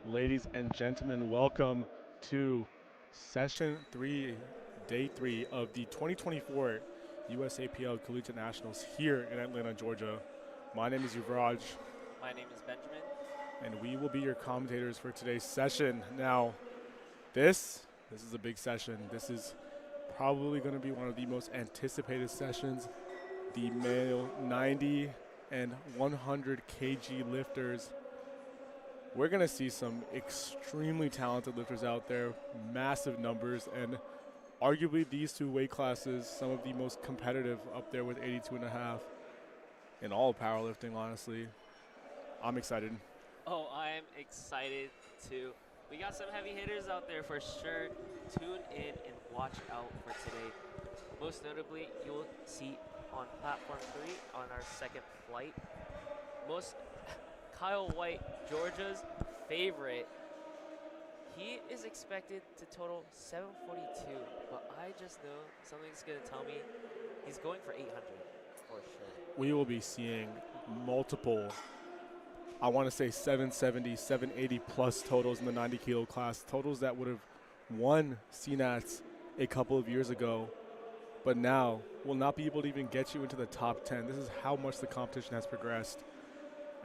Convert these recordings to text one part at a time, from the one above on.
Ladies and gentlemen, welcome to session 3, day 3 of the 2024 USAPL Collegiate Nationals here in Atlanta, Georgia. My name is Yuvraj, My name is Benjamin. and we will be your commentators for today's session. Now, this is a big session. This is probably going to be one of the most anticipated sessions. The male 90 and 100 kg lifters. We're going to see some extremely talented lifters out there, massive numbers, and arguably these two weight classes, some of the most competitive up there with 82 and a half in all of powerlifting, honestly. I'm excited. Oh, I am excited too. We got some heavy hitters out there for sure. Tune in and watch out for today. Most notably, you'll see on platform 3 on our second flight, most Kyle White, Georgia's favorite. He is expected to total 742, but I just know something's going to tell me he's going for 800 for sure. We will be seeing multiple, I want to say 770, 780 plus totals in the 90 kilo class, totals that would have won CNATs a couple of years ago, but now will not be able to even get you into the top 10. This is how much the competition has progressed,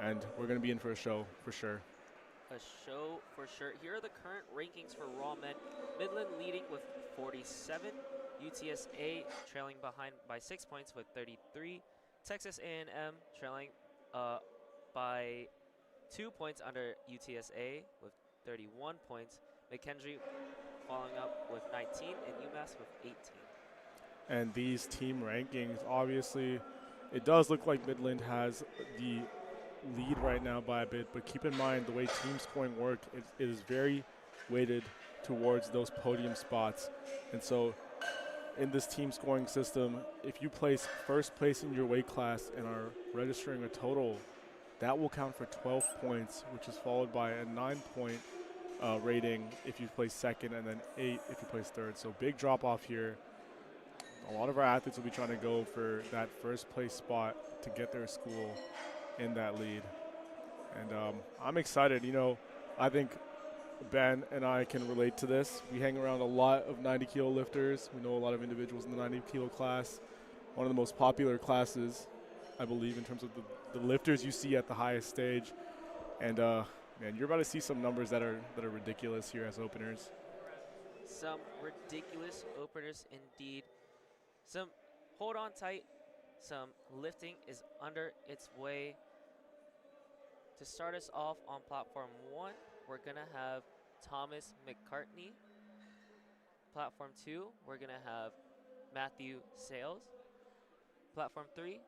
and we're going to be in for a show for sure. A show for sure. Here are the current rankings for Raw Men. Midland leading with 47. UTSA trailing behind by 6 points with 33. Texas A&M trailing by 2 points under UTSA with 31 points. McKendree following up with 19 and UMass with 18. And these team rankings, obviously, it does look like Midland has the lead right now by a bit, but keep in mind the way team scoring work, it is very weighted towards those podium spots. And so in this team scoring system, if you place first place in your weight class and are registering a total, that will count for 12 points, which is followed by a 9-point rating if you place second, and then 8 if you place third. So big drop off here. A lot of our athletes will be trying to go for that first place spot to get their school in that lead. And I'm excited. You know, I think Ben and I can relate to this. We hang around a lot of 90 kilo lifters. We know a lot of individuals in the 90 kilo class. One of the most popular classes, I believe, in terms of the lifters you see at the highest stage. And man, you're about to see some numbers that are ridiculous here as openers. Some ridiculous openers indeed. Some hold on tight. Some lifting is under its way. To start us off on platform 1, we're going to have Thomas McCartney. Platform 2, we're going to have Matthew Sales. Platform 3,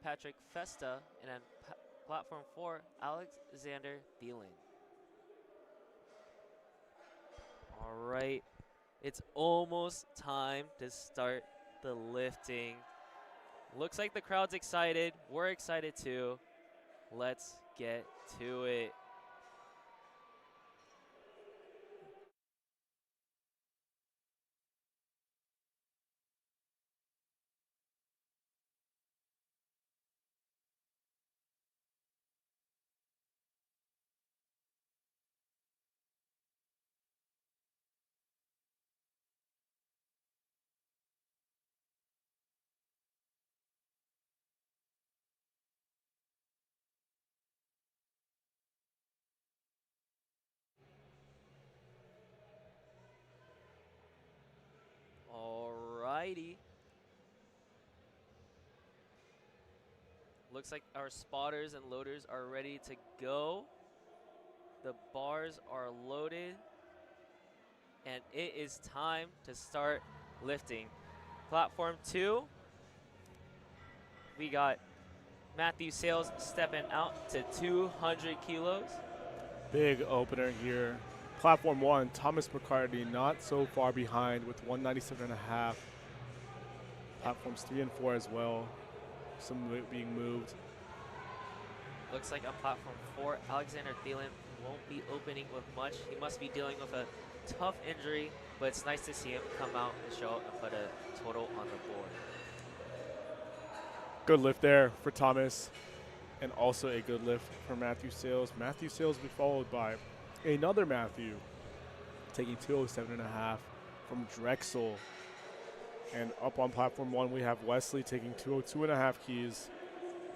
Patrick Festa. And then platform 4, Alexander Thielen. All right, it's almost time to start the lifting. Looks like the crowd's excited. We're excited too. Let's get to it. Alrighty. Looks like our spotters and loaders are ready to go. The bars are loaded. And it is time to start lifting. Platform 2, we got Matthew Sales stepping out to 200 kilos. Big opener here. Platform 1, Thomas McCartney not so far behind with 197 and a half. Platforms 3 and 4 as well. Some of it being moved. Looks like on platform 4, Alexander Thielen won't be opening with much. He must be dealing with a tough injury, but it's nice to see him come out and show up and put a total on the board. Good lift there for Thomas, and also a good lift for Matthew Sales. Matthew Sales will be followed by another Matthew taking 207.5 from Drexel. And up on platform 1, we have Wesley taking 202.5 keys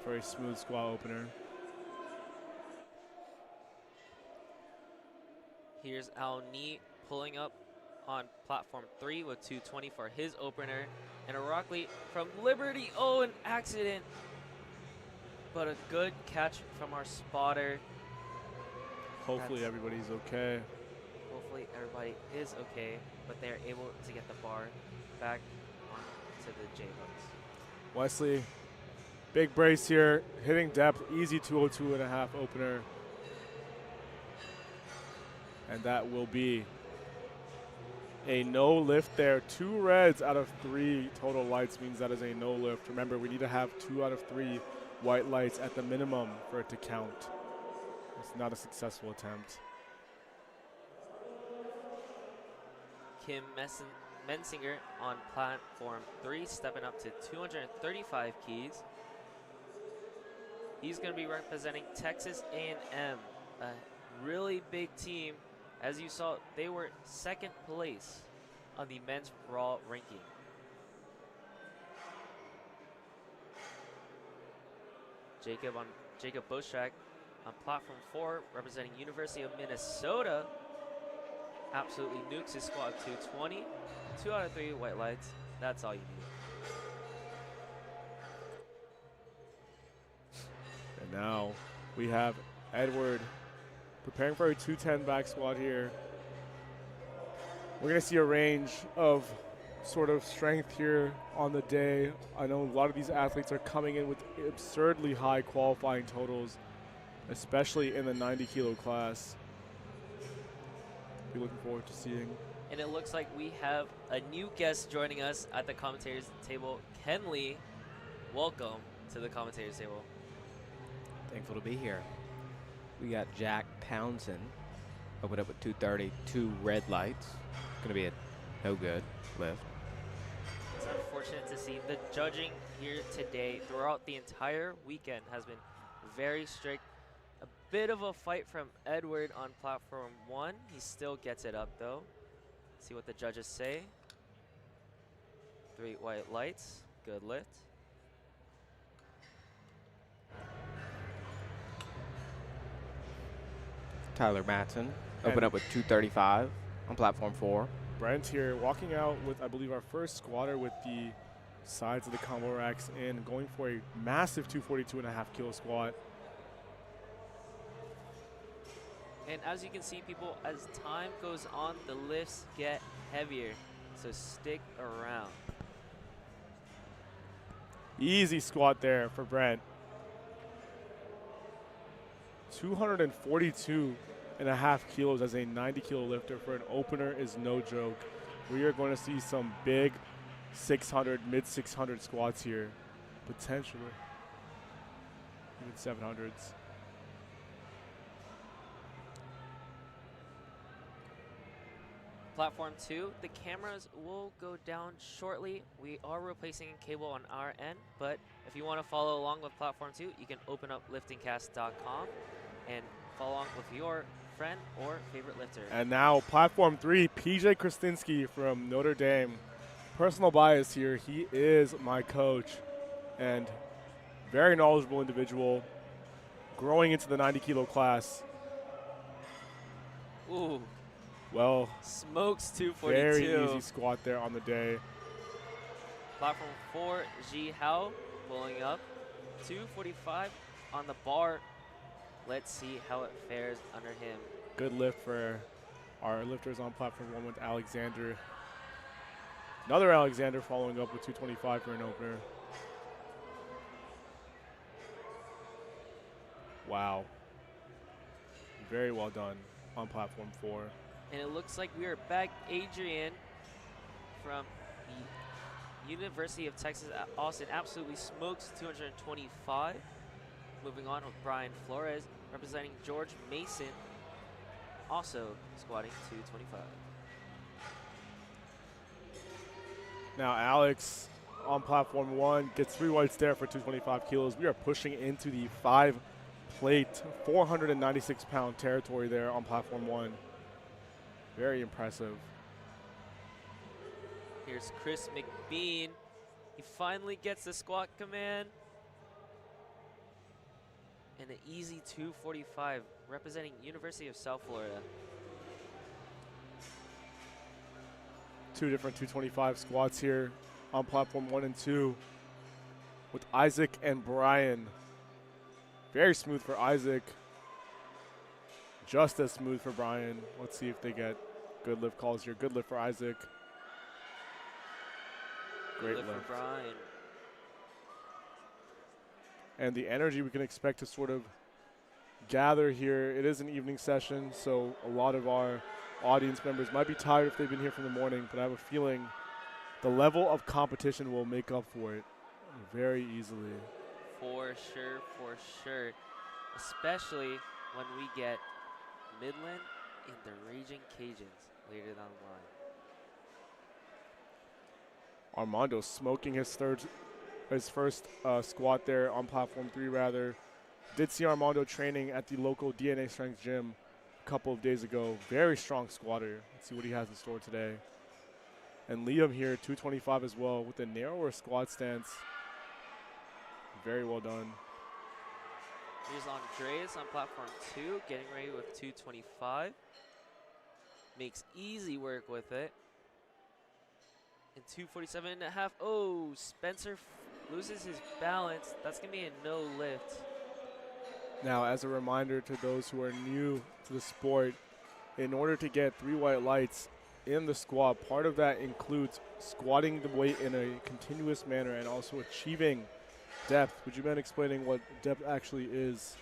for a smooth squat opener. Here's Al Nee pulling up on platform 3 with 220 for his opener. And a rock leap from Liberty. Oh, an accident. But a good catch from our spotter. Hopefully everybody's okay. Hopefully everybody is okay, but they're able to get the bar back onto the J-hooks. Wesley, big brace here, hitting depth, easy 202.5 opener. And that will be a no lift there. 2 reds out of 3 total lights means that is a no lift. Remember, we need to have 2 out of 3 white lights at the minimum for it to count. It's not a successful attempt. Kim Mensinger on platform 3, stepping up to 235 keys. He's going to be representing Texas A&M, a really big team. As you saw, they were 2nd place on the men's raw ranking. Jacob Boschak on platform 4, representing University of Minnesota. Absolutely nukes his squat of 220. 2 out of 3 white lights. That's all you need. And now we have Edward preparing for a 210 back squat here. We're going to see a range of sort of strength here on the day. I know a lot of these athletes are coming in with absurdly high qualifying totals, especially in the 90 kilo class. Be looking forward to seeing. And it looks like we have a new guest joining us at the commentators table. Ken Lee, welcome to the commentators table. Thankful to be here. We got Jack Townsend, opened up with 230, 2 red lights. Going to be a no good lift. It's unfortunate to see. The judging here today throughout the entire weekend has been very strict. A bit of a fight from Edward on platform 1. He still gets it up though. See what the judges say. 3 white lights, good lift. Tyler Matson, opened up with 235 on platform 4. Brent here walking out with, I believe, our first squatter with the sides of the combo racks in, going for a massive 242.5 kilo squat. And as you can see, people, as time goes on, the lifts get heavier. So stick around. Easy squat there for Brent. 242.5 kilos as a 90 kilo lifter for an opener is no joke. We are going to see some big 600, mid 600 squats here, potentially even 700s. Platform 2, the cameras will go down shortly. We are replacing a cable on our end, but if you want to follow along with Platform 2, you can open up LiftingCast.com and follow along with your friend or favorite lifter. And now Platform 3, PJ Krasinski from Notre Dame. Personal bias here, he is my coach and very knowledgeable individual growing into the 90 kilo class. Ooh. Well, Smokes 242. very easy squat there on the day. Platform 4, Ji Hao pulling up. 245 on the bar. Let's see how it fares under him. Good lift for our lifters on platform 1 with Alexander. Another Alexander following up with 225 for an opener. Wow. Very well done on platform 4. And it looks like we are back. Adrian from the University of Texas at Austin absolutely smokes 225. Moving on with Brian Flores representing George Mason, also squatting 225. Now Alex on platform 1 gets 3 whites there for 225 kilos. We are pushing into the 5 plate, 496-pound territory there on platform 1. Very impressive. Here's Chris McBean. He finally gets the squat command. And an easy 245, representing University of South Florida. 2 different 225 squats here on platform 1 and 2 with Isaac and Brian. Very smooth for Isaac. Just as smooth for Brian. Let's see if they get good lift calls here. Good lift for Isaac. Great lift. For Brian. And the energy we can expect to sort of gather here. It is an evening session, so a lot of our audience members might be tired if they've been here from the morning, but I have a feeling the level of competition will make up for it very easily. For sure, for sure. Especially when we get Midland and the Raging Cajuns later down the line. Armando smoking his first squat there on platform 3 rather. Did see Armando training at the local DNA Strength gym a couple of days ago. Very strong squatter. Let's see what he has in store today. And Liam here, 225 as well with a narrower squat stance. Very well done. Here's Andreas on platform 2, getting ready with 225. Makes easy work with it. And 247.5. Oh, Spencer loses his balance. That's going to be a no lift. Now, as a reminder to those who are new to the sport, in order to get 3 white lights in the squat, part of that includes squatting the weight in a continuous manner and also achieving depth. Would you mind explaining what depth actually is,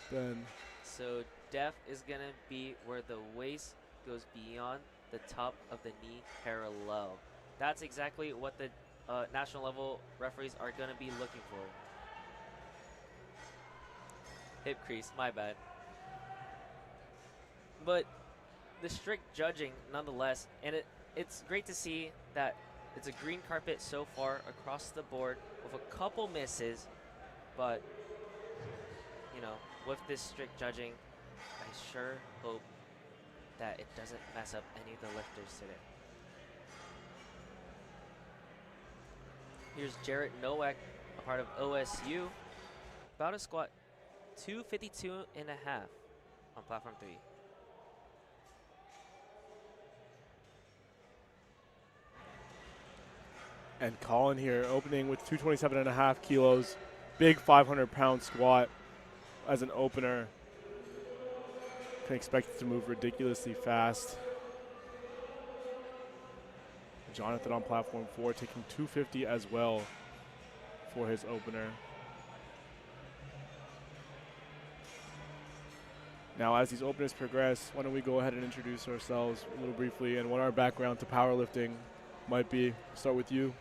Ben? So depth is going to be where the waist goes beyond the top of the knee parallel. That's exactly what the national level referees are going to be looking for. Hip crease, my bad. But the strict judging nonetheless, and it's great to see that it's a green carpet so far across the board with a couple misses, but you know, with this strict judging, I sure hope that it doesn't mess up any of the lifters today. Here's Jarrett Nowak, a part of OSU, about to squat 252.5 on platform 3. And Colin here opening with 227.5 kilos, big 500-pound squat as an opener. Can expect it to move ridiculously fast. Jonathan on platform 4 taking 250 as well for his opener. Now, as these openers progress, why don't we go ahead and introduce ourselves a little briefly and what our background to powerlifting might be. Start with you.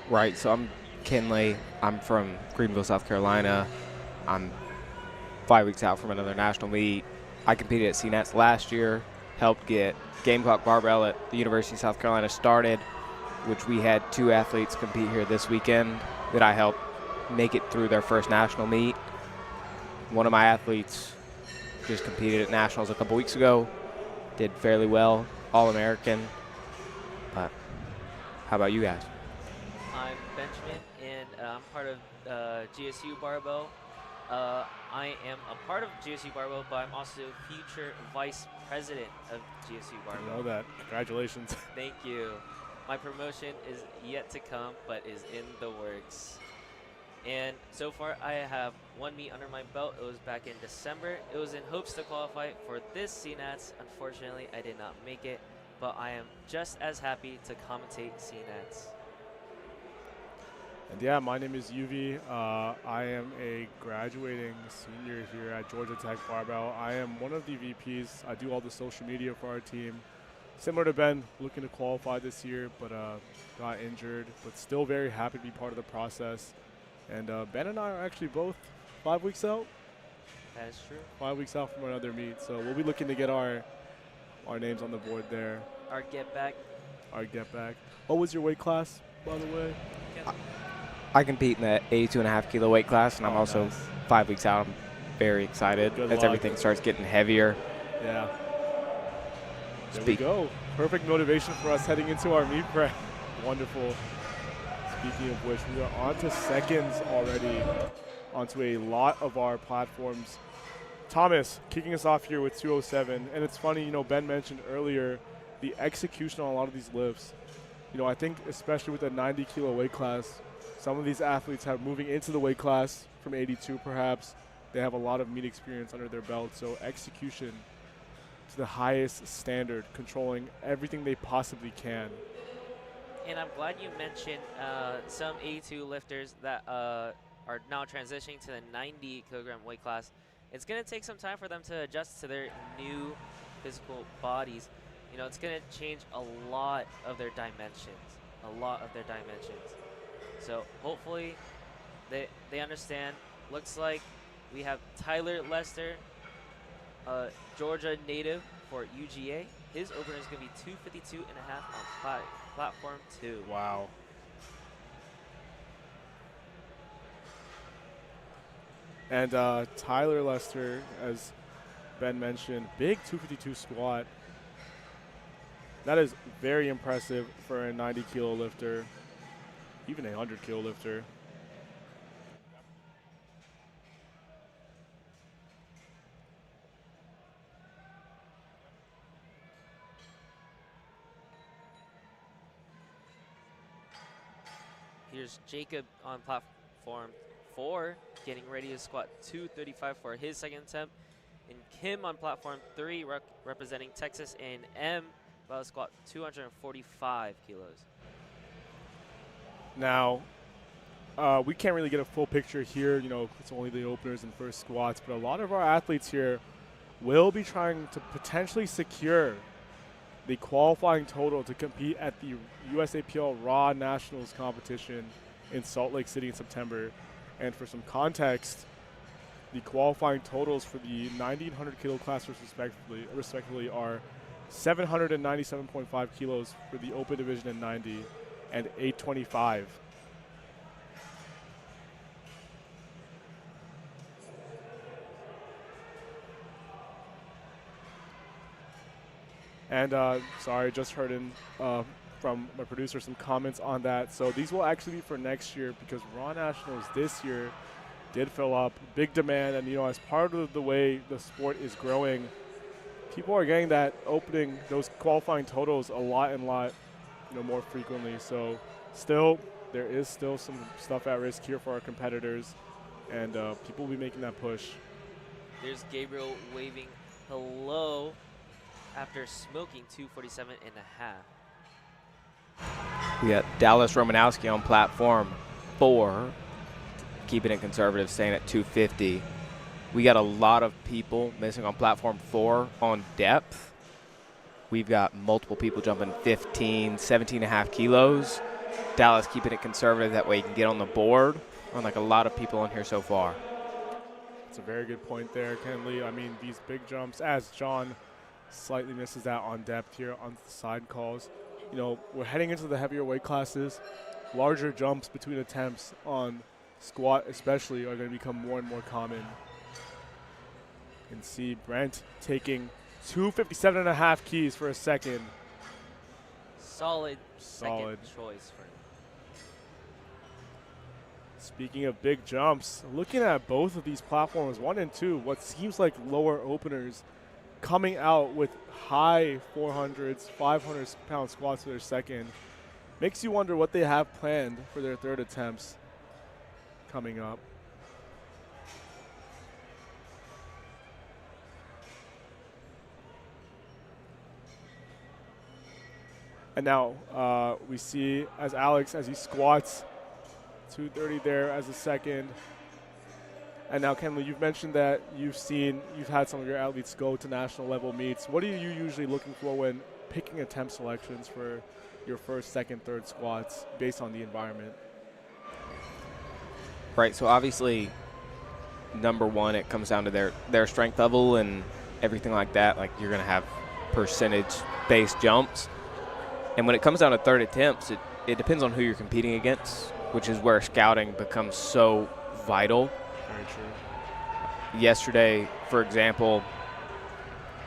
Right, so I'm Kinley. I'm from Greenville, South Carolina. I'm 5 weeks out from another national meet. I competed at CNETs last year, helped get Gamecock Barbell at the University of South Carolina started, which we had 2 athletes compete here this weekend that I helped make it through their first national meet. One of my athletes just competed at nationals a couple weeks ago, did fairly well, All-American. But how about you guys? I'm Benjamin, and I'm part of GSU Barbell. I am a part of GSU Barbell, but I'm also future vice president of GSU I Barbell. know that. Congratulations. Thank you. My promotion is yet to come, but is in the works. And so far, I have 1 meet under my belt. It was back in December. It was in hopes to qualify for this CNETs. Unfortunately, I did not make it, but I am just as happy to commentate CNETs. And yeah, my name is Yuvi. I am a graduating senior here at Georgia Tech Barbell. I am one of the VPs. I do all the social media for our team. Similar to Ben, looking to qualify this year, but got injured, but still very happy to be part of the process. And Ben and I are actually both 5 weeks out. That is true. 5 weeks out from another meet. So we'll be looking to get our names on the board there. Our get back. Our get back. What was your weight class, by the way? I compete in the 82.5 kilo weight class, and I'm also nice. 5 weeks out. I'm very excited Good as luck. everything starts getting heavier. Yeah. There we go. Perfect motivation for us heading into our meet prep. Wonderful. Speaking of which, we are on to seconds already, onto a lot of our platforms. Thomas kicking us off here with 207. And it's funny, Ben mentioned earlier the execution on a lot of these lifts. I think especially with the 90 kilo weight class, some of these athletes have moving into the weight class from 82 perhaps. They have a lot of meet experience under their belt. So execution to the highest standard, controlling everything they possibly can. And I'm glad you mentioned some 82 lifters that are now transitioning to the 90 kilogram weight class. It's going to take some time for them to adjust to their new physical bodies. It's going to change a lot of their dimensions, So hopefully they understand. Looks like we have Tyler Lester, Georgia native for UGA. His opener is going to be 252.5 on platform 2. Wow. And Tyler Lester, as Ben mentioned, big 252 squat. That is very impressive for a 90 kilo lifter, even a 100 kilo lifter. Here's Jacob on platform 4, getting ready to squat 235 for his second attempt. And Kim on platform 3, representing Texas A&M, about to squat 245 kilos. Now, we can't really get a full picture here. It's only the openers and first squats. But a lot of our athletes here will be trying to potentially secure the qualifying total to compete at the USAPL Raw Nationals competition in Salt Lake City in September. And for some context, the qualifying totals for the 90 and 100 kilo class respectively are 797.5 kilos for the open division in 90 and 825. And sorry, just heard from my producer some comments on that. So these will actually be for next year because Raw Nationals this year did fill up, big demand, and as part of the way the sport is growing, people are getting that opening, those qualifying totals a lot more frequently. So there is still some stuff at risk here for our competitors, and people will be making that push. There's Gabriel waving hello after smoking 247.5. We got Dallas Romanowski on platform 4, keeping it conservative, staying at 250. We got a lot of people missing on platform 4 on depth. We've got multiple people jumping 15, 17.5 kilos. Dallas keeping it conservative, that way you can get on the board. Unlike a lot of people on here so far. That's a very good point there, Kenley. I mean, these big jumps, as John slightly misses out on depth here on the side calls. We're heading into the heavier weight classes. Larger jumps between attempts on squat especially are going to become more and more common. You can see Brent taking 257.5 keys for a second. Solid. Second choice for him. Speaking of big jumps, looking at both of these platforms, 1 and 2, what seems like lower openers coming out with high 400s, 500-pound squats for their second. Makes you wonder what they have planned for their third attempts coming up. And now we see as Alex, as he squats, 230 there as a second. And now, Kenley, you've mentioned that you've had some of your athletes go to national level meets. What are you usually looking for when picking attempt selections for your first, second, third squats based on the environment? Right, so obviously, number one, it comes down to their strength level and everything like that. Like, you're going to have percentage-based jumps. And when it comes down to third attempts, it depends on who you're competing against. which is where scouting becomes so vital. Very true. Yesterday, for example,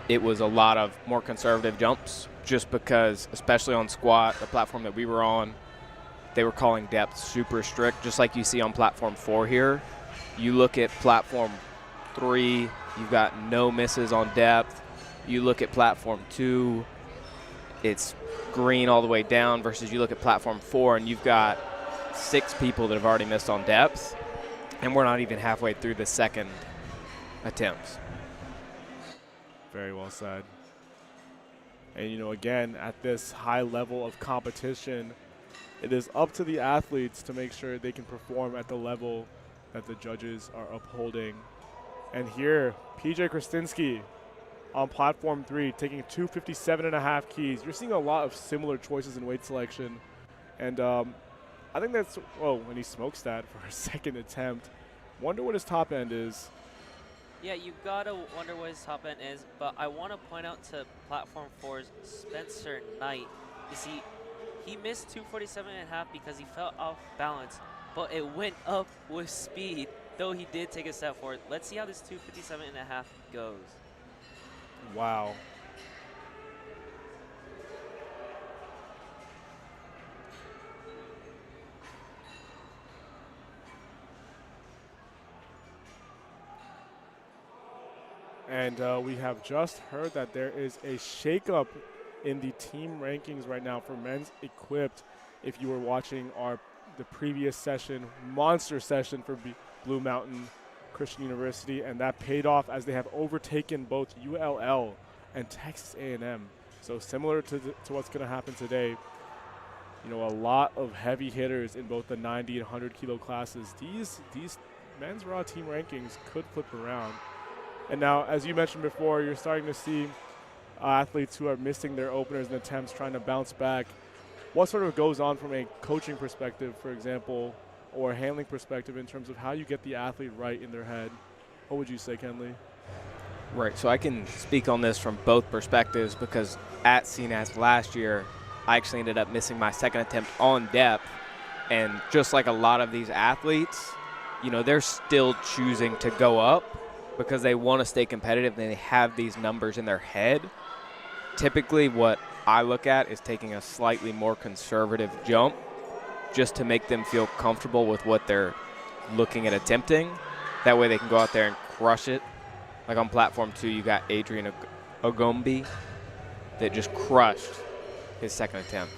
it was a lot of more conservative jumps just because, especially on squat, the platform that we were on, they were calling depth super strict, just like you see on platform 4 here. You look at platform 3, you've got no misses on depth. You look at platform 2, it's green all the way down, versus you look at platform 4 and you've got 6 people that have already missed on depth, and we're not even halfway through the second attempts. Very well said. And, you know, again, at this high level of competition, it is up to the athletes to make sure they can perform at the level that the judges are upholding. And here, PJ Krasinski on platform 3, taking 257.5 keys. You're seeing a lot of similar choices in weight selection. And I think that's, when he smokes that for a second attempt. Wonder what his top end is. Yeah, you gotta wonder what his top end is, but I want to point out to platform 4's Spencer Knight. You see, he missed 247.5 because he fell off balance, but it went up with speed, though he did take a step forward. Let's see how this 257.5 goes. Wow. And we have just heard that there is a shakeup in the team rankings right now for men's equipped. If you were watching the previous session, monster session for Blue Mountain Christian University, and that paid off as they have overtaken both ULL and Texas A&M. So similar to what's going to happen today, you know, a lot of heavy hitters in both the 90 and 100 kilo classes. These men's raw team rankings could flip around. And now, as you mentioned before, you're starting to see athletes who are missing their openers and attempts trying to bounce back. What sort of goes on from a coaching perspective, for example, or handling perspective in terms of how you get the athlete right in their head? What would you say, Kenley? Right, so I can speak on this from both perspectives because at CNAS last year, I actually ended up missing my second attempt on depth. And just like a lot of these athletes, you know, they're still choosing to go up because they want to stay competitive and they have these numbers in their head. Typically what I look at is taking a slightly more conservative jump just to make them feel comfortable with what they're looking at attempting. That way they can go out there and crush it. Like on platform 2, you got Adrian Ogombi that just crushed his second attempt.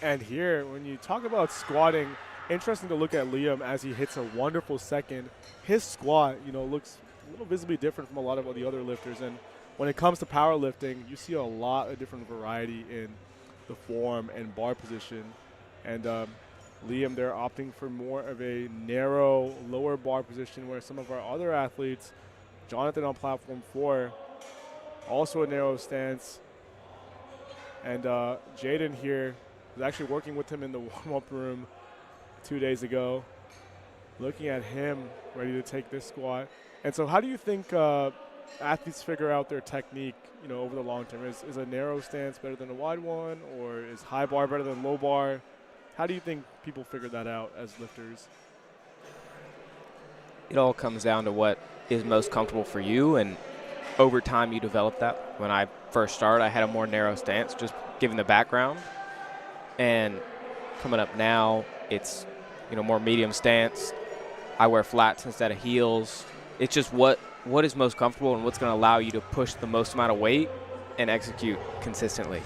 And here, when you talk about squatting, interesting to look at Liam as he hits a wonderful second. His squat, you know, looks a little visibly different from a lot of the other lifters. And when it comes to powerlifting, you see a lot of different variety in the form and bar position. And Liam, they're opting for more of a narrow, lower bar position, where some of our other athletes, Jonathan on platform 4, also a narrow stance. And Jaden here was actually working with him in the warm-up room 2 days ago, looking at him ready to take this squat. And so how do you think athletes figure out their technique, you know, over the long term? Is a narrow stance better than a wide one, or is high bar better than low bar? How do you think people figure that out as lifters? It all comes down to what is most comfortable for you, and over time you develop that. When I first started, I had a more narrow stance, just given the background. And coming up now, it's, you know, more medium stance. I wear flats instead of heels. It's just what is most comfortable and what's going to allow you to push the most amount of weight and execute consistently.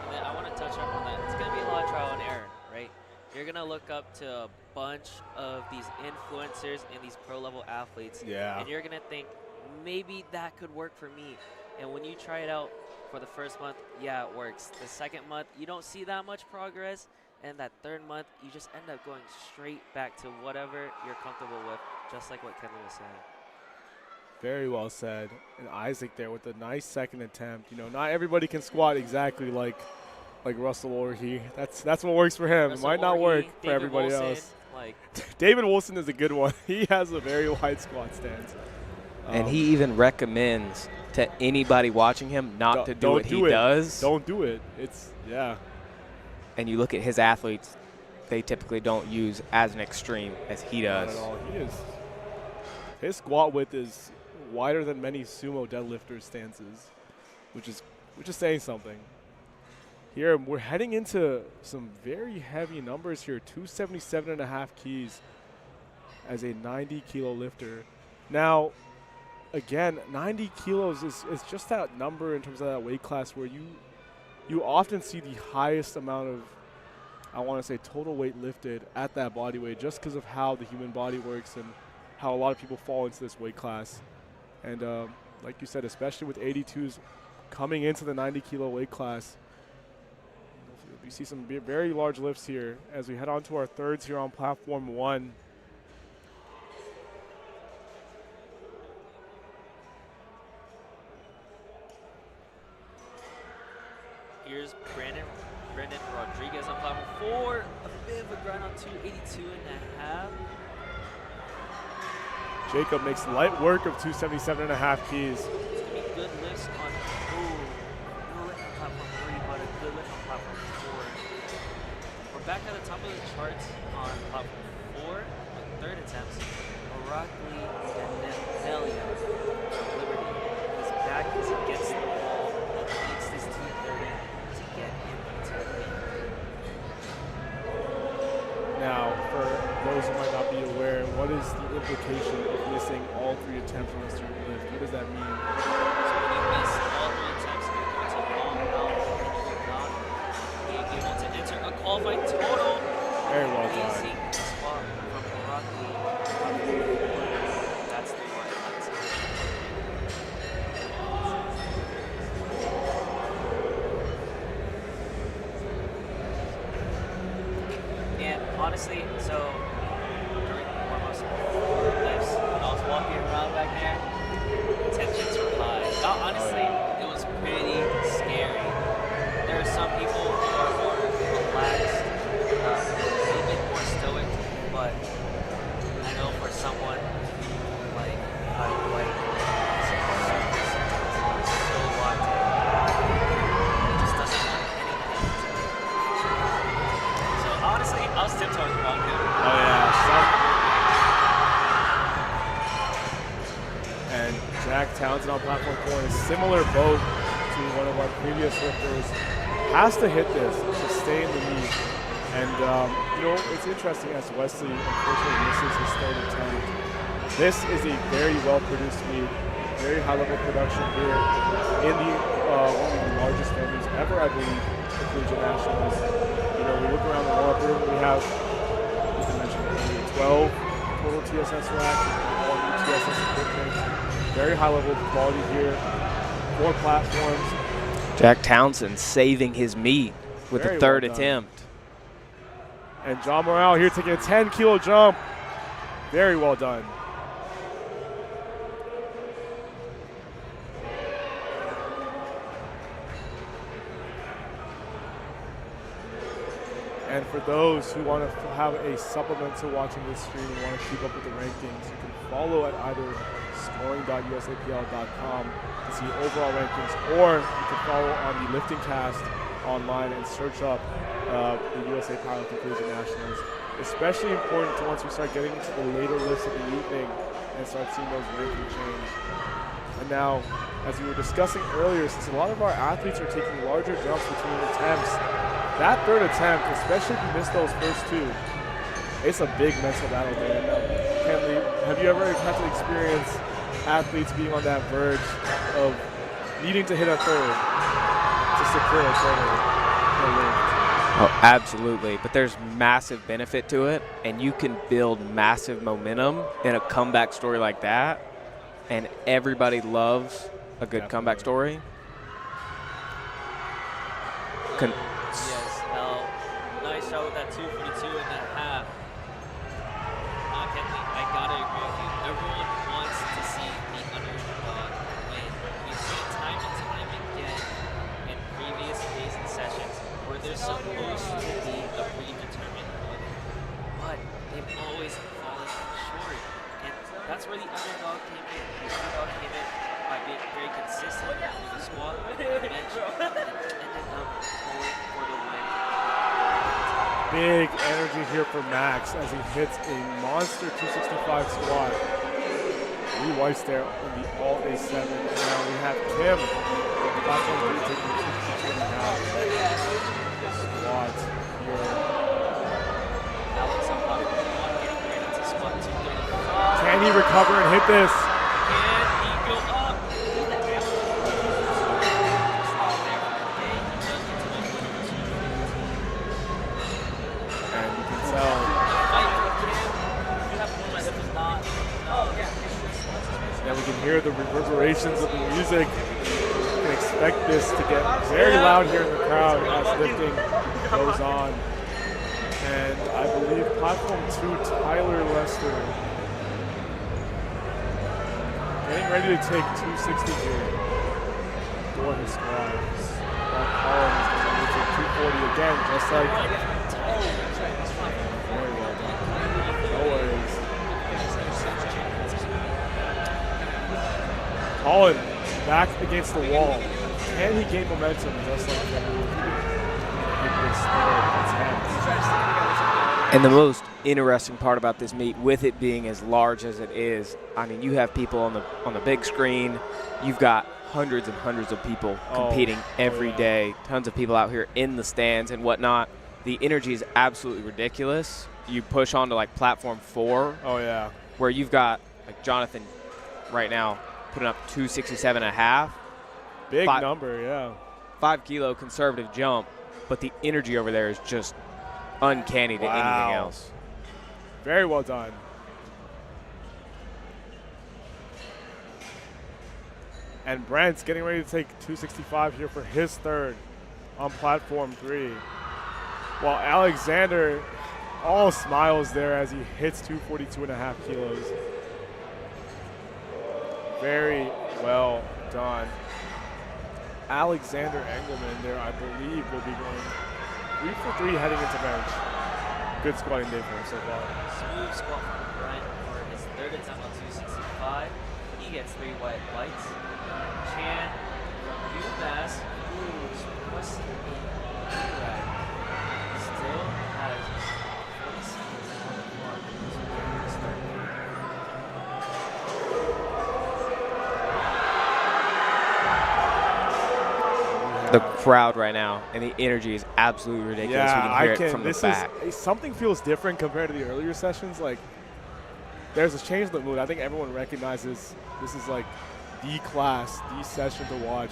And then I want to touch up on that. It's going to be a lot of trial and error, right? You're going to look up to a bunch of these influencers and these pro-level athletes. Yeah. And you're going to think, maybe that could work for me. And when you try it out for the first month, yeah, it works. The second month, you don't see that much progress. And that third month, you just end up going straight back to whatever you're comfortable with, just like what Kenley was saying. Very well said. And Isaac there with a nice second attempt. You know, not everybody can squat exactly like Russell Orhe. That's what works for him. Russell It might not Orhe, work for David everybody Wilson, else. Like David Wilson is a good one. He has a very wide squat stance. And he even recommends to anybody watching him not to do what he does. Don't do it. It's, yeah. And you look at his athletes, they typically don't use as an extreme as he does. Not at all. His squat width is wider than many sumo deadlifters' stances, which is saying something. Here, we're heading into some very heavy numbers here, 277.5 keys as a 90-kilo lifter. Now, again, 90 kilos is just that number in terms of that weight class where you often see the highest amount of, I want to say, total weight lifted at that body weight just because of how the human body works and how a lot of people fall into this weight class. And like you said, especially with 82s coming into the 90-kilo weight class, you see some very large lifts here as we head on to our thirds here on platform 1. Here's Brendan Rodriguez on platform 4. A bit of a grind on 282.5. Jacob makes light work of 277.5 keys. It's going to be good lifts on, no lift on platform 3, but a good lift on platform 4. We're back at the top of the charts on platform 4 with third attempts. Orakli Danelia from Liberty. His back is against the wall. He needs this 230 to get into the lead. Now, for those who might not be aware, what is the implication of missing all 3 attempts on a certain lift? What does that mean? So when you miss all 3 attempts, you're going to long out and you will not be able to enter a qualified total. Very well done. Amazing spot from Orakli. That's the one. And honestly, so during almost 4 lifts, when I was walking around back there, tensions were high. Honestly, it was pretty scary. There are some people who are more relaxed, a little bit more stoic, but I know for someone like my wife, so locked in, just doesn't want anything to do. So honestly, I was tiptoeing around him. Oh, yeah. And Jack Townsend on platform 4 in a similar boat to one of our previous lifters. Has to hit this to stay in the lead. And, it's interesting as Wesley unfortunately misses his third attempt. This is a very well-produced meet, very high-level production here in the one of the largest venues ever, I believe, the Collegiate Nationals. We look around the world here, we have, as I mentioned earlier, 12 total TSS racks, all new TSS equipment, very high-level quality here, 4 platforms. Jack Townsend saving his meet with the third attempt. And John Morale here taking a 10-kilo jump. Very well done. And for those who want to have a supplement to watching this stream and want to keep up with the rankings, you can follow at either scoring.usapl.com to see overall rankings, or you can follow on the LiftingCast online and search up the USA Powerlifting Collegiate Nationals. Especially important to once we start getting into the later lifts of the evening and start seeing those rankings change. And now, as we were discussing earlier, since a lot of our athletes are taking larger jumps between attempts, that third attempt, especially if you miss those first 2, it's a big mental battle there. Now, Kenley, have you ever had to experience athletes being on that verge of needing to hit a third to secure a total? Oh, absolutely. But there's massive benefit to it, and you can build massive momentum in a comeback story like that, and everybody loves a good comeback story. Yes, nice shot with that 242.5. Kenley, I gotta agree with you. Everyone wants to see the underdog win. We've seen time and time again in previous days and sessions where there's supposed to be a predetermined winner, but they've always fallen short. And that's where the underdog came in. The underdog came in by being very consistent. Big energy here for Max as he hits a monster 265 squat. 3 whites there in the all A7. And now we have Kim. Platform 3 taking 62.5 squats here. Alex on platform 1 getting ready to squat 235. Can he recover and hit this? Can he go up? And you can tell. And we can hear the reverberations of the music. You can expect this to get very loud here in the crowd as lifting goes on. And I believe platform 2, Tyler Lester, getting ready to take 260 here for his squat. While Colin is going to take 240 again, just like. Very well done. No worries. Colin back against the wall. Can he gain momentum just like that? And the most interesting part about this meet, with it being as large as it is, I mean, you have people on the big screen. You've got hundreds and hundreds of people competing every day. Tons of people out here in the stands and whatnot. The energy is absolutely ridiculous. You push on to like platform 4. Oh yeah. Where you've got like Jonathan right now putting up 267.5. Big number, yeah. 5 kilo conservative jump, but the energy over there is just uncanny to anything else. Very well done. And Brent's getting ready to take 265 here for his third on platform 3. While Alexander all smiles there as he hits 242.5 kilos. Very well done. Alexander Engelman there, I believe, will be going 3 for 3 heading into bench. Good squatting day for him so far. Smooth squat from Brent for his third attempt on 265. He gets 3 white lights. Chan from UMass, who's requesting a drag, still has 40 seconds on the clock. The crowd right now and the energy is absolutely ridiculous. We can hear it from the back. Something feels different compared to the earlier sessions. Like, there's a change in the mood. I think everyone recognizes this is like the class, the session to watch,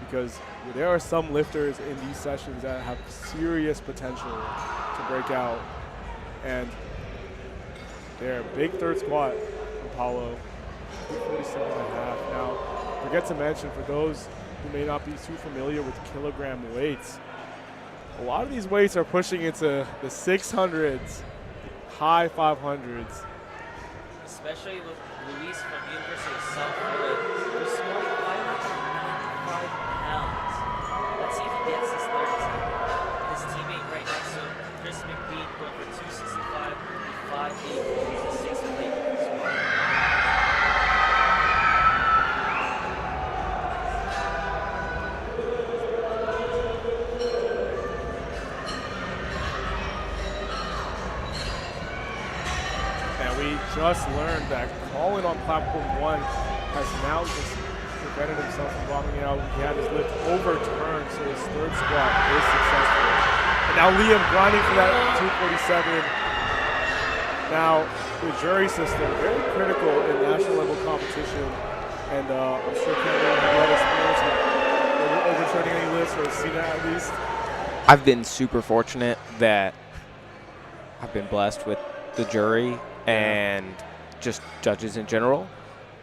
because there are some lifters in these sessions that have serious potential to break out. And they're a big third squat from Paulo, 247.5. Now, forget to mention, for those who may not be too familiar with kilogram weights, a lot of these weights are pushing into the 600s, high 500s. Especially with Luis from University of South Florida, who's squatting 595 pounds. Let's see if he gets his third attempt. His teammate right next to him, Chris McBean, going for 265, 5'8", 6 plate squat. Just learned that Colin on platform 1 has now just prevented himself from bombing out. He had his lift overturned, so his third squat is successful. And now Liam grinding for that 247. Now, the jury system, very critical in national level competition. And I'm sure Cameron had a lot of experience with overturning any lifts, or seen that at least. I've been super fortunate that I've been blessed with the jury and just judges in general.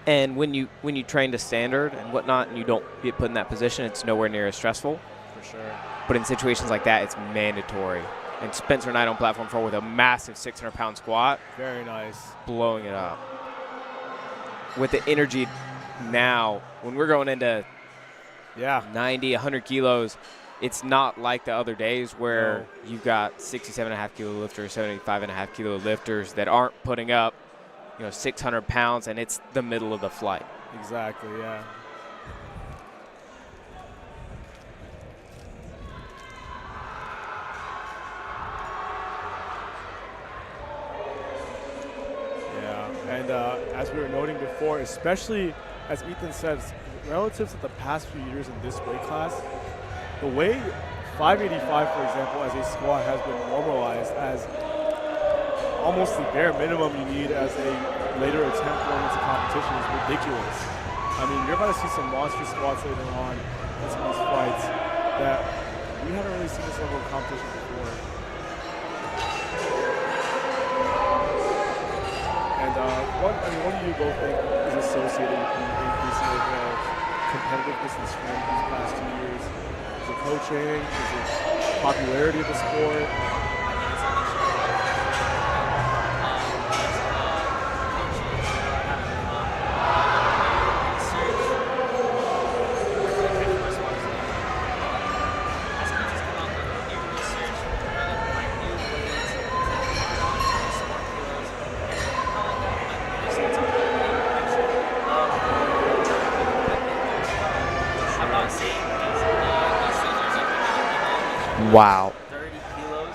And when you train to standard and whatnot, and you don't get put in that position, it's nowhere near as stressful. For sure. But in situations like that, it's mandatory. And Spencer Knight on platform 4 with a massive 600-pound squat. Very nice. Blowing it up. With the energy now, when we're going into 90, 100 kilos, it's not like the other days where you've got 67.5 kilo lifters, 75.5 kilo lifters that aren't putting up, 600 pounds, and it's the middle of the flight. Exactly, yeah. And as we were noting before, especially as Ethan said, relative to the past few years in this weight class, the way 585, for example, as a squat has been normalized as almost the bare minimum you need as a later attempt going into competition is ridiculous. I mean, you're about to see some monster squats later on in some of these fights that we haven't really seen this level of competition before. And what do you both think is associated with the increasing overall competitiveness and strength these past 2 years? Is it coaching? Is it popularity of the sport? Wow. 30 kilos.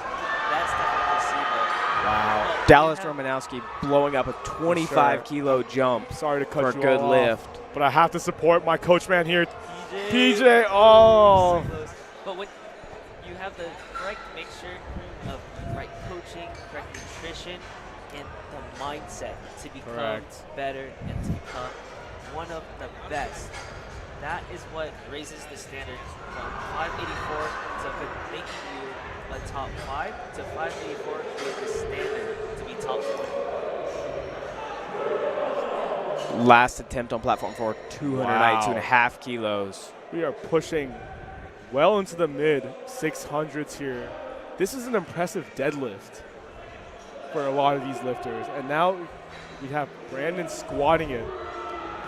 That's definitely placebo. Wow. But Dallas we have- Romanowski blowing up a 25 kilo jump Sorry to cut for a you good all lift. off, but I have to support my coach man here. PJ. PJ, oh. So close. But when you have the correct mixture of right coaching, correct nutrition, and the mindset to become Correct. better and to become one of the best, that is what raises the standard from 584 to making you a top 5 to 584 being the standard to be top 20. Last attempt on platform 4, 292 and a Wow. half kilos. We are pushing well into the mid 600s here. This is an impressive deadlift for a lot of these lifters. And now we have Brandon squatting it,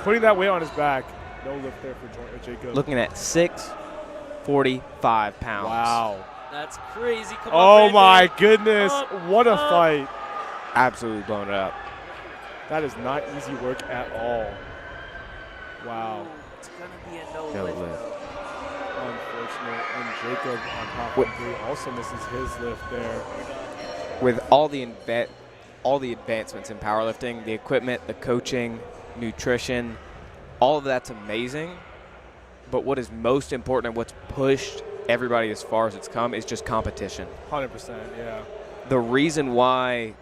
putting that weight on his back. No lift there for Jacob. Looking at 645 pounds. Wow. That's crazy. Come Oh on, my Brandon. goodness. Up, What a up. fight. Absolutely blown it up. That is not easy work at all. Wow. Ooh, it's going to be a no, No lift. lift. though. Unfortunate. And Jacob on top What- of 3 also misses his lift there. With all the advancements in powerlifting, the equipment, the coaching, nutrition, all of that's amazing. But what is most important and what's pushed everybody as far as it's come is just competition. 100%, yeah. The reason why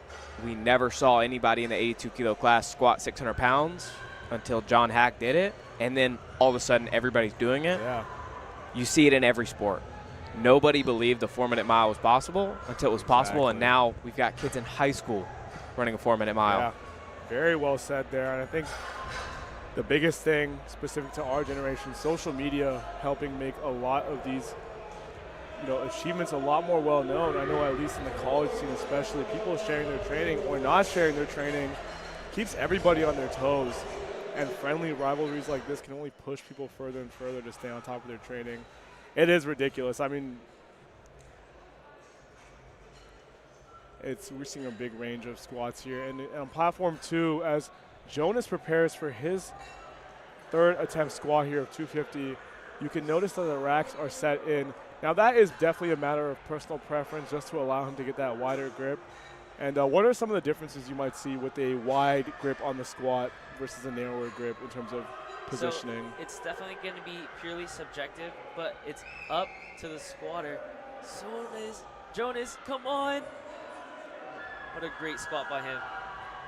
we never saw anybody in the 82 kilo class squat 600 pounds until John Hack did it, and then all of a sudden everybody's doing it. Yeah. You see it in every sport. Nobody believed the 4-minute mile was possible until it was possible, and Exactly. now we've got kids in high school running a 4-minute mile. Yeah, very well said there. And I think the biggest thing specific to our generation, social media helping make a lot of these achievements a lot more well known. I know at least in the college scene especially, people sharing their training or not sharing their training keeps everybody on their toes. And friendly rivalries like this can only push people further and further to stay on top of their training. It is ridiculous. I mean, we're seeing a big range of squats here. And on platform 2, as Jonas prepares for his 3rd attempt squat here of 250, you can notice that the racks are set in. Now that is definitely a matter of personal preference just to allow him to get that wider grip. And what are some of the differences you might see with a wide grip on the squat versus a narrower grip in terms of positioning? So it's definitely going to be purely subjective, but it's up to the squatter. Jonas, come on. What a great squat by him.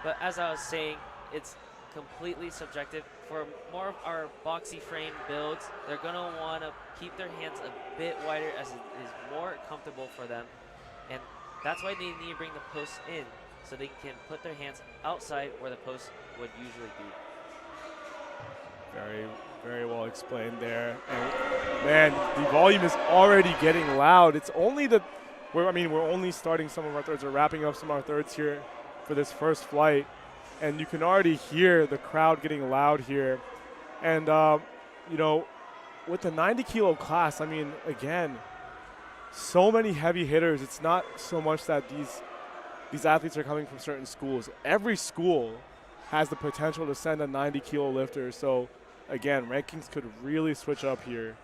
But as I was saying, it's completely subjective. For more of our boxy frame builds, they're going to want to keep their hands a bit wider as it is more comfortable for them. And that's why they need to bring the posts in so they can put their hands outside where the post would usually be. Very, very well explained there. And man, the volume is already getting loud. It's only we're only starting some of our thirds. We're wrapping up some of our thirds here for this first flight. And you can already hear the crowd getting loud here. And, with the 90 kilo class, again, so many heavy hitters. It's not so much that these athletes are coming from certain schools. Every school has the potential to send a 90 kilo lifter. So again, rankings could really switch up here.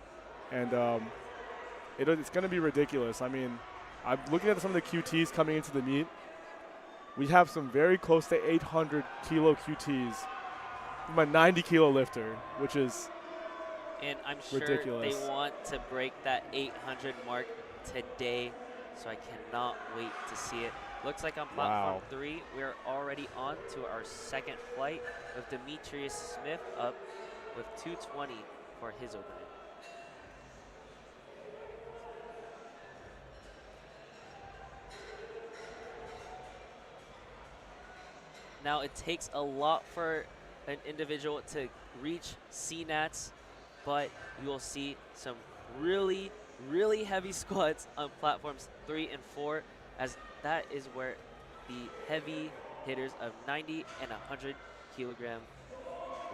And it's going to be ridiculous. I'm looking at some of the QTs coming into the meet. we have some very close to 800 kilo QTs from a 90 kilo lifter, which is And I'm sure ridiculous. they want to break that 800 mark today, so I cannot wait to see it. Looks like on platform Wow. 3, we're already on to our second flight with Demetrius Smith up with 220 for his opening. Now, it takes a lot for an individual to reach CNATs, but you will see some really, really heavy squats on platforms 3 and 4, as that is where the heavy hitters of 90 and 100 kilogram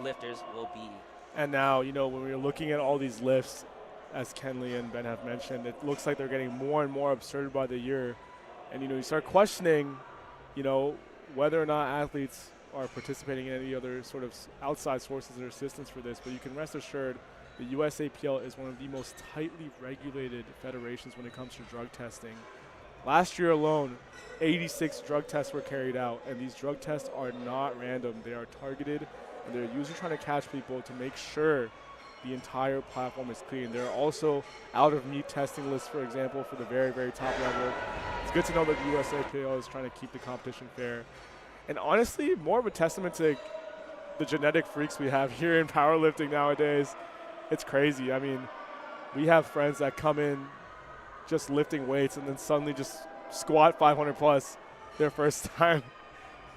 lifters will be. And now, you know, when we're looking at all these lifts, as Kenley and Ben have mentioned, it looks like they're getting more and more absurd by the year. And, you know, you start questioning, you know, whether or not athletes are participating in any other sort of outside sources or assistance for this. But you can rest assured the USAPL is one of the most tightly regulated federations when it comes to drug testing. Last year alone, 86 drug tests were carried out, and these drug tests are not random. They are targeted, and they're usually trying to catch people to make sure the entire platform is clean. There are also out-of-meat testing lists, for example, for the very, very top level. It's good to know that the USAPL is trying to keep the competition fair. And honestly, more of a testament to the genetic freaks we have here in powerlifting nowadays. It's crazy. I mean, we have friends that come in just lifting weights and then suddenly just squat 500 plus their first time.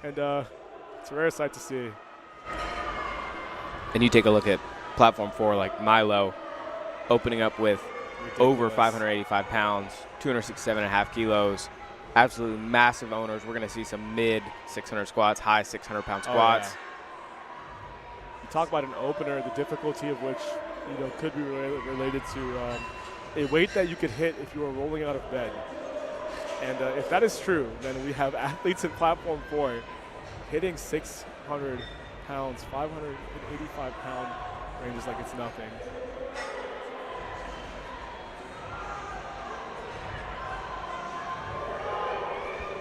And it's a rare sight to see. And you take a look at platform 4, like Milo, opening up with over 585 pounds, 267.5 kilos. Absolutely massive owners. We're going to see some mid 600 squats, high 600-pound squats. Oh, yeah. You talk about an opener, the difficulty of which, you know, could be related to a weight that you could hit if you were rolling out of bed. And if that is true, then we have athletes in platform 4 hitting 600 pounds, 585-pound ranges like it's nothing.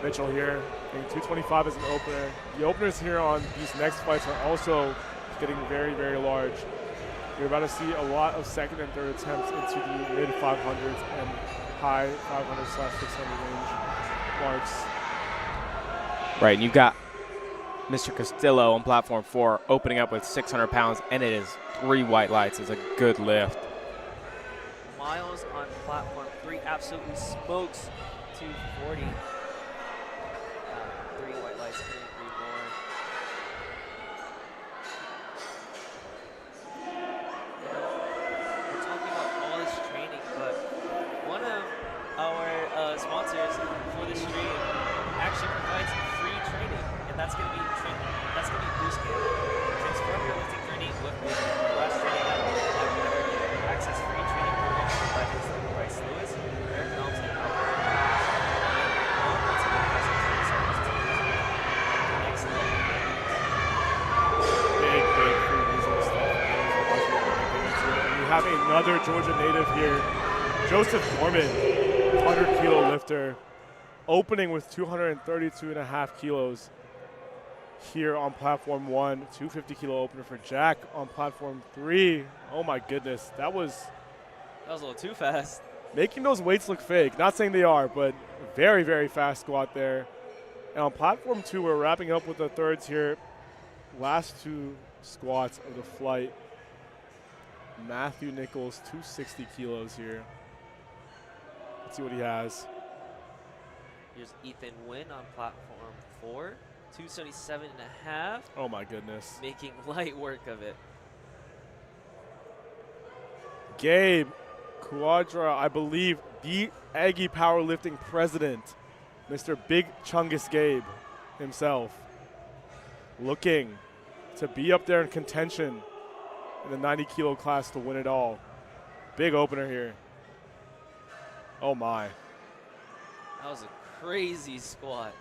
Mitchell here, getting 225 as an opener. The openers here on these next fights are also getting very, very large. You're about to see a lot of second and third attempts into the mid 500s and high 500/600 range marks. Right, and you've got Mr. Castillo on platform 4 opening up with 600 pounds, and it is 3 white lights. It's a good lift. Miles on platform 3 absolutely smokes 240. 3 white lights, couldn't agree more. We're talking about all this training, but one of our sponsors for the stream actually provides free training, and that's going to be Boostcamp. Transform your lifting journey with Boostcamp. The last training that I've ever access free training programs from legends like Bryce Lewis, Eric Thompson, and Big free resource stuff. We have another Georgia native here, Joseph Gorman, 100 kilo lifter, opening with 232.5 kilos here on platform 1, 250 kilo opener for Jack on platform 3. Oh my goodness, that was a little too fast. making those weights look fake. Not saying they are, but very, very fast squat there. And on platform 2, we're wrapping up with the thirds here. Last 2 squats of the flight. Matthew Nichols, 260 kilos here. Let's see what he has. Here's Ethan Wynn on platform 4, 277.5. Oh my goodness. Making light work of it. Gabe Quadra, I believe the Aggie powerlifting president, Mr. Big Chungus Gabe himself, looking to be up there in contention in the 90 kilo class to win it all. Big opener here. Oh my. That was a crazy squat.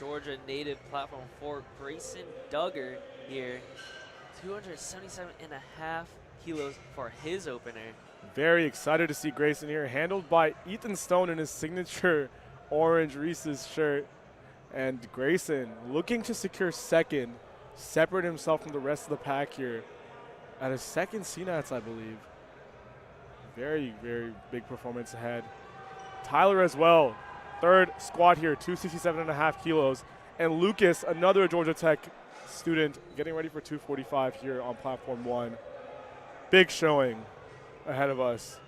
Georgia native platform 4, Grayson Duggar here, 277.5 kilos for his opener. Very excited to see Grayson here, handled by Ethan Stone in his signature orange Reese's shirt. And Grayson looking to secure second, separate himself from the rest of the pack here at his second CNATS, I believe. Very, very big performance ahead. Tyler as well, third squat here, 267.5 kilos. And Lucas, another Georgia Tech student, getting ready for 245 here on platform 1. Big showing ahead of us.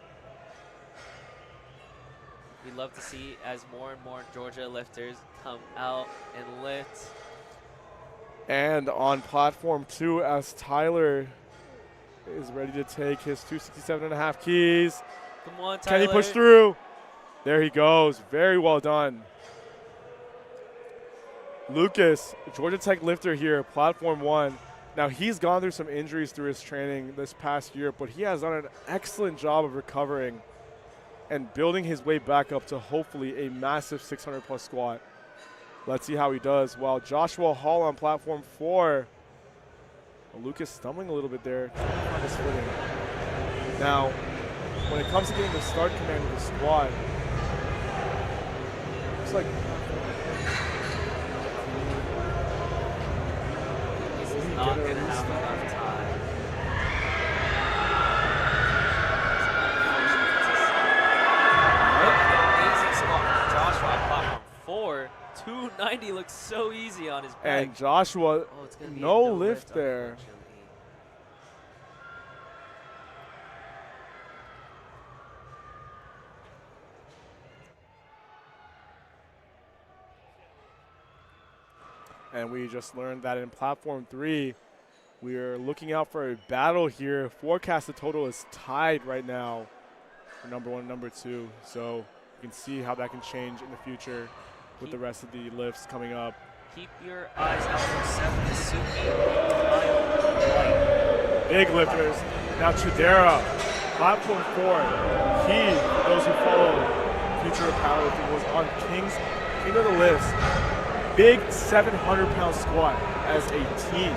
We love to see as more and more Georgia lifters come out and lift. And on platform 2, as Tyler is ready to take his 267.5 keys. Come on, Tyler. Can he push through? There he goes. Very well done. Lucas, Georgia Tech lifter here, platform 1. Now, he's gone through some injuries through his training this past year, but he has done an excellent job of recovering and building his way back up to hopefully a massive 600-plus squat. Let's see how he does. While Joshua Hall on platform 4. Lucas stumbling a little bit there, trying to find his footing. Now, when it comes to getting the start command of the squat, looks like he's not going to have enough time. Amazing squat from Joshua on platform 4. 290 looks so easy on his back. And Joshua, it's gonna be a no lift there. unfortunately. And we just learned that in platform 3, we are looking out for a battle here. Forecasted total is tied right now for number 1 and number 2. So you can see how that can change in the future with the rest of the lifts coming up. Keep your eyes out for Seth Masuki and Kyle White. Big lifters. Now Chidera, platform 4. He, for those who follow future of powerlifting, was on King of the list. Big 700-pound squat as a team.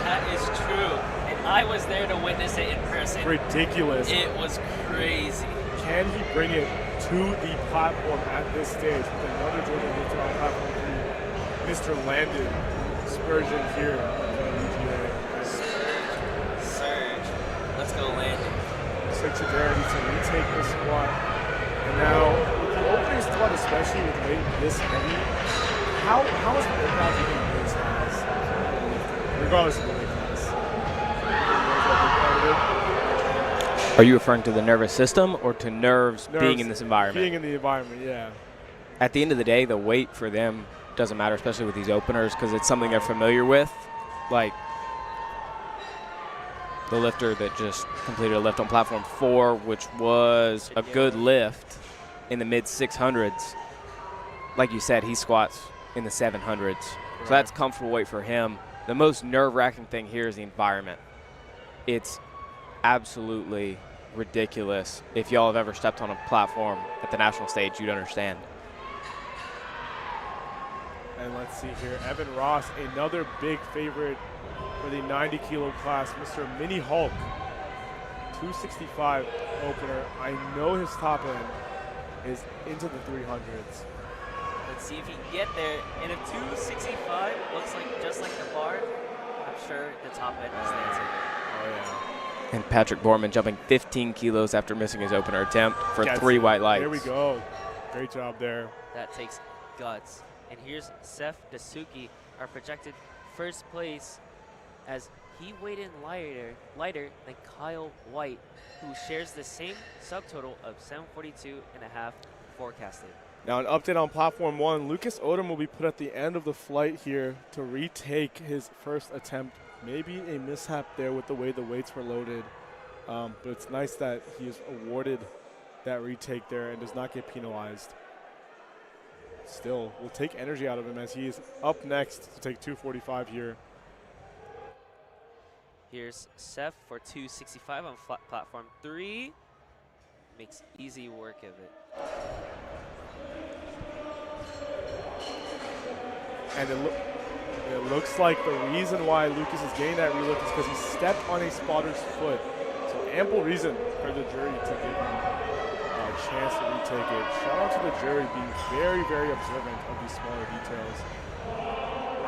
That is true. And I was there to witness it in person. Ridiculous. It was crazy. Can he bring it to the platform at this stage with another Georgia lifter on platform 3? Mr. Landon Spurgeon here. Surge. Let's go, Landon. Looks like Chidera needs to retake this squat. And now, with the opening squat, especially with weight this heavy, how is the impact you think this has, regardless of the weight class? Are you referring to the nervous system or to nerves being in this environment? Being in the environment, yeah. At the end of the day, the weight for them doesn't matter, especially with these openers, because it's something they're familiar with. Like the lifter that just completed a lift on platform 4, which was a good lift in the mid-600s. Like you said, he squats in the 700s. So that's comfortable weight for him. The most nerve-wracking thing here is the environment. It's absolutely ridiculous. If y'all have ever stepped on a platform at the national stage, you'd understand. And let's see here, Evan Ross, another big favorite for the 90-kilo class, Mr. Mini Hulk. 265 opener. I know his top end is into the 300s. Let's see if he can get there. And if 265 looks like just like the bar, I'm sure the top end is there too. Oh, yeah. And Patrick Borman jumping 15 kilos after missing his opener attempt for Gets 3 it. white lights. There we go. Great job there. That takes guts. And here's Seth Dasuki, our projected first place, as he weighed in lighter than Kyle White, who shares the same subtotal of 742.5 forecasted. Now an update on platform 1. Lucas Odom will be put at the end of the flight here to retake his first attempt. Maybe a mishap there with the way the weights were loaded. But it's nice that he is awarded that retake there and does not get penalized. Still, will take energy out of him as he is up next to take 245 here. Here's Seth for 265 on platform 3. Makes easy work of it. And it looks like the reason why Lucas is getting that relift is because he stepped on a spotter's foot. So ample reason for the jury to give him a chance to retake it. Shout out to the jury being very, very observant of these smaller details.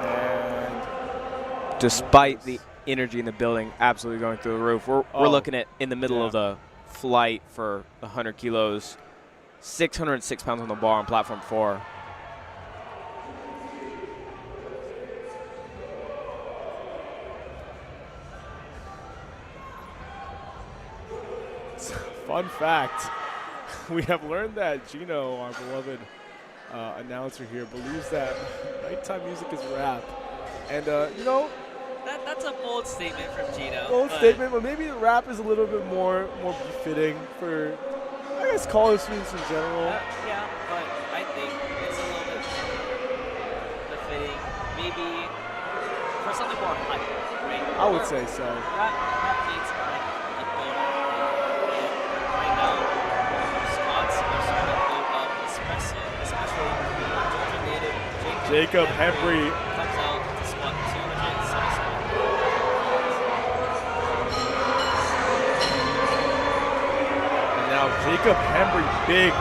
And despite the energy in the building absolutely going through the roof, we're looking at in the middle of the flight for 100 kilos, 606 pounds on the bar on platform 4. Fun fact, we have learned that Gino, our beloved announcer here, believes that nighttime music is rap. And, you know, That's a bold statement from Gino. bold statement, but maybe rap is a little bit more befitting for, I guess, college students in general. Yeah, but I think it's a little bit befitting, maybe for something more hype, right? I would say so. Rap needs like a build-up, and right now, squats are starting to build up, especially Georgia native Jacob Hembry. comes out to squat 277. And now Jacob Hembry, big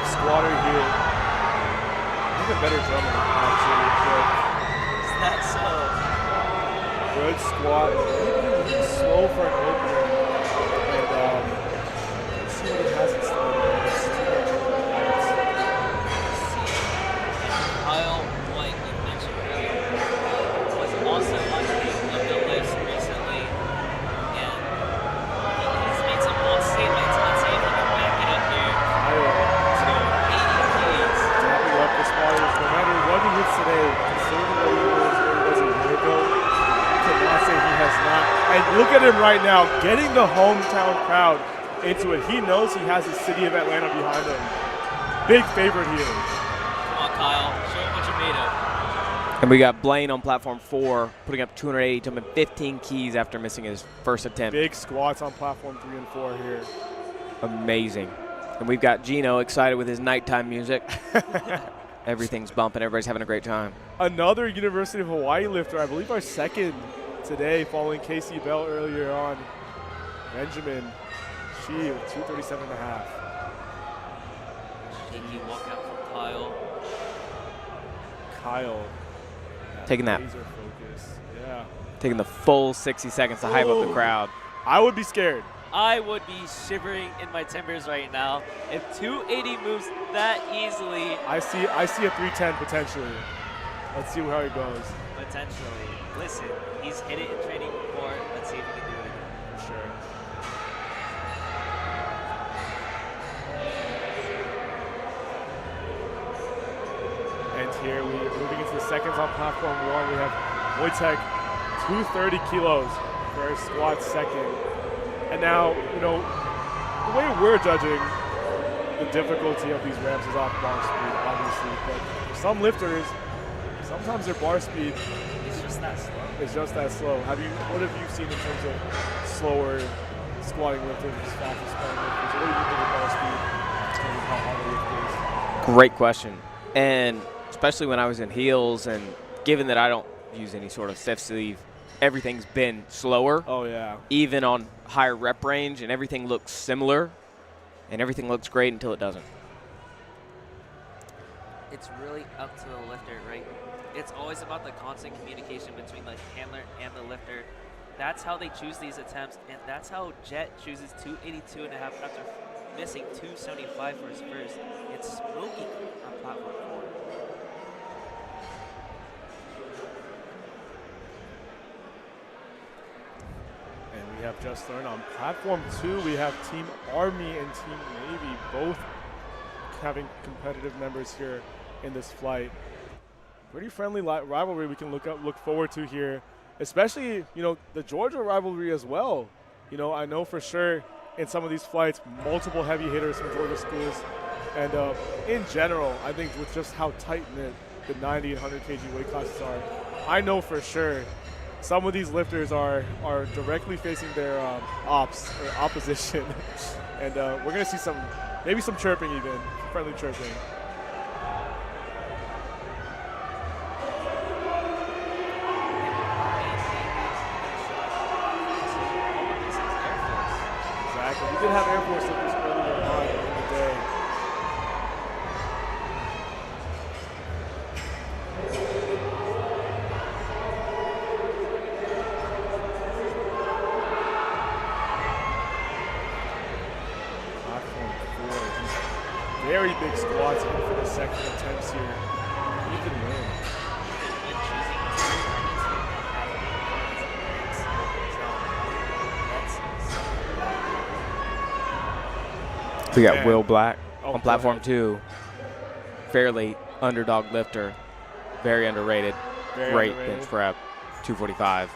squatter here. Even better drummer, actually. Is that so? Good squat. Really slow for an opener. And let's see what he has in store. Kyle White, you mentioned earlier, was also on the list recently, and he's made some bold statements. Let's see if he can back it up here. Kyle, 80 Ks. tapping up the spotters. No matter what he hits today, considering what he was a year ago, you cannot say he has not. And look at him right now, getting the hometown crowd into it. He knows he has the city of Atlanta behind him. Big favorite here. Come on, Kyle. Show him what you're made of. And we got Blaine on platform 4, putting up 280, jumping 15 keys after missing his first attempt. Big squats on platform 3 and 4 here. Amazing. And we've got Gino excited with his nighttime music. Everything's bumping. Everybody's having a great time. Another University of Hawaii lifter, I believe our second today, following Casey Bell earlier on. Benjamin Shee with 237.5. Shaky walkout from Kyle. Kyle. Taking that. Laser focus. Yeah. Taking the full 60 seconds to hype up the crowd. I would be scared. I would be shivering in my timbers right now if 280 moves that easily. I see a 310 potentially. Let's see how it goes. Potentially. Listen, he's hit it in training before. Let's see if he can do it again. For sure. And here we're moving into the seconds on platform 1. We have Wojtek, 230 kilos for his squat second. And now, you know, the way we're judging the difficulty of these ramps is off bar speed, obviously. But for some lifters, sometimes their bar speed It's just that slow. is just that slow. What have you seen in terms of slower squatting lifters versus faster squatting lifters? What do you think of bar speed in terms of how hard a lift is? Great question. And especially when I was in heels, and given that I don't use any sort of stiff sleeve, everything's been slower. Oh, yeah. Even on higher rep range, and everything looks similar, and everything looks great until it doesn't. It's really up to the lifter, right? It's always about the constant communication between the handler and the lifter. That's how they choose these attempts, and that's how Jet chooses 282.5 after missing 275 for his first. It's smoking on platform 4. And we have just learned on platform 2, we have Team Army and Team Navy both having competitive members here in this flight. Pretty friendly rivalry we can look forward to here, especially, you know, the Georgia rivalry as well. You know, I know for sure in some of these flights, multiple heavy hitters from Georgia schools. And in general, I think with just how tight-knit the 90 and 100 kg weight classes are, I know for sure some of these lifters are directly facing their opposition. And we're going to see maybe some chirping even, friendly chirping. Exactly. We did have Air Force lifters earlier on in the day. squats in for the second attempts here. Ethan Wynn. We got Man. Will Black Oh, on go platform ahead. 2. Fairly underdog lifter. Very underrated. Very Great underrated. bench prep. 245.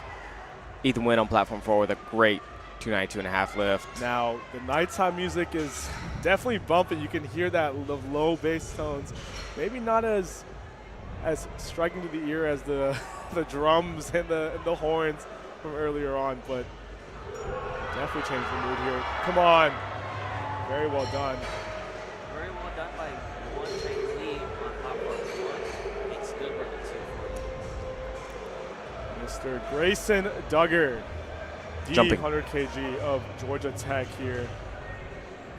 Ethan Wynn on platform 4 with a great 292.5 lift. Now, the nighttime music is definitely bumping. You can hear that the low bass tones. Maybe not as striking to the ear as the the drums and the horns from earlier on, but definitely changed the mood here. Come on. Very well done. Very well done by one trainee on platform 1. Makes good work too. Mr. Grayson Duggar, the Jumping. 100 kg of Georgia Tech here.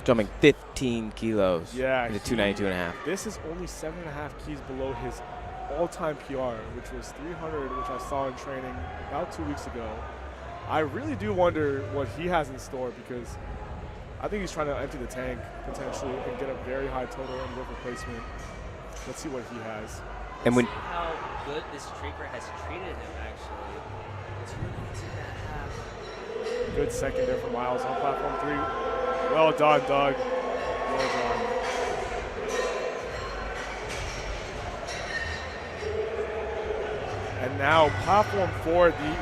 Jumping 15 kilos Yeah, into he- 292.5. This is only 7.5 keys below his all-time PR, which was 300, which I saw in training about 2 weeks ago. I really do wonder what he has in store, because I think he's trying to empty the tank potentially and get a very high total and lift replacement. Let's see what he has. And when See how good this streaker has treated him, actually. 292.5. Good second there for Miles on platform 3. Well done, Doug. Well done. And now platform 4, the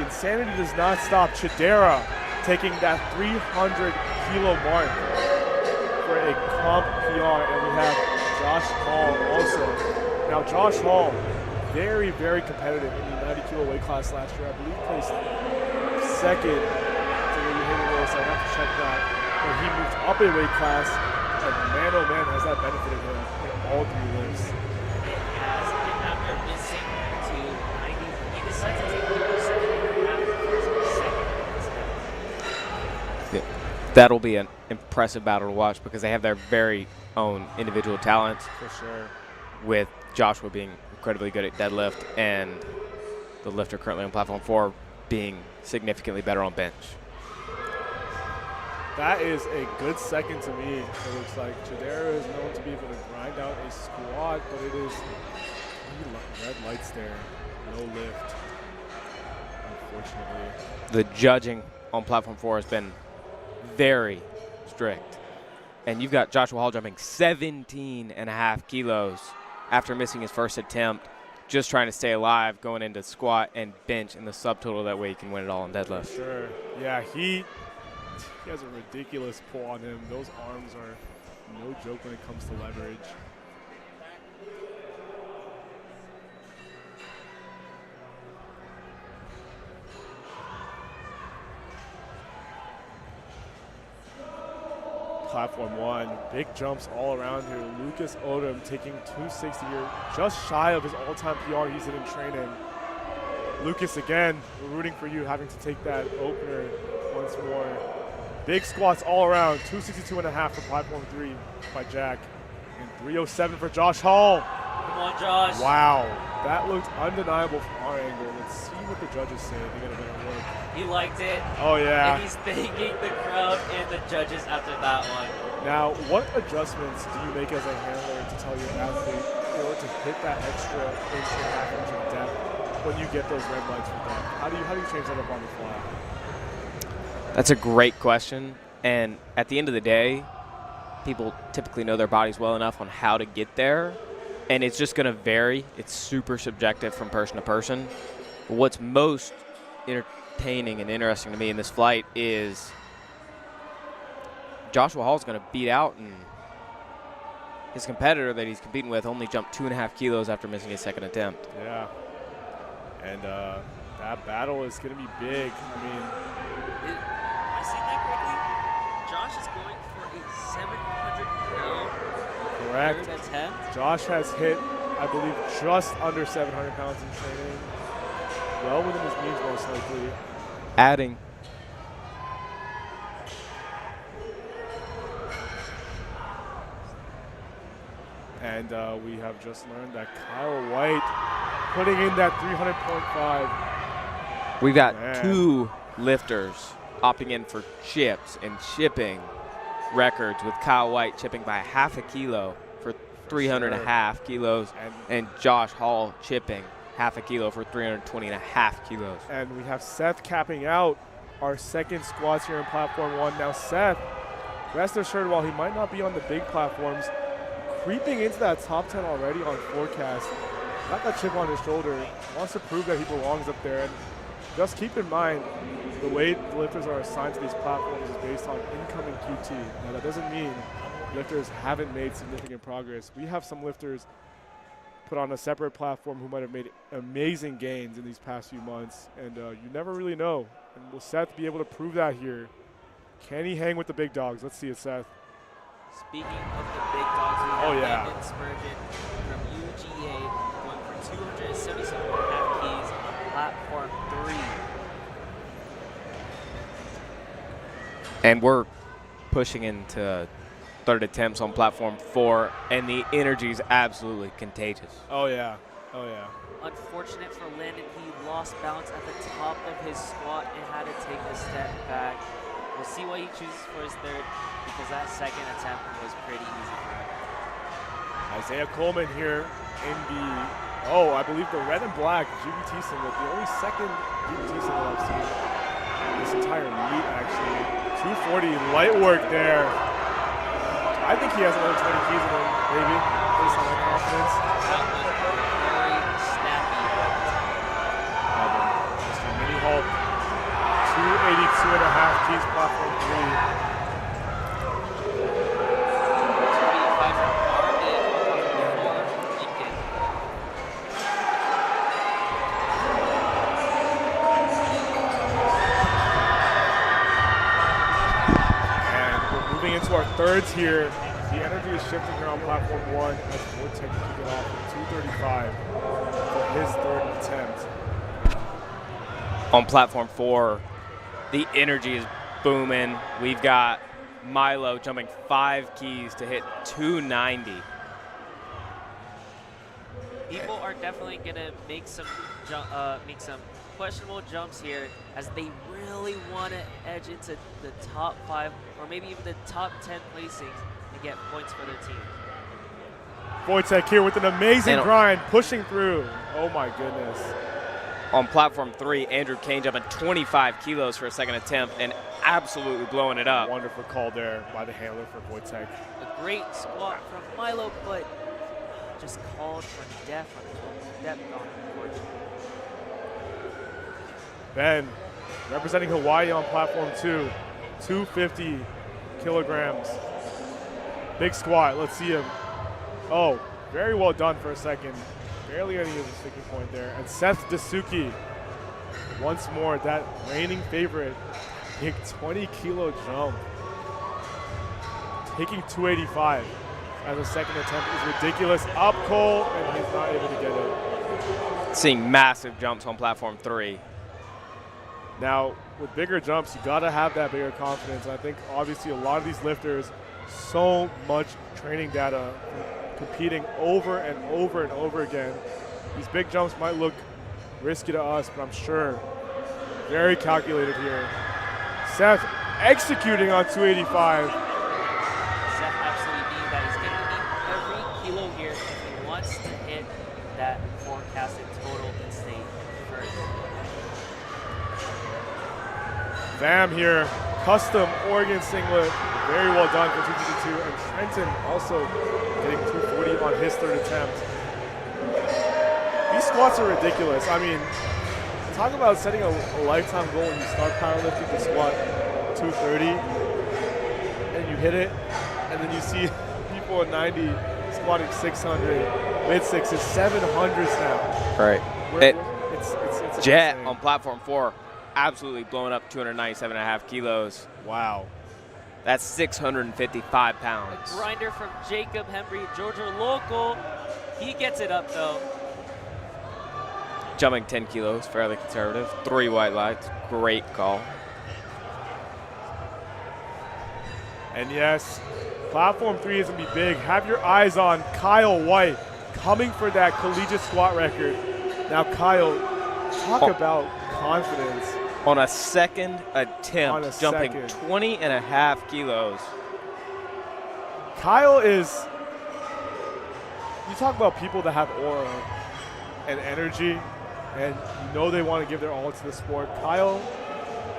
insanity does not stop. Chidera taking that 300 kilo mark for a comp PR, and we have Josh Hall also. Now Josh Hall, very, very competitive in the 90 kilo weight class last year. I believe placed second to the United Lewis. I have to check that. But he moved up a weight class, and man oh man has that benefited him in all 3 lifts. It has, and after missing to 90, he decided to take the second attempt. that'll be an impressive battle to watch, because they have their very own individual talents, For sure. with Joshua being incredibly good at deadlift and the lifter currently on platform 4 being significantly better on bench. That is a good second to me. It looks like Chidera is known to be able to grind out a squat, but it is 3 red lights there. No lift, unfortunately. The judging on platform 4 has been very strict. And you've got Joshua Hall jumping 17.5 kilos after missing his first attempt, just trying to stay alive, going into squat and bench in the subtotal. That way he can win it all in deadlift. Sure. Yeah, he has a ridiculous pull on him. Those arms are no joke when it comes to leverage. Platform 1, big jumps all around here. Lucas Odom taking 260 here, just shy of his all-time PR he's in training. Lucas, again, we're rooting for you, having to take that opener once more. Big squats all around, 262.5 for platform 3 by Jack, and 307 for Josh Hall. Come on, Josh. Wow, that looked undeniable from our angle. Let's see what the judges say. They get a better look. He liked it. Oh yeah. And he's thanking the crowd and the judges after that one. Now, what adjustments do you make as a handler to tell your athlete in order to hit that extra inch or half inch of depth when you get those red lights from them? How do you change that up on the fly? That's a great question. And at the end of the day, people typically know their bodies well enough on how to get there. And it's just going to vary. It's super subjective from person to person. But what's most entertaining and interesting to me in this flight is Joshua Hall's going to beat out, and his competitor that he's competing with only jumped 2.5 kilos after missing his second attempt. Yeah. And that battle is going to be big. I mean, Am I seeing that correctly? Josh is going for a 700 pound correct. third attempt. Josh has hit, I believe, just under 700 pounds in training. Well within his means, most likely. Adding. And we have just learned that Kyle White putting in that 300.5. We've got Man. 2 lifters opting in for chips and chipping records with Kyle White chipping by half a kilo for 300 and a half kilos, and Josh Hall chipping half a kilo for 320 and a half kilos. And we have Seth capping out our second squats here in Platform 1. Now Seth, rest assured, while he might not be on the big platforms, creeping into that top 10 already on forecast. Got that chip on his shoulder, wants to prove that he belongs up there. And just keep in mind, the way the lifters are assigned to these platforms is based on incoming QT. Now that doesn't mean lifters haven't made significant progress. We have some lifters put on a separate platform who might have made amazing gains in these past few months, and you never really know. And will Seth be able to prove that here? Can he hang with the big dogs? Let's see it, Seth. Speaking of the big dogs, we have Landon Spurgeon from UGA going for 277.5 keys on platform 3. And we're pushing into third attempts on platform 4, and the energy is absolutely contagious. Oh yeah, oh yeah. Unfortunate for Landon, he lost balance at the top of his squat and had to take a step back. We'll see what he chooses for his third, because that second attempt was pretty easy for him. Isaiah Coleman here in the, I believe the red and black GBT singlet, the only second GBT singlet I've seen this entire meet actually. 240 light work there. I think he has another 20 keys in him, maybe, based on that confidence. That was very snappy. Mr. Mini Hulk, 282.5 keys, platform 3. 285 from Arden on platform 4. Lincoln. And we're moving into our thirds here. The energy is shifting here on platform 1 as Vortex kick it off at 235 for his third attempt. On platform 4, the energy is booming. We've got Milo jumping 5 keys to hit 290. People are definitely gonna make some questionable jumps here, as they really want to edge into the top 5 or maybe even the top 10 placings and get points for their team. Wojtek here with an amazing grind, pushing through. Oh my goodness. On platform 3, Andrew Kane jumping 25 kilos for a second attempt and absolutely blowing it up. Wonderful call there by the handler for Wojtek. A great squat from Milo, but just called for depth on it, unfortunately. Ben, representing Hawaii on platform 2, 250 kilograms. Big squat, let's see him. Oh, very well done for a second. Barely getting his sticking point there. And Seth Dasuki, once more, that reigning favorite, big 20 kilo jump. Taking 285 as a second attempt is ridiculous. Up Cole, and he's not able to get it. Seeing massive jumps on platform 3. Now, with bigger jumps, you gotta have that bigger confidence. And I think obviously a lot of these lifters, so much training data, competing over and over and over again. These big jumps might look risky to us, but I'm sure very calculated here. Seth executing on 285. Seth absolutely needed that. He's going to need every kilo here if he wants to hit that forecasted total and stay first. Vam here, custom Oregon singlet, very well done for 252, and Trenton also getting 240 on his third attempt. These squats are ridiculous. I mean, talk about setting a lifetime goal when you start powerlifting to squat 230, and you hit it, and then you see people at 90 squatting 600, mid-sixes, 700s now. Right. It's Jet insane. on platform 4, absolutely blowing up 297.5 kilos. Wow. That's 655 pounds. A grinder from Jacob Hembry, Georgia local. He gets it up though. Jumping 10 kilos, fairly conservative. 3 white lights, great call. And yes, platform 3 is going to be big. Have your eyes on Kyle White coming for that collegiate squat record. Now, Kyle, talk about confidence. On a second attempt, jumping 20.5 kilos. Kyle is, you talk about people that have aura and energy, and you know they want to give their all to the sport. Kyle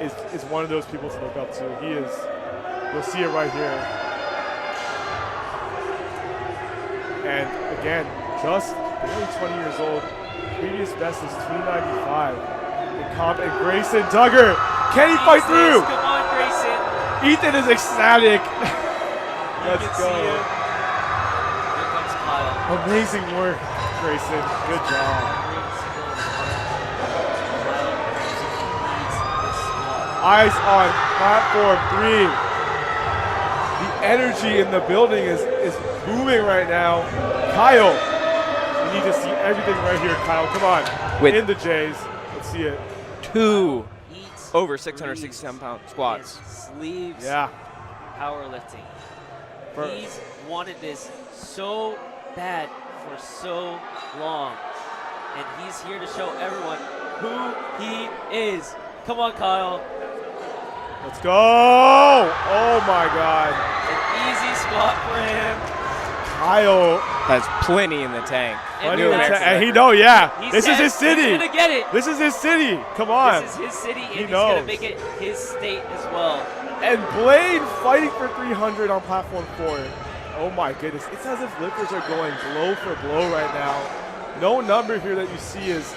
is one of those people to look up to. He is, you'll see it right here. And again, just barely 20 years old. Previous best is 295 in comp. And Grayson Duggar, can he fight through? Come on, Grayson. Ethan is ecstatic. Let's can go. see it. Here comes Kyle. Amazing work, Grayson. Good job. Eyes on platform 3. The energy in the building is booming right now. Kyle, you need to see everything right here, Kyle. Come on. With in the J's. Let's see it. 2 Eats, over breathes, 667-pound squats. Sleeves Yeah. powerlifting. For- He's wanted this so bad for so long. And he's here to show everyone who he is. Come on, Kyle. Let's go. Oh, my God. An easy squat for him. Kyle. Has plenty in the tank. And New that's- American And he record. know, yeah. He This is said his city. He's going to get it. This is his city. Come on. This is his city, and He he's going to knows. make it his state as well. And Blaine fighting for 300 on platform 4. Oh my goodness. It's as if lifters are going blow for blow right now. No number here that you see is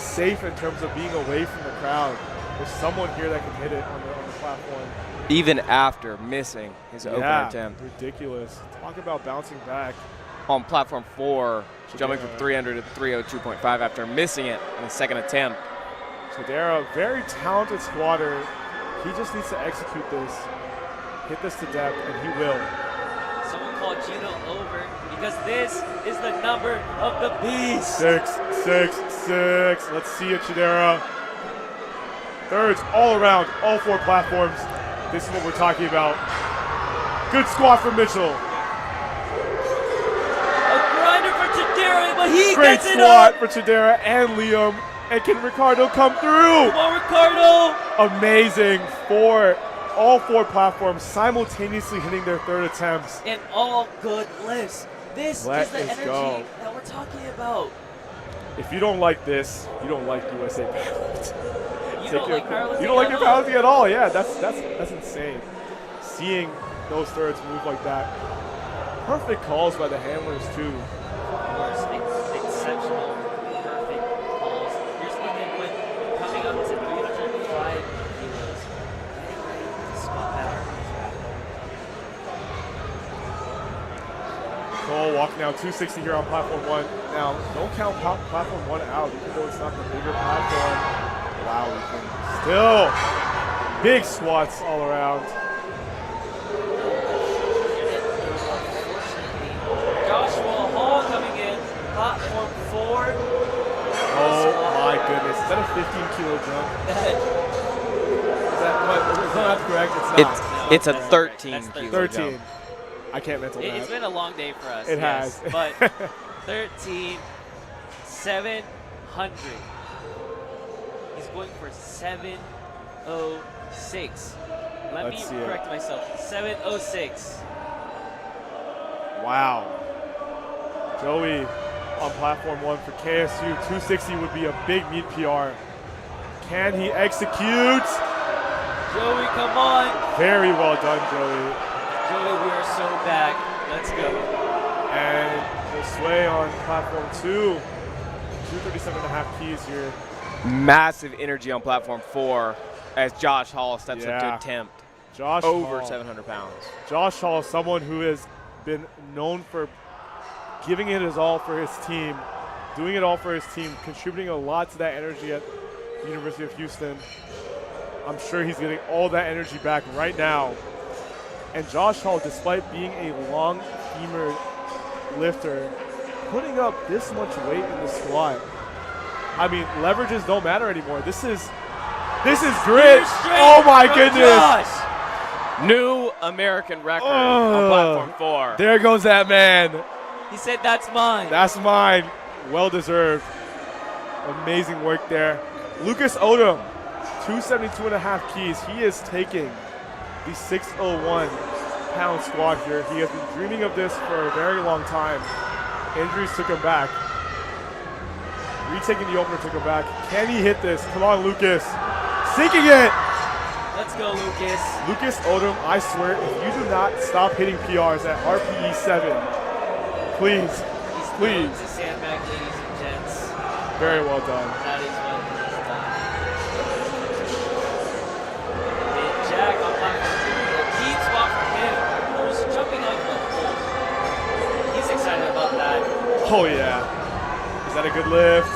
safe in terms of being away from the crowd. There's someone here that can hit it on the platform. Even after missing his opener attempt. Ridiculous. Talk about bouncing back. On platform 4, jumping from Chidera. 300 to 302.5 after missing it on the second attempt. Chidera, very talented squatter. He just needs to execute this, hit this to depth, and he will. Someone called Juno over because this is the number of the beast. 6, 6, 6. Let's see it, Chidera. Thirds all around, all 4 platforms. This is what we're talking about. Good squat from Mitchell. A grinder for Chidera, but he Great gets it squat up. for Chidera and Liam. And can Ricardo come through? Come on, Ricardo. Amazing. All 4 platforms simultaneously hitting their 3rd attempts. And all good lifts. This Let is the us energy go. that we're talking about. If you don't like this, you don't like USAPL. You don't like powerlifting You don't like at your all? powerlifting at all. Yeah, that's insane. Seeing those thirds move like that. Perfect calls by the handlers too. Of course, exceptional, perfect calls. Here's Ethan with coming up to 305 kilos. Getting ready to squat better. Cole walking now 260 here on platform 1. Now, don't count platform 1 out, even though it's not the bigger platform. Wow, we can still big squats all around. Joshua Hall coming in, platform 4. Oh my goodness. Is that a 15-kilo jump? Is that correct? It's not. It's a That's 13 correct. That's kilo 13. jump. I can't mental It's that. been a long day for us. It yes, has. But 13, 700. He's going for 706. Let Let's see me it. correct myself. 706. Wow. Joey on platform 1 for KSU. 260 would be a big meet PR. Can he execute? Joey, come on. Very well done, Joey. Joey, we are so back. Let's go. And Josue on platform 2. 237.5 keys here. Massive energy on platform 4 as Josh Hall steps up to Yeah. attempt Josh over Hall. 700 pounds. Josh Hall, someone who has been known for giving it his all for his team, doing it all for his team, contributing a lot to that energy at the University of Houston. I'm sure he's getting all that energy back right now. And Josh Hall, despite being a long femur lifter, putting up this much weight in the squat. I mean, leverages don't matter anymore. This is grit. Oh my goodness. Josh. New American record on platform 4. There goes that man. He said, that's mine. That's mine. Well deserved. Amazing work there. Lucas Odom, 272.5 keys. He is taking the 601 100-pound squat here. He has been dreaming of this for a very long time. Injuries took him back. Retaking the opener took him back. Can he hit this? Come on, Lucas. Sinking it! Let's go, Lucas. Lucas Odom, I swear, if you do not stop hitting PRs at RPE 7, please, please. He's a sandbag, ladies and gents. Very well done. That is what he's done. Big jack on platform 3. A deep squat from him. Almost jumping off the pole. He's excited about that. Oh, yeah. Is that a good lift?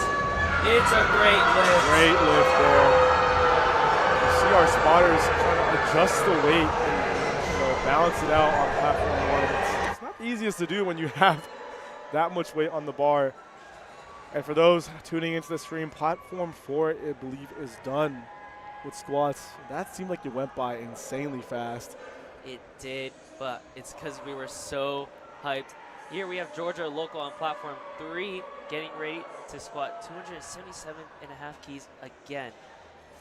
It's a great lift. Great lift there. You see our spotters trying to adjust the weight and balance it out on platform 1. It's not the easiest to do when you have that much weight on the bar. And for those tuning into the stream, platform 4, I believe, is done with squats. That seemed like it went by insanely fast. It did, but it's because we were so hyped. Here we have Georgia local on platform 3 getting ready to squat 277.5 keys again.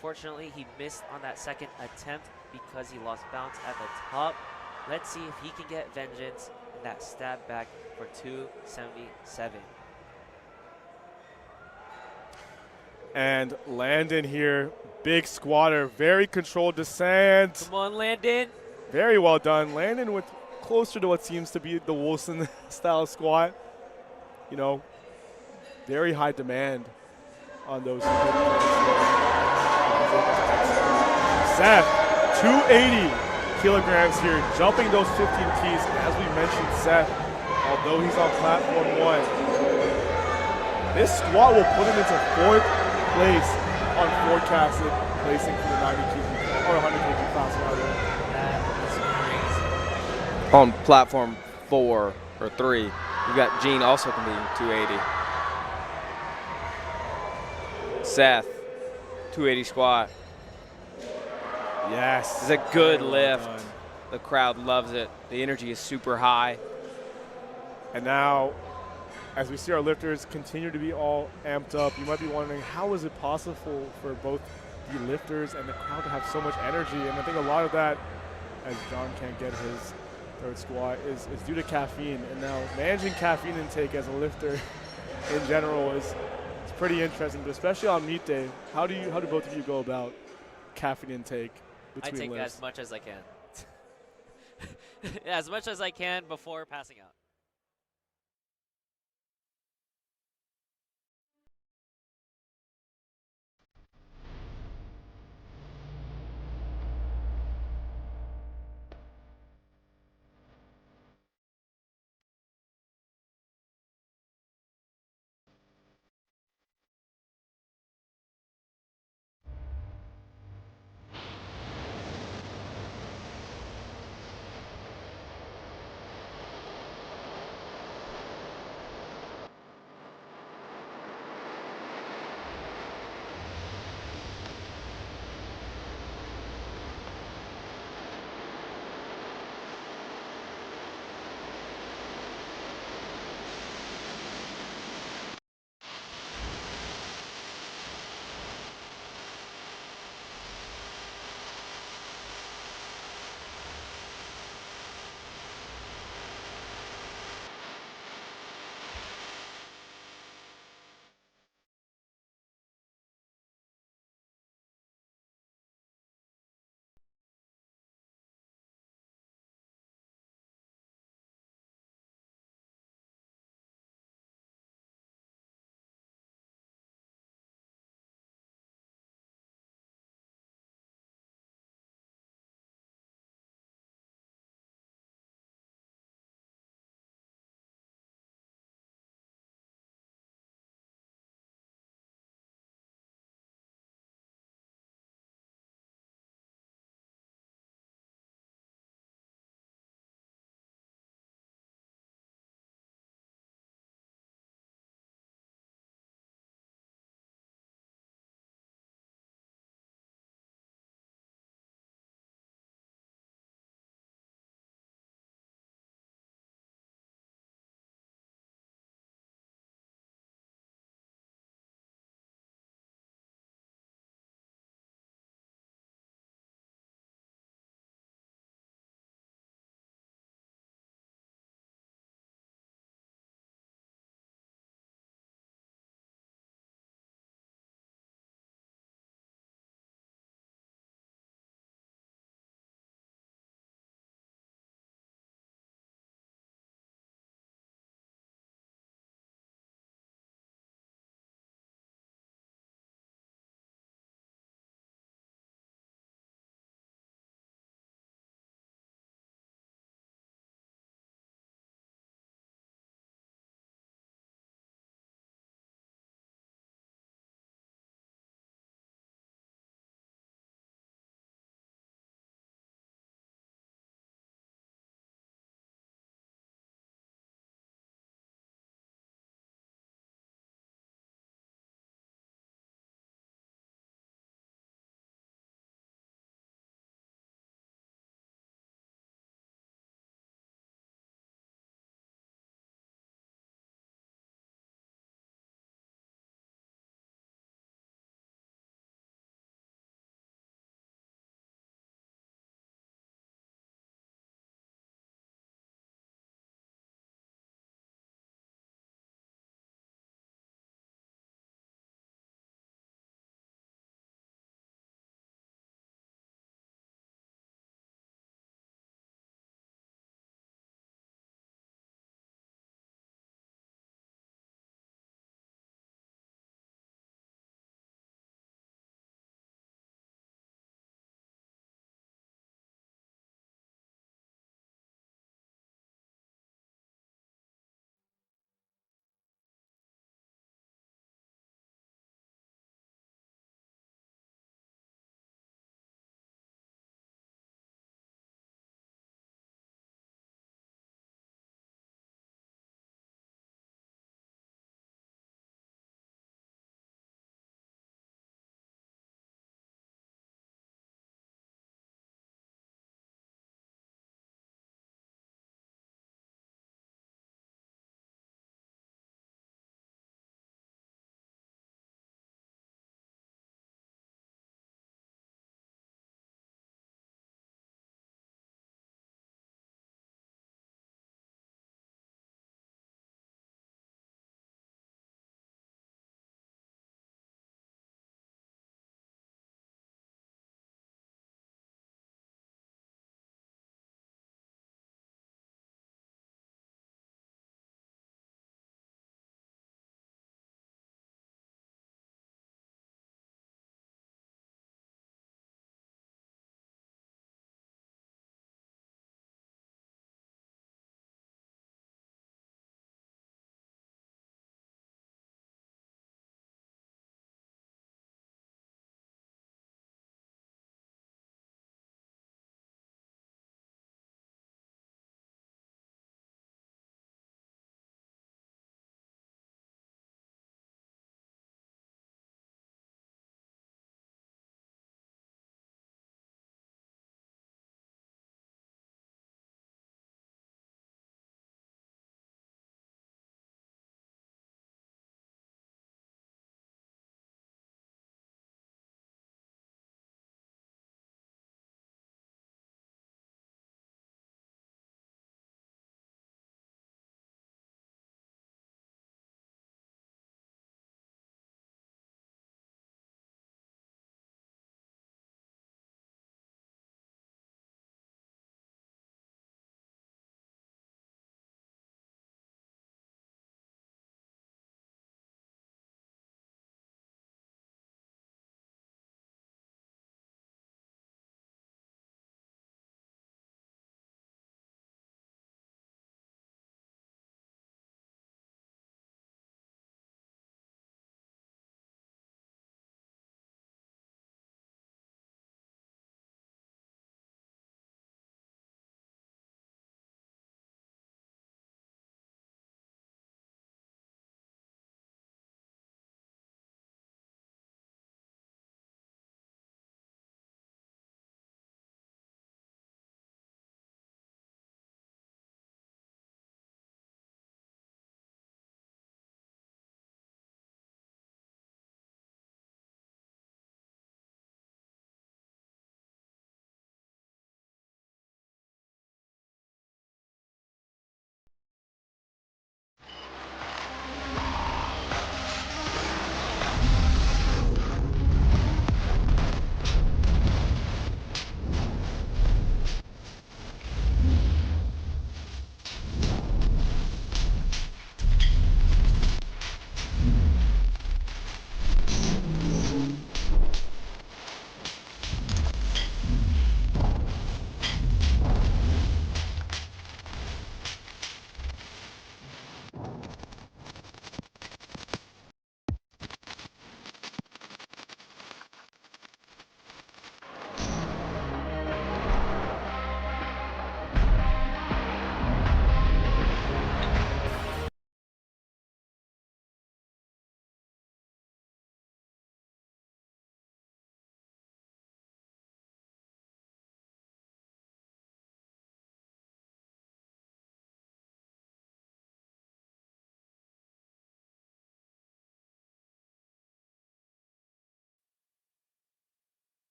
Fortunately, he missed on that second attempt because he lost bounce at the top. Let's see if he can get vengeance in that stab back for 277. And Landon here, big squatter, very controlled descent. Come on, Landon. Very well done. Landon with closer to what seems to be the Wilson style squat. You know, very high demand on those. Seth, 280 kilograms here, jumping those 15 keys. As we mentioned, Seth, although he's on platform 1, this squat will put him into 4th place on forecasted placing for the 90 kg or 100 kg class rather. That is crazy. On platform 4 or 3, we've got Gene also competing 280. Seth, 280 squat. Yes. It's a good Very well lift. done. The crowd loves it. The energy is super high. And now, as we see our lifters continue to be all amped up, you might be wondering, how is it possible for both the lifters and the crowd to have so much energy? And I think a lot of that, as John can't get his third squat, is due to caffeine. And now managing caffeine intake as a lifter in general is pretty interesting, but especially on meet day. How do both of you go about caffeine intake I between take lifts? as much as I can. As much as I can before passing out.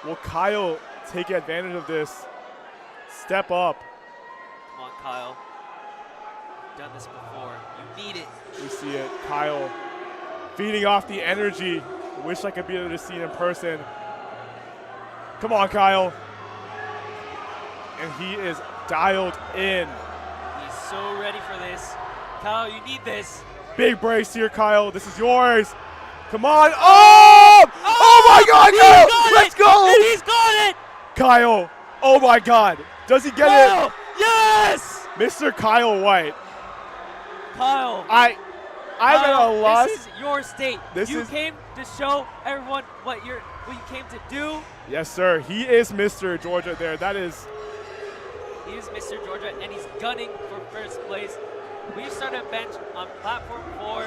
Will Kyle take advantage of this? Step up. Come on, Kyle. You've done this before. You need it. We see it. Kyle feeding off the energy. Wish I could be able to see it in person. Come on, Kyle. And he is dialed in. He's so ready for this. Kyle, you need this. Big brace here, Kyle. This is yours. Come on. Oh! Oh my God, Kyle! Let's go! And he's got it! Kyle. Oh my God. Does he get Kyle! it? Yes! Mr. Kyle White. Kyle. I'm at a loss. This is your state. You came to show everyone what you came to do. Yes, sir. He is Mr. Georgia there. That is. He is Mr. Georgia, and he's gunning for first place. We've started a bench on platform 4.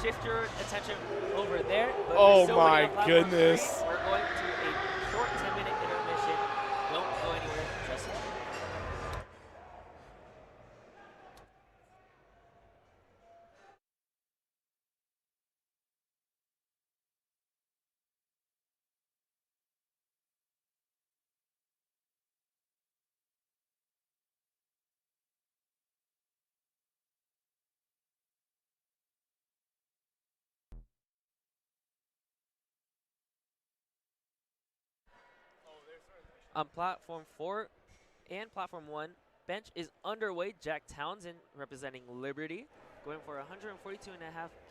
Shift your attention over there. But Oh still my waiting on platform goodness. 3. We're going to a short 10-minute intermission. Don't go anywhere just yet. On platform 4 and platform 1, bench is underway. Jack Townsend representing Liberty, going for a 142.5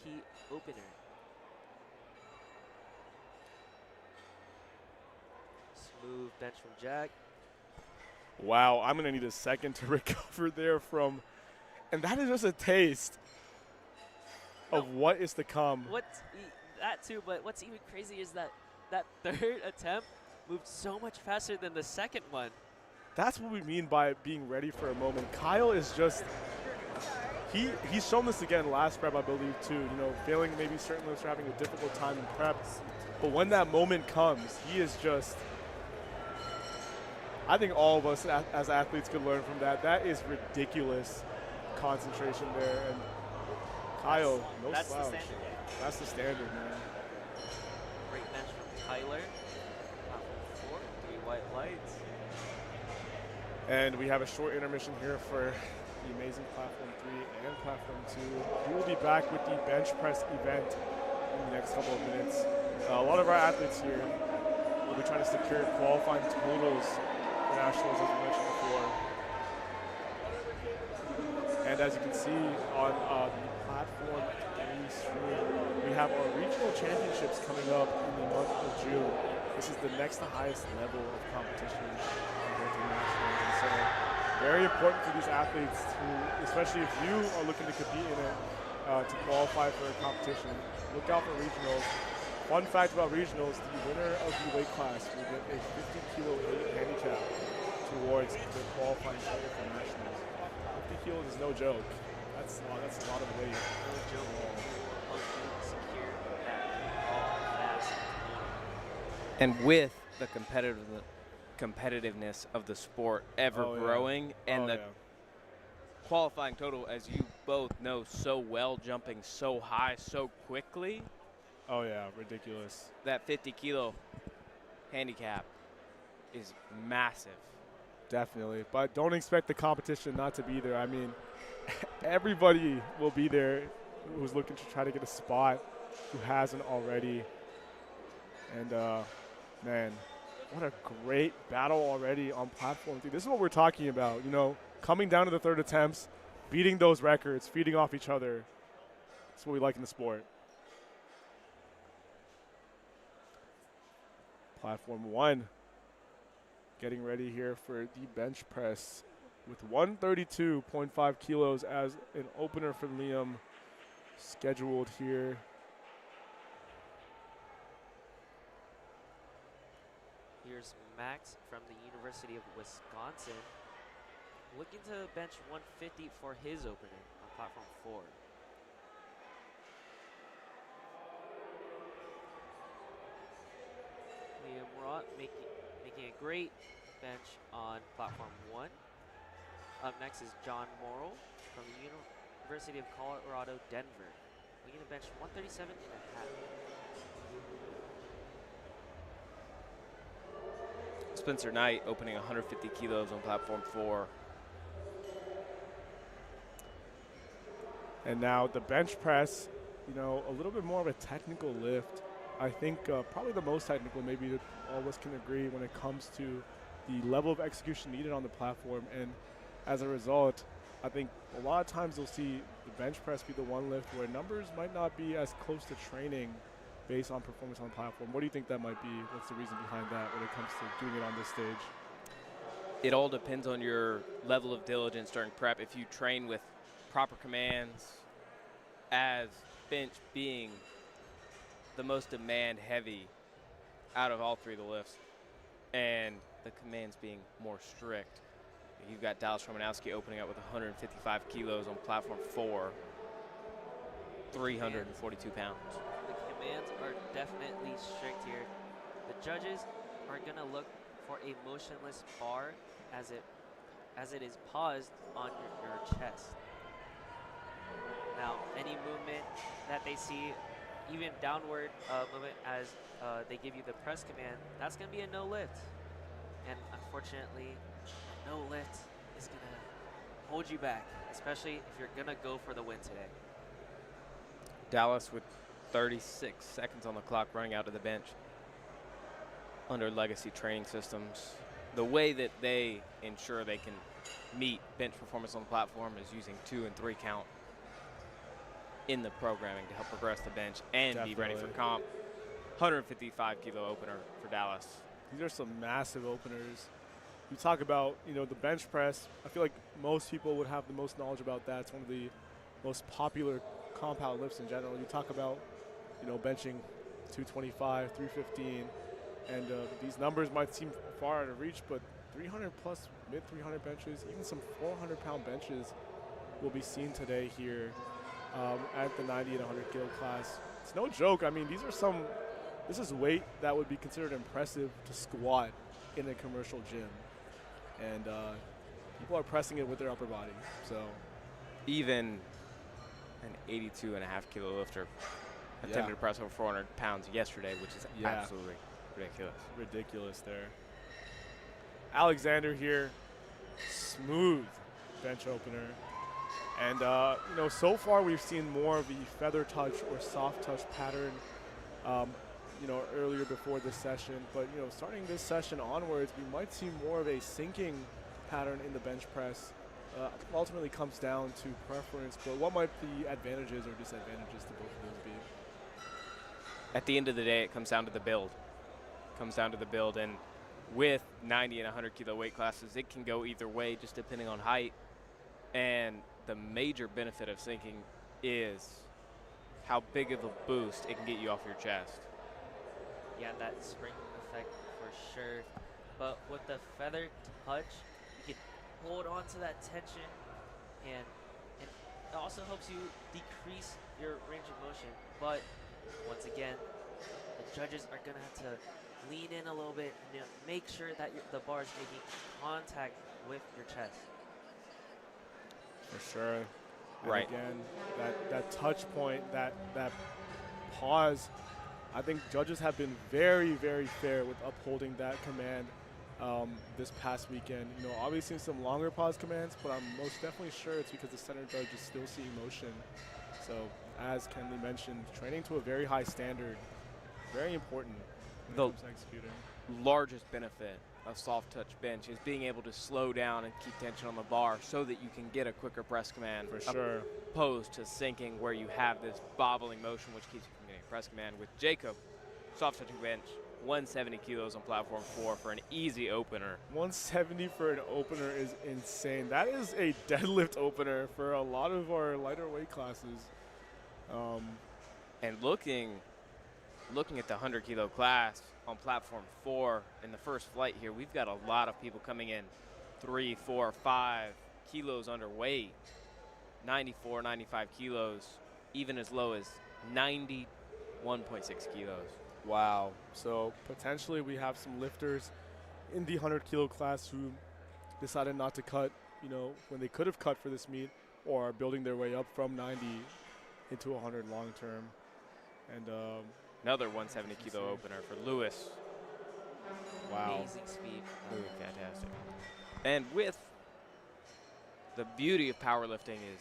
key opener. Smooth bench from Jack. Wow, I'm going to need a second to recover there from. And that is just a taste of what is to come. That too, but what's even crazy is that third attempt moved so much faster than the second one. That's what we mean by being ready for a moment. Kyle is just, he's shown this again last prep, I believe, too. You know, failing maybe certain lifts or having a difficult time in prep. But when that moment comes, he is just, I think all of us as athletes could learn from that. That is ridiculous concentration there. And Kyle, no That's slouch. the standard. That's the standard, man. Great bench from Tyler. Platform 4, 3 white lights. And we have a short intermission here for the amazing Platform 3 and Platform 2. We will be back with the bench press event in the next couple of minutes. A lot of our athletes here will be trying to secure qualifying totals for nationals, as we mentioned before. And as you can see on the Platform 3 stream, we have our regional championships coming up in the month of June. This is the next highest level of competition compared to nationals. And so very important for these athletes to, especially if you are looking to compete in it, to qualify for a competition. Look out for regionals. Fun fact about regionals, the winner of the weight class will get a 50 kilo handicap towards the qualifying title for nationals. 50 kilos is no joke. That's a lot of weight. No joke. Secure that all fast. And with the competitiveness of the sport ever growing and the qualifying total, as you both know so well, jumping so high so quickly. Oh yeah, ridiculous. That 50 kilo handicap is massive. Definitely, but don't expect the competition not to be there. I mean, everybody will be there who's looking to try to get a spot, who hasn't already. And man, what a great battle already on Platform 3. This is what we're talking about, you know, coming down to the third attempts, beating those records, feeding off each other. That's what we like in the sport. Platform 1 getting ready here for the bench press with 132.5 kilos as an opener for Liam scheduled here. Here's Max from the University of Wisconsin, looking to bench 150 for his opener on platform 4. Liam Rott making a great bench on platform 1. Up next is John Morrill from the University of Colorado, Denver, looking to bench 137.5. Spencer Knight opening 150 kilos on platform 4. And now the bench press, you know, a little bit more of a technical lift. I think probably the most technical, maybe that all of us can agree when it comes to the level of execution needed on the platform. And as a result, I think a lot of times you'll see the bench press be the one lift where numbers might not be as close to training based on performance on the platform. What do you think that might be? What's the reason behind that when it comes to doing it on this stage? It all depends on your level of diligence during prep. If you train with proper commands, as bench being the most demand heavy out of all 3 of the lifts, and the commands being more strict. You've got Dallas Romanowski opening up with 155 kilos on platform 4, 342 pounds. The commands are definitely strict here. The judges are gonna look for a motionless bar as it is paused on your chest. Now, any movement that they see, even downward movement as they give you the press command, that's gonna be a no lift. And unfortunately, no lift is gonna hold you back, especially if you're gonna go for the win today. Dallas with 36 seconds on the clock running out to the bench. Under legacy training systems, the way that they ensure they can meet bench performance on the platform is using 2 and 3 count in the programming to help progress the bench and be ready for comp. 155 kilo opener for Dallas. These are some massive openers. You talk about, you know, the bench press. I feel like most people would have the most knowledge about that. It's one of the most popular compound lifts in general. You talk about, you know, benching 225, 315, and these numbers might seem far out of reach, but 300 plus, mid 300 benches, even some 400-pound benches will be seen today here at the 90 and 100 kilo class. It's no joke. I mean, this is weight that would be considered impressive to squat in a commercial gym. And people are pressing it with their upper body. So even an 82.5 kilo lifter attempted to press over 400 pounds yesterday, which is absolutely ridiculous. Ridiculous there. Alexander here, smooth bench opener. And, you know, so far we've seen more of the feather touch or soft touch pattern, you know, earlier before this session. But, you know, starting this session onwards, we might see more of a sinking pattern in the bench press. Ultimately comes down to preference, but what might the advantages or disadvantages to both of those be? At the end of the day, it comes down to the build. And with 90 and 100 kilo weight classes, it can go either way just depending on height. And the major benefit of sinking is how big of a boost it can get you off your chest. Yeah, that spring effect for sure. But with the feather touch, you can hold on to that tension, and it also helps you decrease your range of motion. But once again, the judges are gonna have to lean in a little bit and make sure that the bar is making contact with your chest. For sure. Right. And again, that touch point, that pause, I think judges have been very, very fair with upholding that command this past weekend. You know, obviously some longer pause commands, but I'm most definitely sure it's because the center judge is still seeing motion. So as Kenley mentioned, training to a very high standard, very important when it comes to executing. Largest benefit of soft touch bench is being able to slow down and keep tension on the bar so that you can get a quicker press command. For sure. Opposed to sinking where you have this bobbling motion which keeps you from getting a press command. With Jacob, soft touching bench, 170 kilos on platform 4 for an easy opener. 170 for an opener is insane. That is a deadlift opener for a lot of our lighter weight classes. And looking at the 100 kilo class on platform 4 in the first flight here, we've got a lot of people coming in 3, 4, 5 kilos underweight, 94, 95 kilos, even as low as 91.6 kilos. Wow. So potentially we have some lifters in the 100 kilo class who decided not to cut, you know, when they could have cut for this meet, or are building their way up from 90 into 100 long term. And another 170 kilo opener for Lewis. Wow. Amazing speed from that Really guy. fantastic. And with the beauty of powerlifting is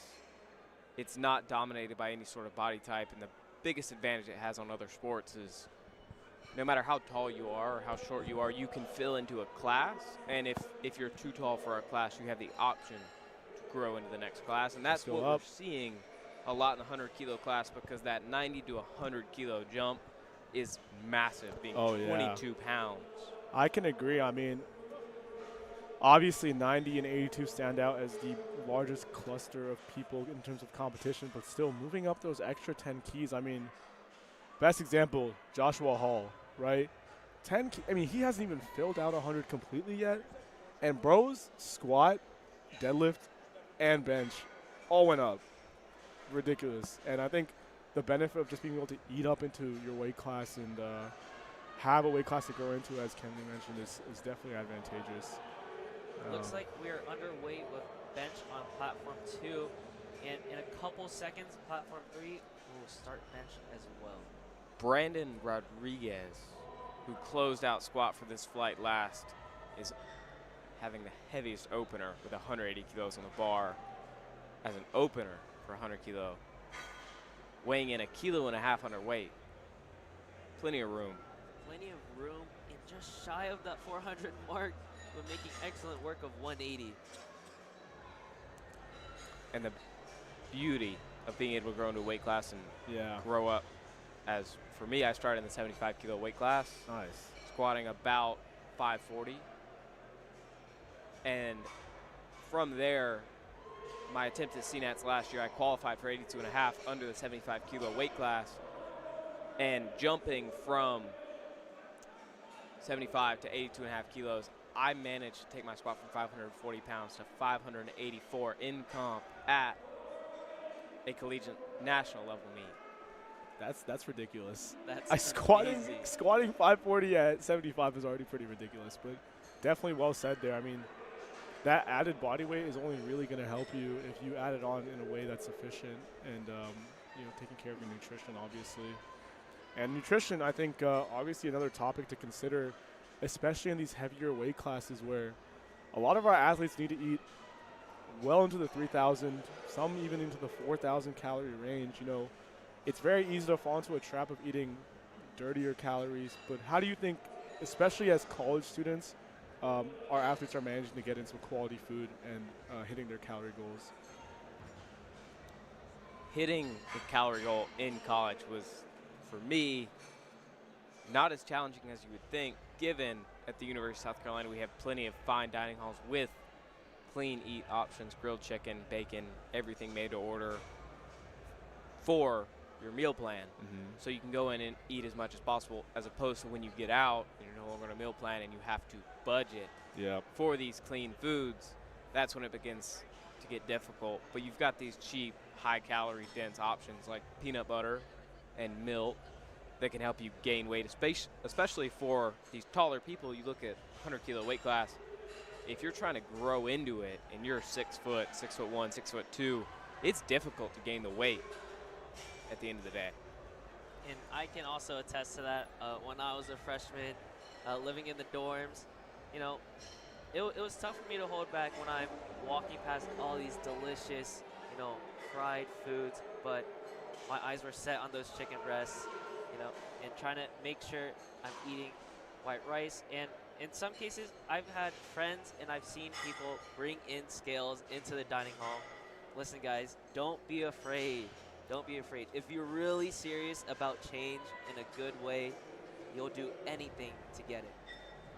it's not dominated by any sort of body type, and the biggest advantage it has on other sports is no matter how tall you are or how short you are, you can fill into a class, and if you're too tall for a class, you have the option to grow into the next class, and that's go what up. we're seeing a lot in the 100-kilo class, because that 90 to 100-kilo jump is massive, being Oh, yeah. 22 pounds. I can agree. I mean, obviously 90 and 82 stand out as the largest cluster of people in terms of competition, but still moving up those extra 10 keys. I mean, best example, Joshua Hall, right? 10 I mean, he hasn't even filled out 100 completely yet. And bros, squat, deadlift, and bench all went up. Ridiculous. And I think the benefit of just being able to eat up into your weight class and have a weight class to grow into, as Kenley mentioned, is definitely advantageous. Looks like we're underway with bench on platform 2, and in a couple seconds, platform 3 will start bench as well. Brandon Rodriguez, who closed out squat for this flight last, is having the heaviest opener with 180 kilos on the bar as an opener for 100 kilo, weighing in 1.5 kilos underweight. Plenty of room. Plenty of room, and just shy of that 400 mark, but making excellent work of 180. And the beauty of being able to grow into a weight class and Yeah. grow up, as for me, I started in the 75 kilo weight class, Nice. squatting about 540. And from there, my attempt at CNATs last year, I qualified for 82.5 under the 75 kilo weight class, and jumping from 75 to 82.5 kilos, I managed to take my squat from 540 pounds to 584 in comp at a collegiate national level meet. That's ridiculous. That's Squatting amazing. 540 at 75 is already pretty ridiculous, but definitely well said there. I mean, that added body weight is only really going to help you if you add it on in a way that's efficient and taking care of your nutrition, obviously. And nutrition, I think, obviously another topic to consider, especially in these heavier weight classes where a lot of our athletes need to eat well into the 3,000, some even into the 4,000 calorie range. It's very easy to fall into a trap of eating dirtier calories. But how do you think, especially as college students, our athletes are managing to get into quality food and hitting their calorie goals? Hitting the calorie goal in college was, for me, not as challenging as you would think, given at the University of South Carolina we have plenty of fine dining halls with clean eat options, grilled chicken, bacon, everything made to order for your meal plan. So you can go in and eat as much as possible, as opposed to when you get out and you're no longer on a meal plan and you have to budget for these clean foods. That's when it begins to get difficult. But you've got these cheap, high-calorie, dense options like peanut butter and milk that can help you gain weight, especially for these taller people. You look at 100-kilo weight class. If you're trying to grow into it and you're 6 foot, 6'1", 6'2", it's difficult to gain the weight at the end of the day. And I can also attest to that. When I was a freshman, living in the dorms, it was tough for me to hold back when I'm walking past all these delicious, fried foods, but my eyes were set on those chicken breasts, and trying to make sure I'm eating white rice. And in some cases, I've had friends and I've seen people bring in scales into the dining hall. Listen, guys, don't be afraid. Don't be afraid. If you're really serious about change in a good way, you'll do anything to get it.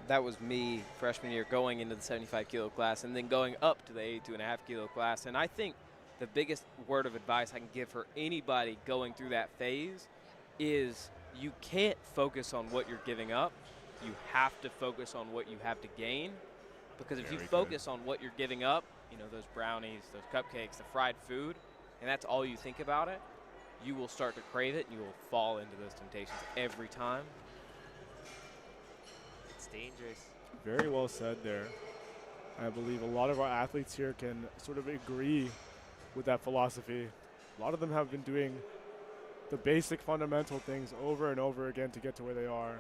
That was me freshman year, going into the 75-kilo class and then going up to the 82.5-kilo class. And I think the biggest word of advice I can give for anybody going through that phase is you can't focus on what you're giving up. You have to focus on what you have to gain. Because if you focus on what you're giving up, those brownies, those cupcakes, the fried food, and that's all you think about it, you will start to crave it and you will fall into those temptations every time. It's dangerous. Very well said there. I believe a lot of our athletes here can sort of agree with that philosophy. A lot of them have been doing the basic fundamental things over and over again to get to where they are.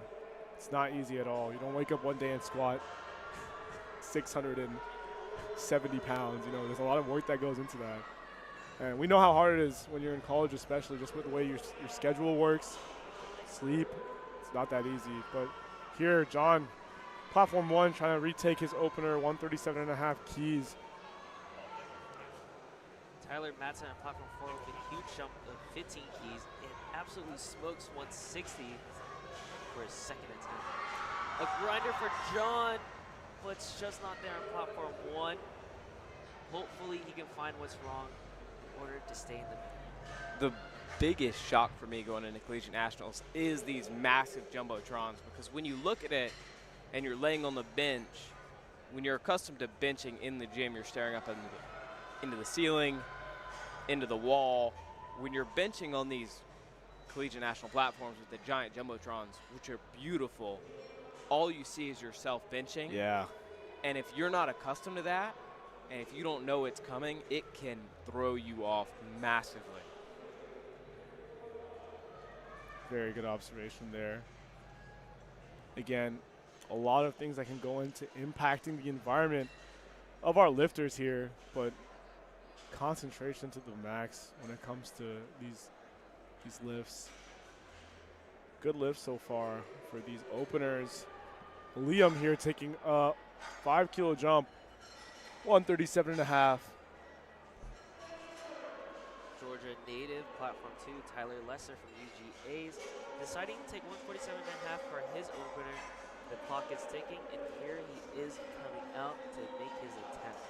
It's not easy at all. You don't wake up one day and squat 670 pounds. You know, there's a lot of work that goes into that. And we know how hard it is when you're in college, especially just with the way your schedule works, sleep. It's not that easy. But here, John, platform 1, trying to retake his opener, 137.5 keys. Tyler Madsen on platform 4 with a huge jump of 15 keys and absolutely smokes 160 for his second attempt. A grinder for John, but it's just not there on platform 1. Hopefully he can find what's wrong in order to stay in the The biggest shock for me going into Collegiate Nationals is these massive jumbotrons, because when you look at it and you're laying on the bench, when you're accustomed to benching in the gym, you're staring up into the ceiling, into the wall. When you're benching on these Collegiate National platforms with the giant jumbotrons, which are beautiful, all you see is yourself benching. Yeah. And if you're not accustomed to that, and if you don't know it's coming, it can throw you off massively. Very good observation there. Again, a lot of things that can go into impacting the environment of our lifters here, but concentration to the max when it comes to these lifts. Good lifts so far for these openers. Liam here taking a 5 kilo jump, 137.5. Georgia native, platform 2, Tyler Lesser from UGA's, deciding to take 147.5 for his opener. The clock is ticking, and here he is coming out to make his attempt.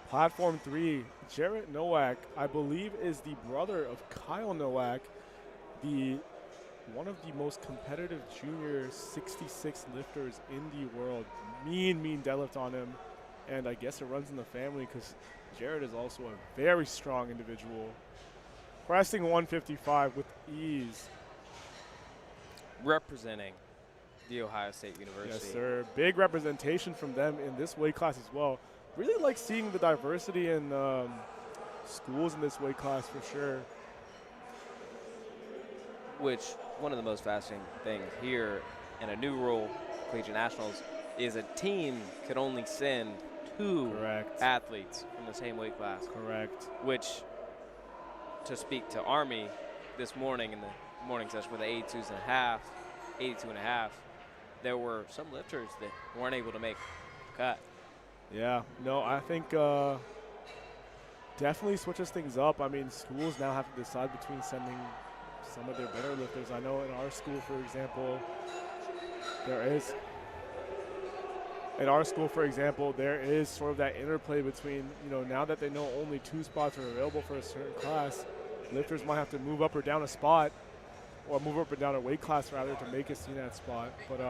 Platform 3, Jarrett Nowak, I believe is the brother of Kyle Nowak, one of the most competitive junior 66 lifters in the world. Mean deadlift on him, and I guess it runs in the family because Jarrett is also a very strong individual. Pressing 155 with ease. Representing the Ohio State University. Yes, sir. Big representation from them in this weight class as well. Really like seeing the diversity in schools in this weight class for sure. Which, one of the most fascinating things here in a new rule, Collegiate Nationals, is a team could only send 2 Correct. athletes from the same weight class. Correct. Which, to speak to Army this morning in the morning session with the 82.5, there were some lifters that weren't able to make the cut. Yeah, no, I think definitely switches things up. I mean, schools now have to decide between sending some of their better lifters. I know in our school, for example, there is sort of that interplay between, you know, now that they know only 2 spots are available for a certain class, lifters might have to move up or down a spot, or move up or down a weight class rather to make a CNAT spot. But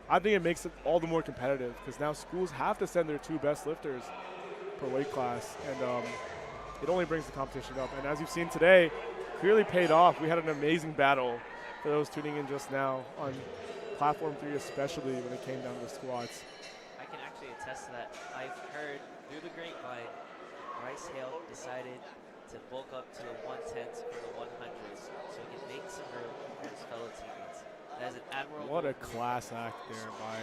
I think it makes it all the more competitive because now schools have to send their 2 best lifters per weight class, and it only brings the competition up. And as you've seen today, clearly paid off. We had an amazing battle for those tuning in just now on platform 3, especially when it came down to squats. I can actually attest to that. I've heard through the grapevine, Bryce Hale decided to bulk up to the 110s from the 100s so he can make some room for his fellow teammates. That is an admirable. What a class act there by,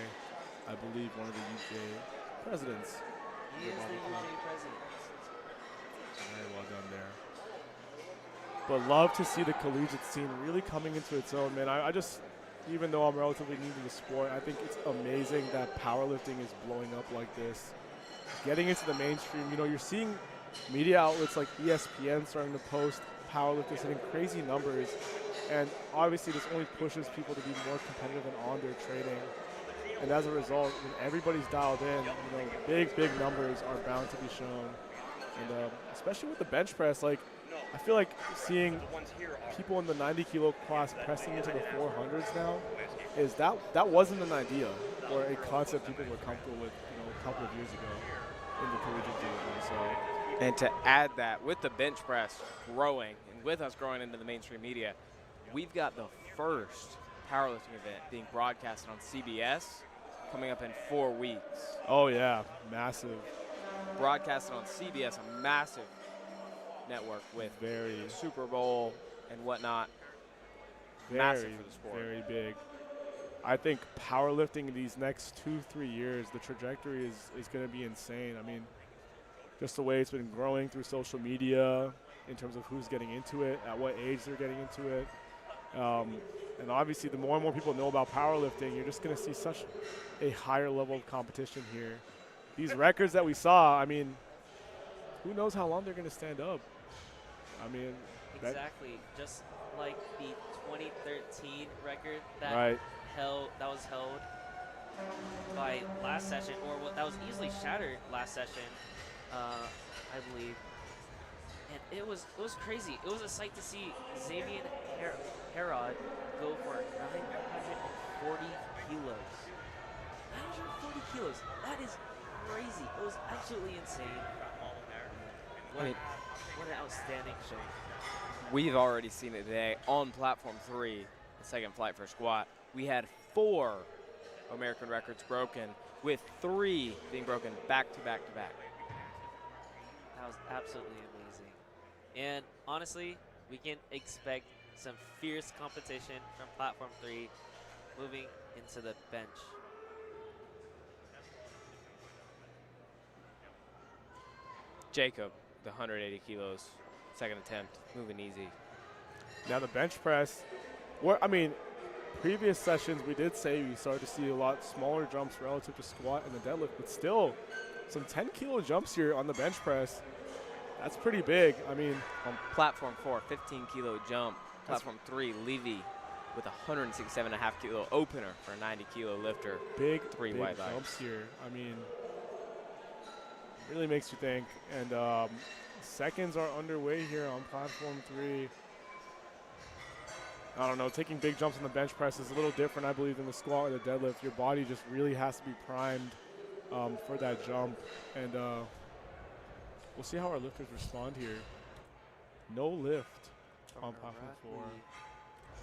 I believe, one of the UJ presidents. He is the UJ president. Very well done there. But love to see the collegiate scene really coming into its own, man. I just, even though I'm relatively new to the sport, I think it's amazing that powerlifting is blowing up like this. Getting into the mainstream, you know, you're seeing media outlets like ESPN starting to post powerlifters hitting crazy numbers, and obviously this only pushes people to be more competitive and on their training. And as a result, when everybody's dialed in, you know, big numbers are bound to be shown. And especially with the bench press, like, I feel like seeing people in the 90 kilo class pressing into the 400s now is that wasn't an idea or a concept people were comfortable with, you know, a couple of years ago in the collegiate division. So, and to add that, with the bench press growing and with us growing into the mainstream media, we've got the first powerlifting event being broadcasted on CBS coming up in 4 weeks. Oh yeah, massive. Broadcasted on CBS, a massive network with very Super Bowl and whatnot. very, massive for the sport. Very big. I think powerlifting in these next 2-3 years, the trajectory is going to be insane. I mean, just the way it's been growing through social media in terms of who's getting into it, at what age they're getting into it. And obviously, the more and more people know about powerlifting, you're just going to see such a higher level of competition here. These records that we saw, I mean, who knows how long they're going to stand up? I mean, Exactly. Just like the 2013 record that right. was held by last session, or that was easily shattered last session, I believe. And it was crazy. It was a sight to see Xavier Herod go for 940 kilos. 940 kilos. That is crazy. It was absolutely insane. What an outstanding show. We've already seen it today on platform 3, the second flight for squat. We had 4 American records broken, with 3 being broken back to back to back. That was absolutely amazing. And honestly, we can expect some fierce competition from platform 3 moving into the bench. Jacob, the 180 kilos, second attempt, moving easy. Now the bench press, previous sessions we did say we started to see a lot smaller jumps relative to squat and the deadlift, but still some 10-kilo jumps here on the bench press. That's pretty big. I mean, on platform 4, 15-kilo jump. Platform 3, Levy with a 167.5 kilo opener for a 90-kilo lifter. Big 3 big wide jumps here. I mean, really makes you think. And seconds are underway here on platform 3. I don't know, taking big jumps on the bench press is a little different, I believe, than the squat or the deadlift. Your body just really has to be primed for that jump. And we'll see how our lifters respond here. No lift on platform 4.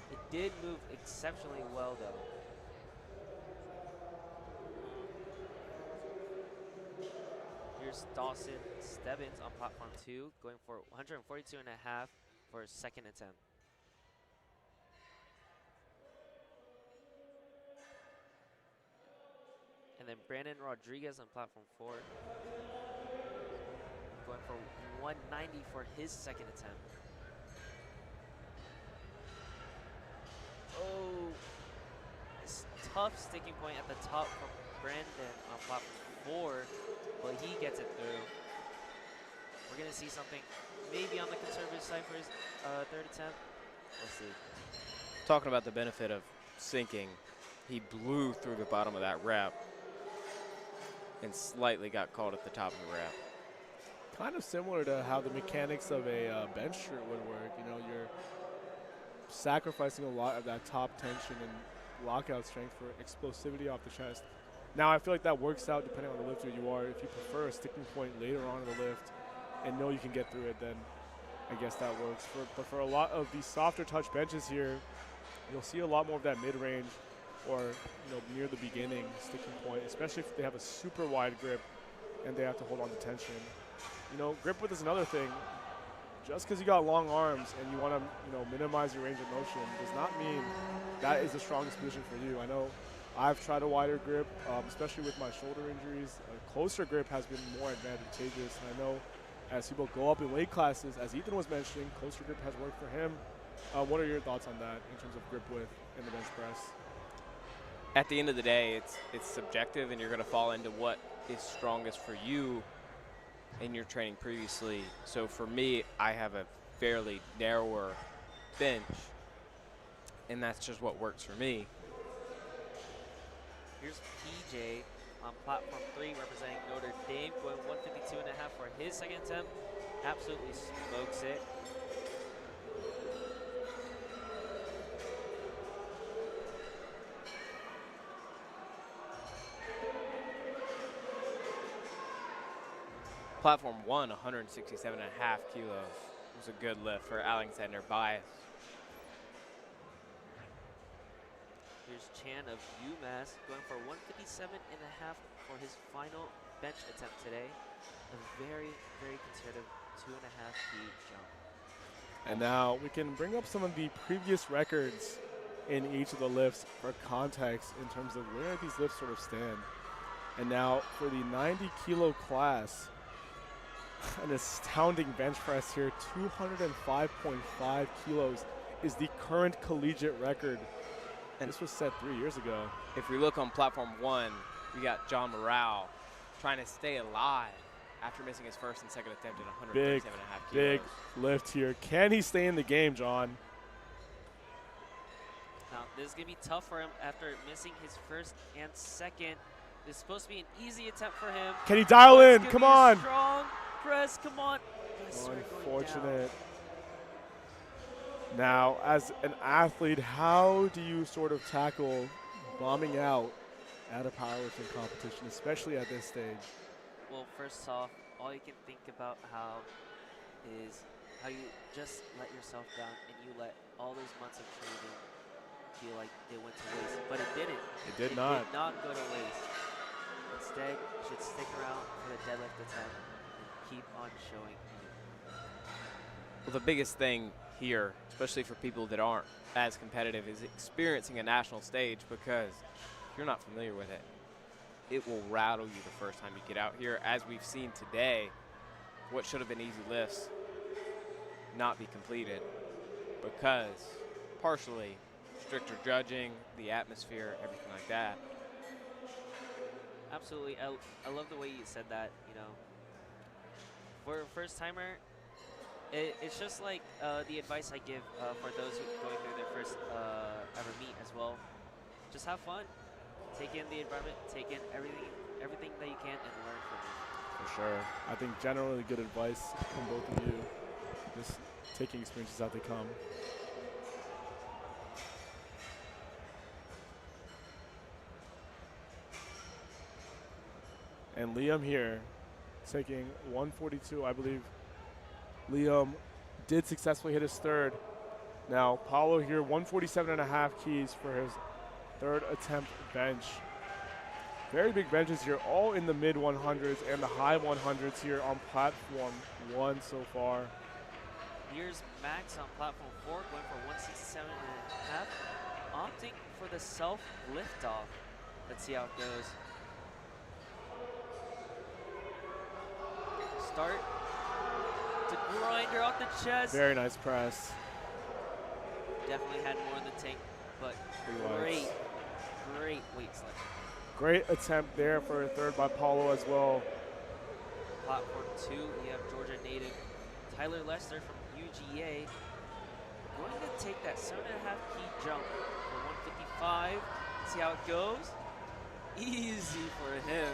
It did move exceptionally well, though. Here's Dawson Stebbins on platform 2, going for 142.5 for his second attempt. And then Brandon Rodriguez on platform 4, going for 190 for his second attempt. Oh, it's tough sticking point at the top from Brandon on platform 4, but he gets it through. We're going to see something maybe on the conservative side for his third attempt. We'll see. Talking about the benefit of sinking, he blew through the bottom of that rep and slightly got caught at the top of the rep. Kind of similar to how the mechanics of a bench shirt would work. You know, you're sacrificing a lot of that top tension and lockout strength for explosivity off the chest. Now, I feel like that works out depending on the lifter you are. If you prefer a sticking point later on in the lift and know you can get through it, then I guess that works. But for a lot of these softer touch benches here, you'll see a lot more of that mid-range or near the beginning sticking point, especially if they have a super wide grip and they have to hold on to tension. Grip width is another thing. Just because you got long arms and you want to minimize your range of motion does not mean that is the strongest position for you. I know I've tried a wider grip, especially with my shoulder injuries. A closer grip has been more advantageous. And I know as people go up in weight classes, as Ethan was mentioning, closer grip has worked for him. What are your thoughts on that in terms of grip width in the bench press? At the end of the day, it's subjective, and you're going to fall into what is strongest for you in your training previously. So for me, I have a fairly narrower bench, and that's just what works for me. Here's PJ on platform 3 representing Notre Dame, going 152.5 for his second attempt. Absolutely smokes it. Platform 1, 167.5 kilos. It was a good lift for Alexander Bias. Here's Chan of UMass going for 157.5 for his final bench attempt today. A very, very conservative 2.5 feet jump. And now we can bring up some of the previous records in each of the lifts for context in terms of where these lifts sort of stand. And now for the 90 kilo class, an astounding bench press here, 205.5 kilos is the current collegiate record. And this was set 3 years ago. If we look on platform 1, we got John Morale trying to stay alive after missing his first and second attempt at 137.5 kilos. Big lift here. Can he stay in the game, John? Now, this is going to be tough for him after missing his first and second. This is supposed to be an easy attempt for him. Can he dial in? Come on. Strong press. Come on. Unfortunate. Now, as an athlete, how do you sort of tackle bombing out at a powerlifting competition, especially at this stage? Well, first off, all you can think about is how you just let yourself down and you let all those months of training feel like it went to waste. But it didn't. It did not. It did not go to waste. Instead, you should stick around for the deadlift attempt and keep on showing you. Well, the biggest thing here, especially for people that aren't as competitive, is experiencing a national stage, because if you're not familiar with it, it will rattle you the first time you get out here. As we've seen today, what should have been easy lifts not be completed because partially stricter judging, the atmosphere, everything like that. Absolutely. I love the way you said that, you know. For a first timer, it's just like the advice I give for those who are going through their first ever meet as well. Just have fun. Take in the environment, take in everything that you can, and learn from it. For sure. I think generally good advice from both of you. Just taking experiences as they come. And Liam here taking 142, I believe. Liam did successfully hit his third. Now, Paulo here, 147.5 keys for his third attempt bench. Very big benches here, all in the mid 100s and the high 100s here on platform 1 so far. Here's Max on platform 4, going for 167.5, opting for the self liftoff. Let's see how it goes. Start to grinder off the chest. Very nice press. Definitely had more in the tank, but great weight selection. Great attempt there for a third by Paulo as well. Platform 2, we have Georgia native Tyler Lester from UGA. Going to take that 7.5 key jump for 155. See how it goes. Easy for him.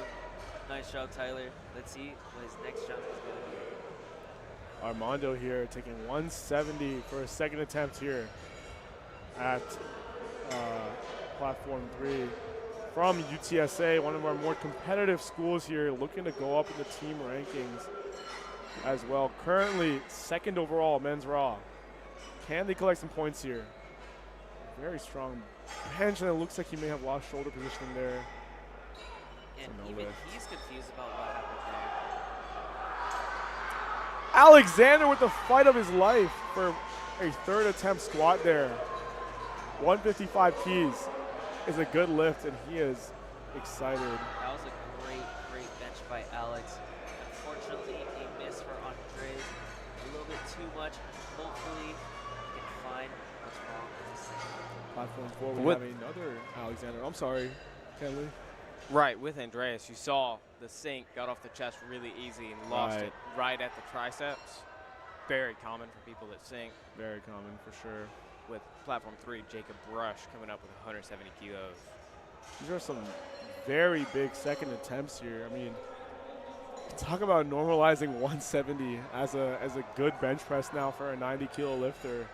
Nice job, Tyler. Let's see what his next jump is going to be. Armando here taking 170 for a second attempt here at platform 3 from UTSA, one of our more competitive schools here, looking to go up in the team rankings as well. Currently second overall men's raw. Can they collect some points here? Very strong bench, and it looks like he may have lost shoulder positioning there. And even he's confused about what happened there. Alexander with the fight of his life for a third attempt squat there. 155 keys is a good lift, and he is excited. That was a great bench by Alex. Unfortunately, a miss for Andres. A little bit too much. Hopefully, he can find what's wrong with his second. Platform 4, we have another Alexander. I'm sorry, Kenley. Right, with Andreas, you saw the sink got off the chest really easy and lost it right at the triceps. Very common for people that sink. Very common, for sure. With platform 3, Jacob Rush coming up with 170 kilos. These are some very big second attempts here. I mean, talk about normalizing 170 as a good bench press now for a 90 kilo lifter.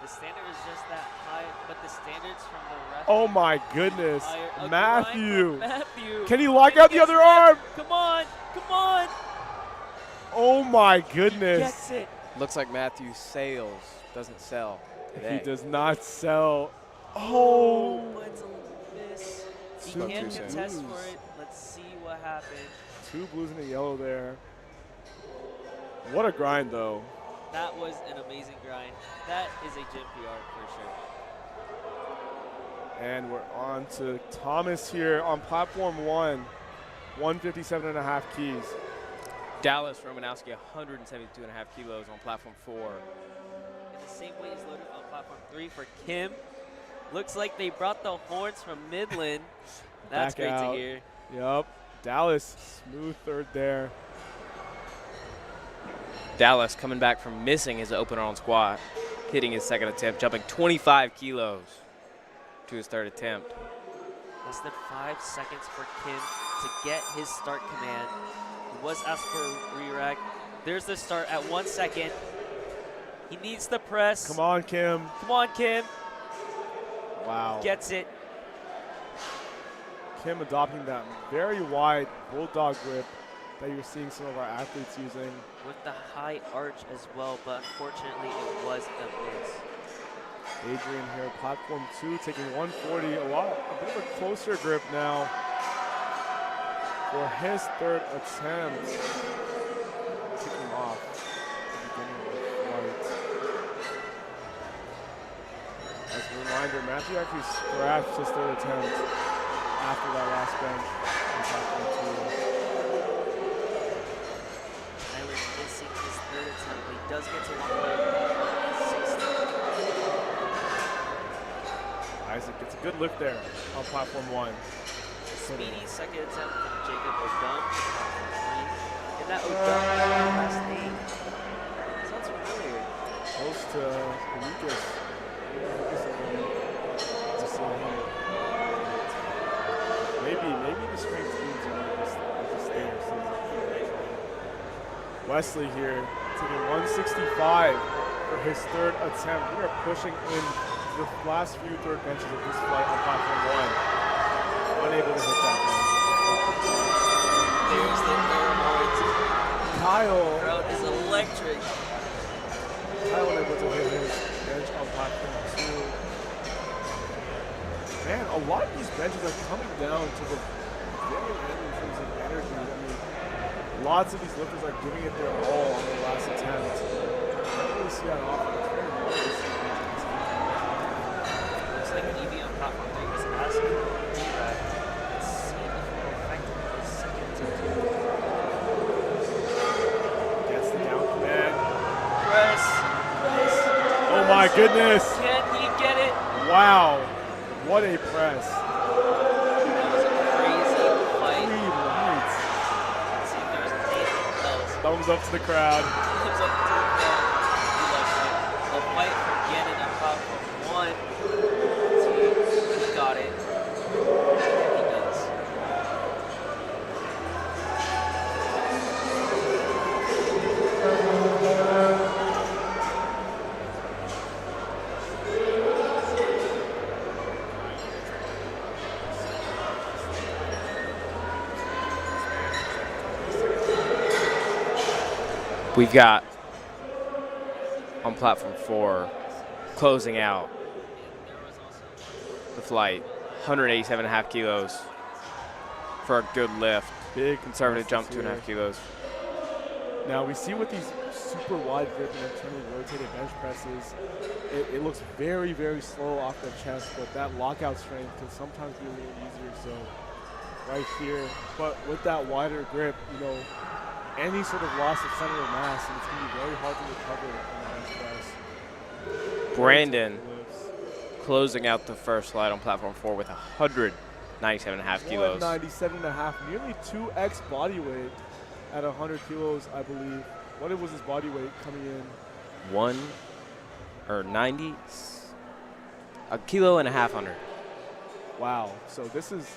The standard is just that high, but the standards from the ref. Oh my goodness, Matthew. Matthew. Can he lock out the other arm? Come on, come on. Oh my goodness. Gets it. Looks like Matthew doesn't sell today. He does not sell. Oh. It's a miss. He can contest for it. Let's see what happens. 2 blues and a yellow there. What a grind, though. That was an amazing grind. That is a gym PR for sure. And we're on to Thomas here on platform 1, 157.5 keys. Dallas Romanowski, 172.5 kilos on platform 4. And the same weight is loaded on platform 3 for Kim. Looks like they brought the horns from Midland. That's Back great out. to hear. Yep. Dallas, smooth third there. Dallas coming back from missing his open arm squat, hitting his second attempt, jumping 25 kilos to his third attempt. Less than 5 seconds for Kim to get his start command. He was asked for a re-rack. There's the start at 1 second. He needs the press. Come on, Kim. Come on, Kim. Wow. Gets it. Kim adopting that very wide bulldog grip that you're seeing some of our athletes using. With the high arch as well, but unfortunately it was a miss. Adrian here, platform 2, taking 140, a bit of a closer grip now for his third attempt. Kicking off at the beginning of the flight. As a reminder, Matthew actually scratched his third attempt after that last bench on platform 2. Tyler missing his third attempt, but he does get to walk away with 60. Isaac gets a good lift there on platform 1. Speedy second attempt from Jacob Odom. And that Odom last name sounds familiar. Close to Lucas. Maybe the strength teams are just stay or something. Wesley here taking 165 for his third attempt. We are pushing in the last few third benches of this flight on platform 1. Unable to hit that bench. There's the third horns. Kyle. The crowd is electric. Kyle unable to hit his bench on platform 2. Man, a lot of these benches are coming down to the very end in terms of energy. I mean, lots of these lifters are giving it their all on the last attempt. I don't really see that often. It's very rare to see benches. Looks like an EV on platform 3 was asking for a D-rack. Let's see if it will affect his second attempt. Gets the down command. Press. Oh my goodness. Can he get it? Wow. What a press. That was a crazy fight. 3 lights. Let's see if there's anything else. Thumbs up to the crowd. Thumbs up to the crowd. We love it. A fight for Gannon on platform 1. He got it. He does. We've got on platform 4, closing out the flight, 187.5 kilos for a good lift. Big Conservative jump, presses 2.5 kilos. Now we see with these super wide grip and internally rotated bench presses, it looks very, very slow off the chest, but that lockout strength can sometimes be a little easier. So right here, but with that wider grip, you know, any sort of loss of center of mass, and it's going to be very hard to recover on the bench press. Brandon closing out the first slide on platform 4 with 197.5 kilos. 197.5, nearly 2x body weight at 100 kilos, I believe. What was his body weight coming in? 90, a kilo and a half under. Wow. So this is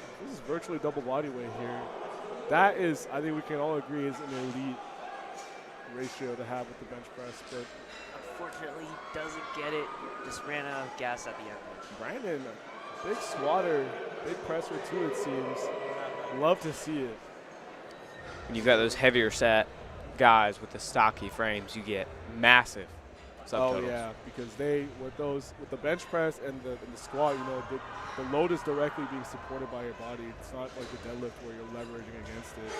virtually double body weight here. That is, I think we can all agree, is an elite ratio to have with the bench press. But Unfortunately, he doesn't get it. Just ran out of gas at the end. Brandon, big squatter, big presser too, it seems. Love to see it. When you've got those heavier set guys with the stocky frames, you get massive subtotals. Oh yeah, because with the bench press and the squat, you know, the load is directly being supported by your body. It's not like the deadlift where you're leveraging against it.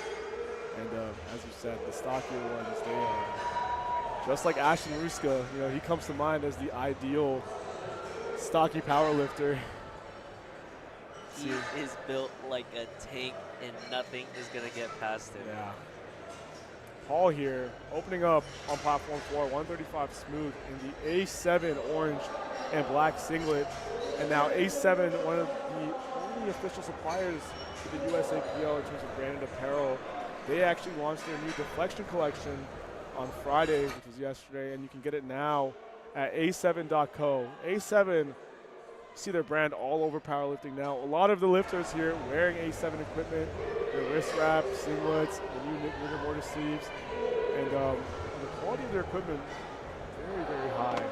And as you said, the stockier ones, they are just like Ashton Ruska, you know, he comes to mind as the ideal stocky power lifter. He is built like a tank, and nothing is going to get past him. Yeah. Hall here, opening up on platform 4, 135 smooth in the A7 orange and black singlet. And now A7, one of the only official suppliers to the USAPL in terms of branded apparel. They actually launched their new deflection collection on Friday, which was yesterday, and you can get it now at a7.co. A7, see their brand all over powerlifting now. A lot of the lifters here wearing A7 equipment, their wrist wrap, singlets, the new rigor mortis sleeves, and the quality of their equipment very, very high.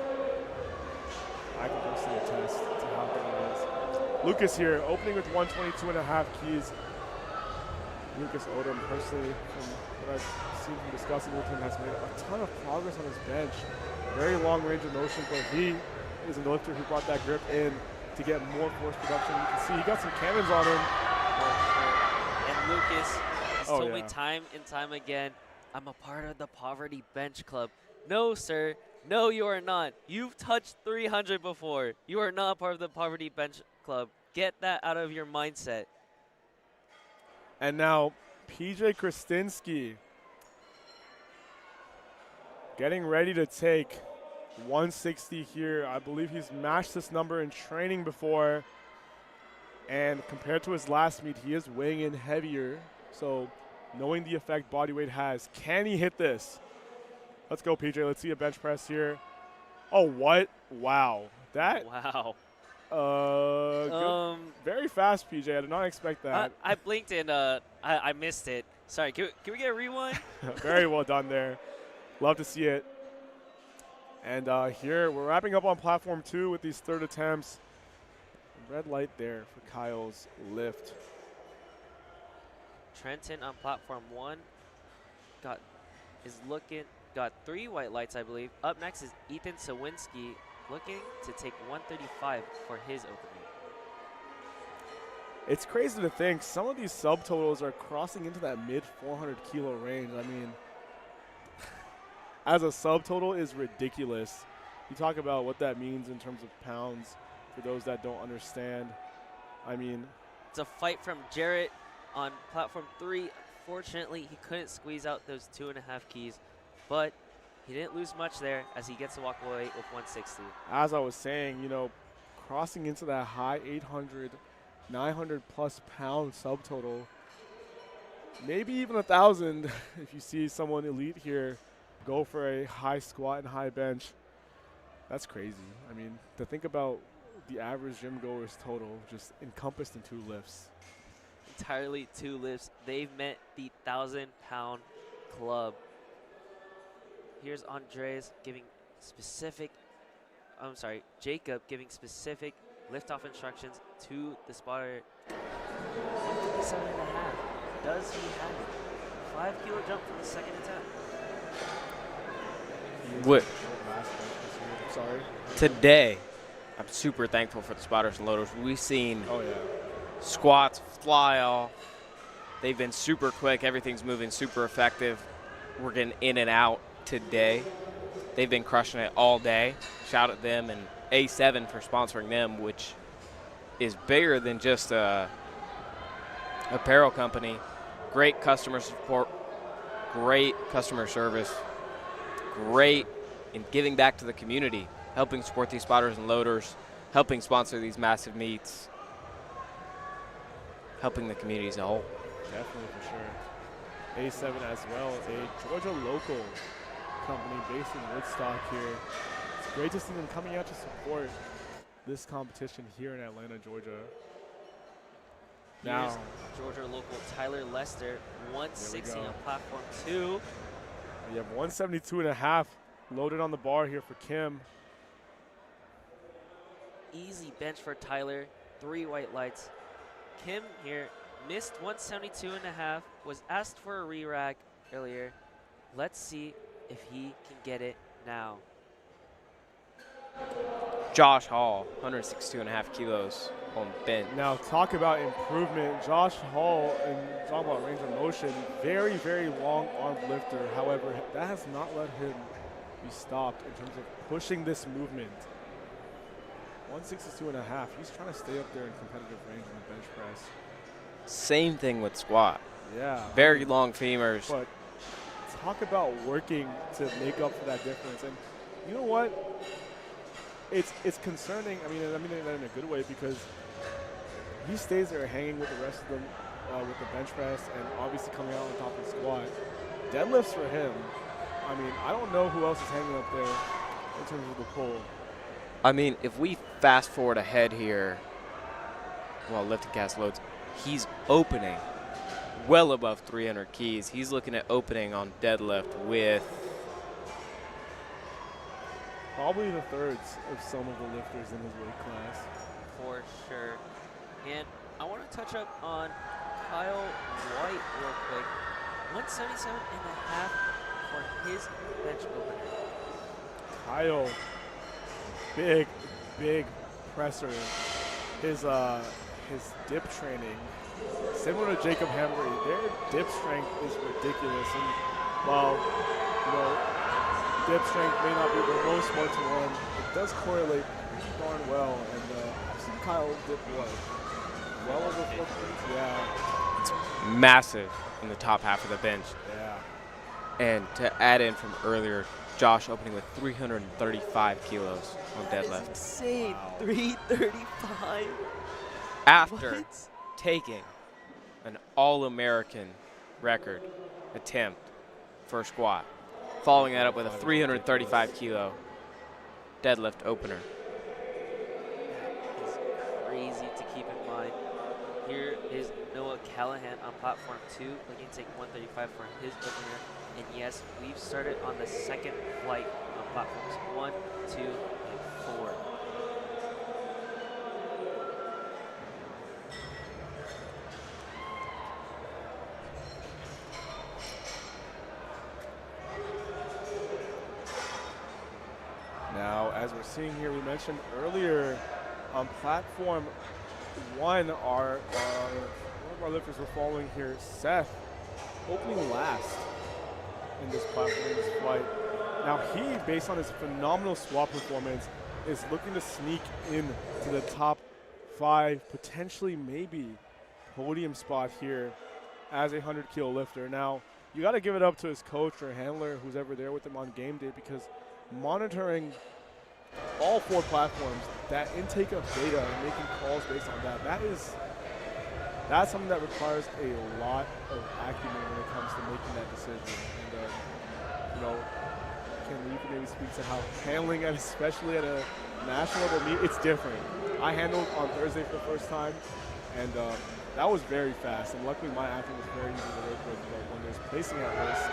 I can personally attest to how good it is. Lucas here, opening with 122.5 keys. Lucas Odom, personally, from what I've seen from discussing with him, has made a ton of progress on his bench. Very long range of motion, but he is a lifter who brought that grip in to get more force production. You can see he got some cannons on him. And Lucas has told me time and time again, I'm a part of the Poverty Bench Club. No, sir. No, you are not. You've touched 300 before. You are not part of the Poverty Bench Club. Get that out of your mindset. And now PJ Krasinski getting ready to take 160 here. I believe he's matched this number in training before. And compared to his last meet, he is weighing in heavier. So knowing the effect body weight has, can he hit this? Let's go, PJ. Let's see a bench press here. Oh, what? Wow. That. Wow. Very fast, PJ. I did not expect that. I blinked and I missed it. Sorry, can we get a rewind? Very well done there. Love to see it. And here, we're wrapping up on platform 2 with these third attempts. Red light there for Kyle's lift. Trenton on platform 1 got 3 white lights, I believe. Up next is Ethan Sawinski, looking to take 135 for his opening. It's crazy to think some of these subtotals are crossing into that mid 400 kilo range. I mean, as a subtotal is ridiculous. You talk about what that means in terms of pounds for those that don't understand. I mean, it's a fight from Jarrett on platform 3. Fortunately, he couldn't squeeze out those 2.5 keys, but he didn't lose much there as he gets to walk away with 160. As I was saying, you know, crossing into that high 800, 900 plus pound subtotal, maybe even 1,000 if you see someone elite here go for a high squat and high bench. That's crazy. I mean, to think about the average gym goer's total just encompassed in 2 lifts. Entirely 2 lifts. They've met the 1,000-pound club. Here's Jacob giving specific liftoff instructions to the spotter. 157.5. Does he have it? 5 kilo jump from the second attempt. What? Sorry. Today, I'm super thankful for the spotters and loaders. We've seen squats fly off. They've been super quick. Everything's moving super effective. We're getting in and out today. They've been crushing it all day. Shout at them and A7 for sponsoring them, which is bigger than just a apparel company. Great customer support, great customer service, great in giving back to the community, helping support these spotters and loaders, helping sponsor these massive meets, helping the community as a whole. Definitely, for sure. A7 as well, a Georgia local company based in Woodstock here. It's great to see them coming out to support this competition here in Atlanta, Georgia. Here's Georgia local Tyler Lester, 160 on platform 2. We have 172.5 loaded on the bar here for Kim. Easy bench for Tyler, 3 white lights. Kim here missed 172.5, was asked for a re-rack earlier. Let's see if he can get it now. Josh Hall, 162.5 kilos on bench. Now talk about improvement. Josh Hall, and talk about range of motion, very, very long armed lifter. However, that has not let him be stopped in terms of pushing this movement. 162.5. He's trying to stay up there in competitive range on the bench press. Same thing with squat. Yeah. Very long femurs. But talk about working to make up for that difference. And you know what? It's concerning. I mean that in a good way, because he stays there hanging with the rest of them with the bench press and obviously coming out on top of the squat. Deadlifts for him. I mean, I don't know who else is hanging up there in terms of the pull. I mean, if we fast forward ahead here while LiftingCast loads, he's opening well above 300 keys. He's looking at opening on deadlift with probably the thirds of some of the lifters in his weight class. For sure. And I want to touch up on Kyle White real quick. 177.5 for his bench opener. Kyle, big presser. His dip training, similar to Jacob Hamry, their dip strength is ridiculous. And while dip strength may not be the most one-to-one, it does correlate darn well. And I've seen Kyle dip well over 4 points. Yeah. It's massive in the top half of the bench. Yeah. And to add in from earlier, Josh opening with 335 kilos on deadlift. That is insane. Wow. 335. After What? taking an All-American record attempt for squat, following that up with a 335 kilo deadlift opener. That is crazy to keep in mind. Here is Noah Callahan on platform 2, looking to take 135 for his opener. And yes, we've started on the second flight on platforms 1, 2, and 4. Now, as we're seeing here, we mentioned earlier on platform 1, one of our lifters we're following here, Seth, opening last in this platform, in this flight. Now he, based on his phenomenal squat performance, is looking to sneak in to the top 5, potentially maybe podium spot here as a 100-kilo lifter. Now, you got to give it up to his coach or handler, who's ever there with him on game day, because monitoring all 4 platforms, that intake of data and making calls based on that's something that requires a lot of acumen when it comes to making that decision. And Ken, you can maybe speak to how handling it, especially at a national level meet, it's different. I handled on Thursday for the first time, and that was very fast. And luckily, my athlete was very easy to work with. But when there's placing at risk,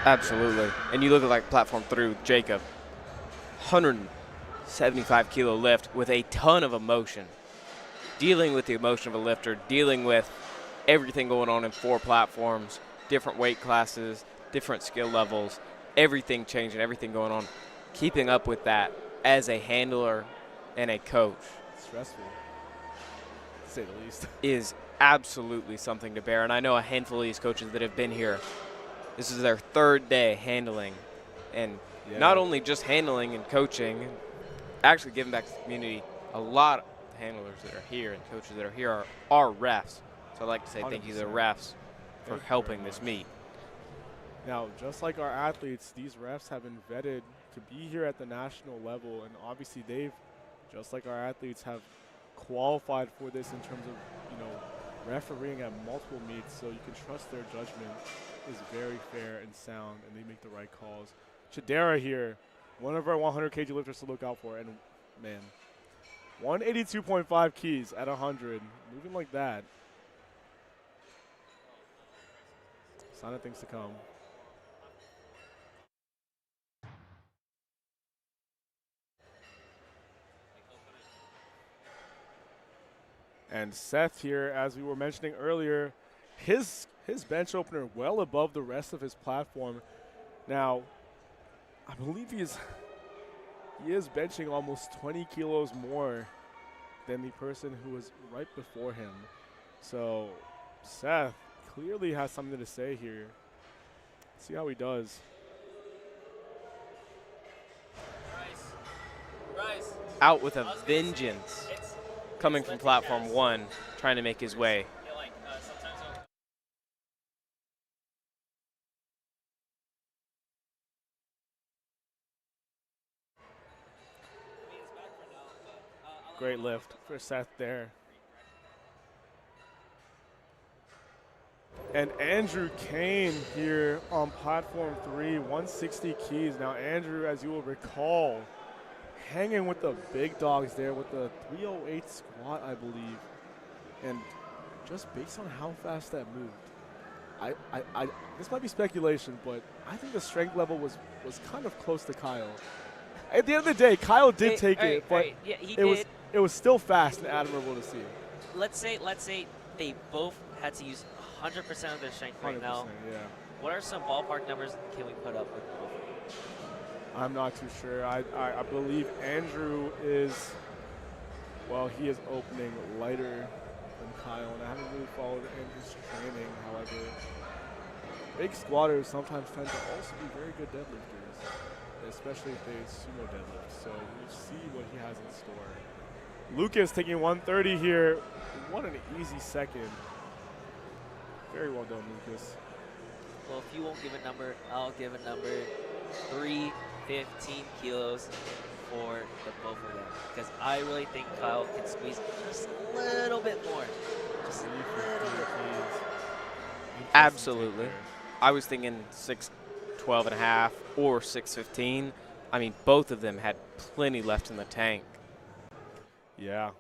Absolutely. And you look at like platform 3 with Jacob, 175 kilo lift with a ton of emotion. Dealing with the emotion of a lifter, dealing with everything going on in 4 platforms, different weight classes, different skill levels, everything changing, everything going on. Keeping up with that as a handler and a coach stressful, to say the least, is absolutely something to bear. And I know a handful of these coaches that have been here. This is their 3rd day handling, and not only just handling and coaching, actually giving back to the community. A lot of handlers that are here and coaches that are here are refs. So I'd like to say thank you to the refs for helping this meet. Now, just like our athletes, these refs have been vetted to be here at the national level, and obviously they've, just like our athletes, have qualified for this in terms of, refereeing at multiple meets, so you can trust their judgment is very fair and sound, and they make the right calls. Chidera here, one of our 100 kg lifters to look out for, and man, 182.5 keys at 100, moving like that. Sign of things to come. And Seth here, as we were mentioning earlier, his bench opener well above the rest of his platform. Now, I believe he is benching almost 20 kilos more than the person who was right before him. So Seth clearly has something to say here. Let's see how he does. out with a vengeance, coming from platform 1, trying to make his way. Great lift for Seth there. And Andrew Kane here on platform 3, 160 keys. Now Andrew, as you will recall, hanging with the big dogs there with the 308 squat, I believe. And just based on how fast that moved, this might be speculation, but I think the strength level was kind of close to Kyle. At the end of the day, Kyle did take it, but yeah, he it was still fast and admirable to see. Let's say they both had to use 100% of their strength right now. Yeah. What are some ballpark numbers can we put up with both? I'm not too sure. I believe Andrew is, well, he is opening lighter than Kyle, and I haven't really followed Andrew's training. However, big squatters sometimes tend to also be very good deadlifters, especially if they sumo deadlift. So we'll see what he has in store. Lucas taking 130 here. What an easy second. Very well done, Lucas. Well, if you won't give a number, I'll give a number. 315 kilos for the both of them. Because I really think Kyle can squeeze just a little bit more. Just a little bit more. Absolutely. I was thinking 612 and a half or 615. I mean, both of them had plenty left in the tank. Yeah.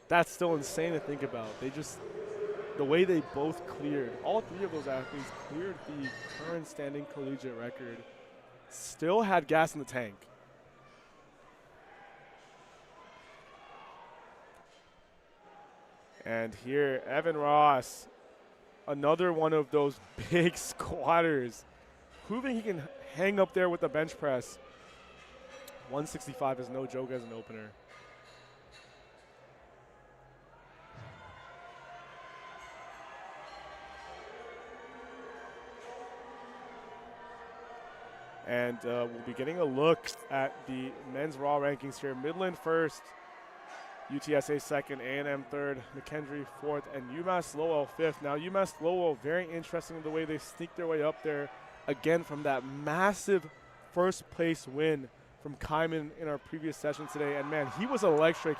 That's still insane to think about. The way they both cleared, all three of those athletes cleared the current standing collegiate record, still had gas in the tank. And here, Evan Ross, another one of those big squatters, proving he can hang up there with the bench press. 165 is no joke as an opener. And we'll be getting a look at the men's raw rankings here. Midland first, UTSA second, A&M third, McKendree fourth, and UMass Lowell fifth. Now UMass Lowell, very interesting the way they sneak their way up there again from that massive first place win from Kyman in our previous session today. And man, he was electric.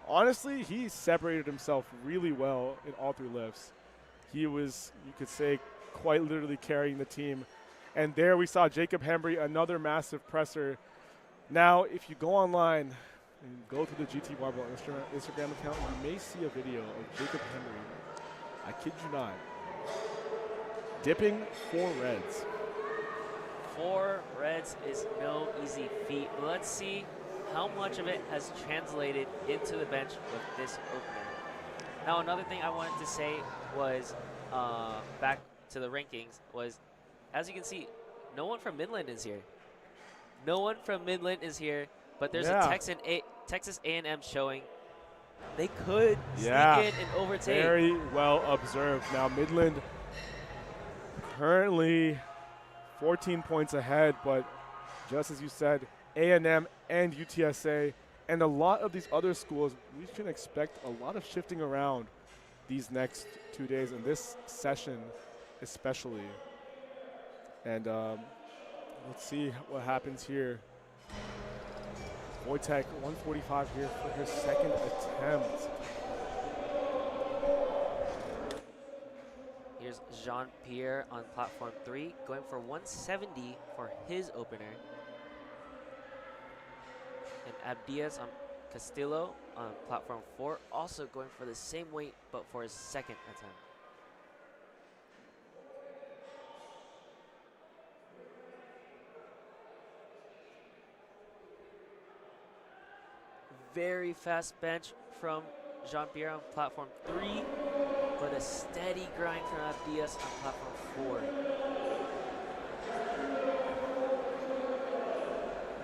Honestly, he separated himself really well in all three lifts. He was, you could say, quite literally carrying the team. And there we saw Jacob Hembry, another massive presser. Now, if you go online and go to the GT Barbell Instagram account, you may see a video of Jacob Hembry, I kid you not, dipping 4 reds. 4 reds is no easy feat. Let's see how much of it has translated into the bench with this opener. Now, another thing I wanted to say was, back to the rankings, was as you can see, no one from Midland is here. No one from Midland is here, but there's a Texas A&M showing. They could sneak in and overtake. Very well observed. Now Midland currently 14 points ahead, but just as you said, A&M and UTSA and a lot of these other schools, we can expect a lot of shifting around these next 2 days and this session especially. And let's see what happens here. Wojtek, 145 here for his second attempt. Here's Jean-Pierre on platform 3, going for 170 for his opener. And Abdias on Castillo on platform 4, also going for the same weight, but for his second attempt. Very fast bench from Jean-Pierre on platform 3, but a steady grind from Abdias on platform 4.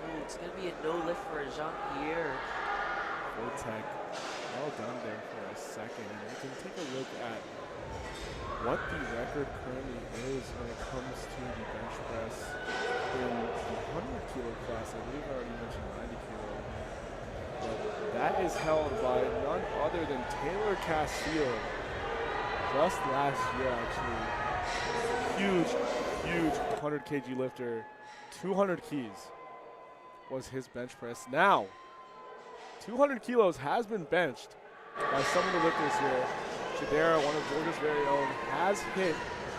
Ooh, it's going to be a no lift for Jean-Pierre. Wojtek, well done there for a second. You can take a look at what the record currently is when it comes to the bench press in the 100 kilo class. I believe I already mentioned 90 kilo. But that is held by none other than Taylor Castillo. Just last year, actually. Huge 100 kg lifter. 200 keys was his bench press. Now, 200 kilos has been benched by some of the lifters here. Chidera, one of Georgia's very own, has hit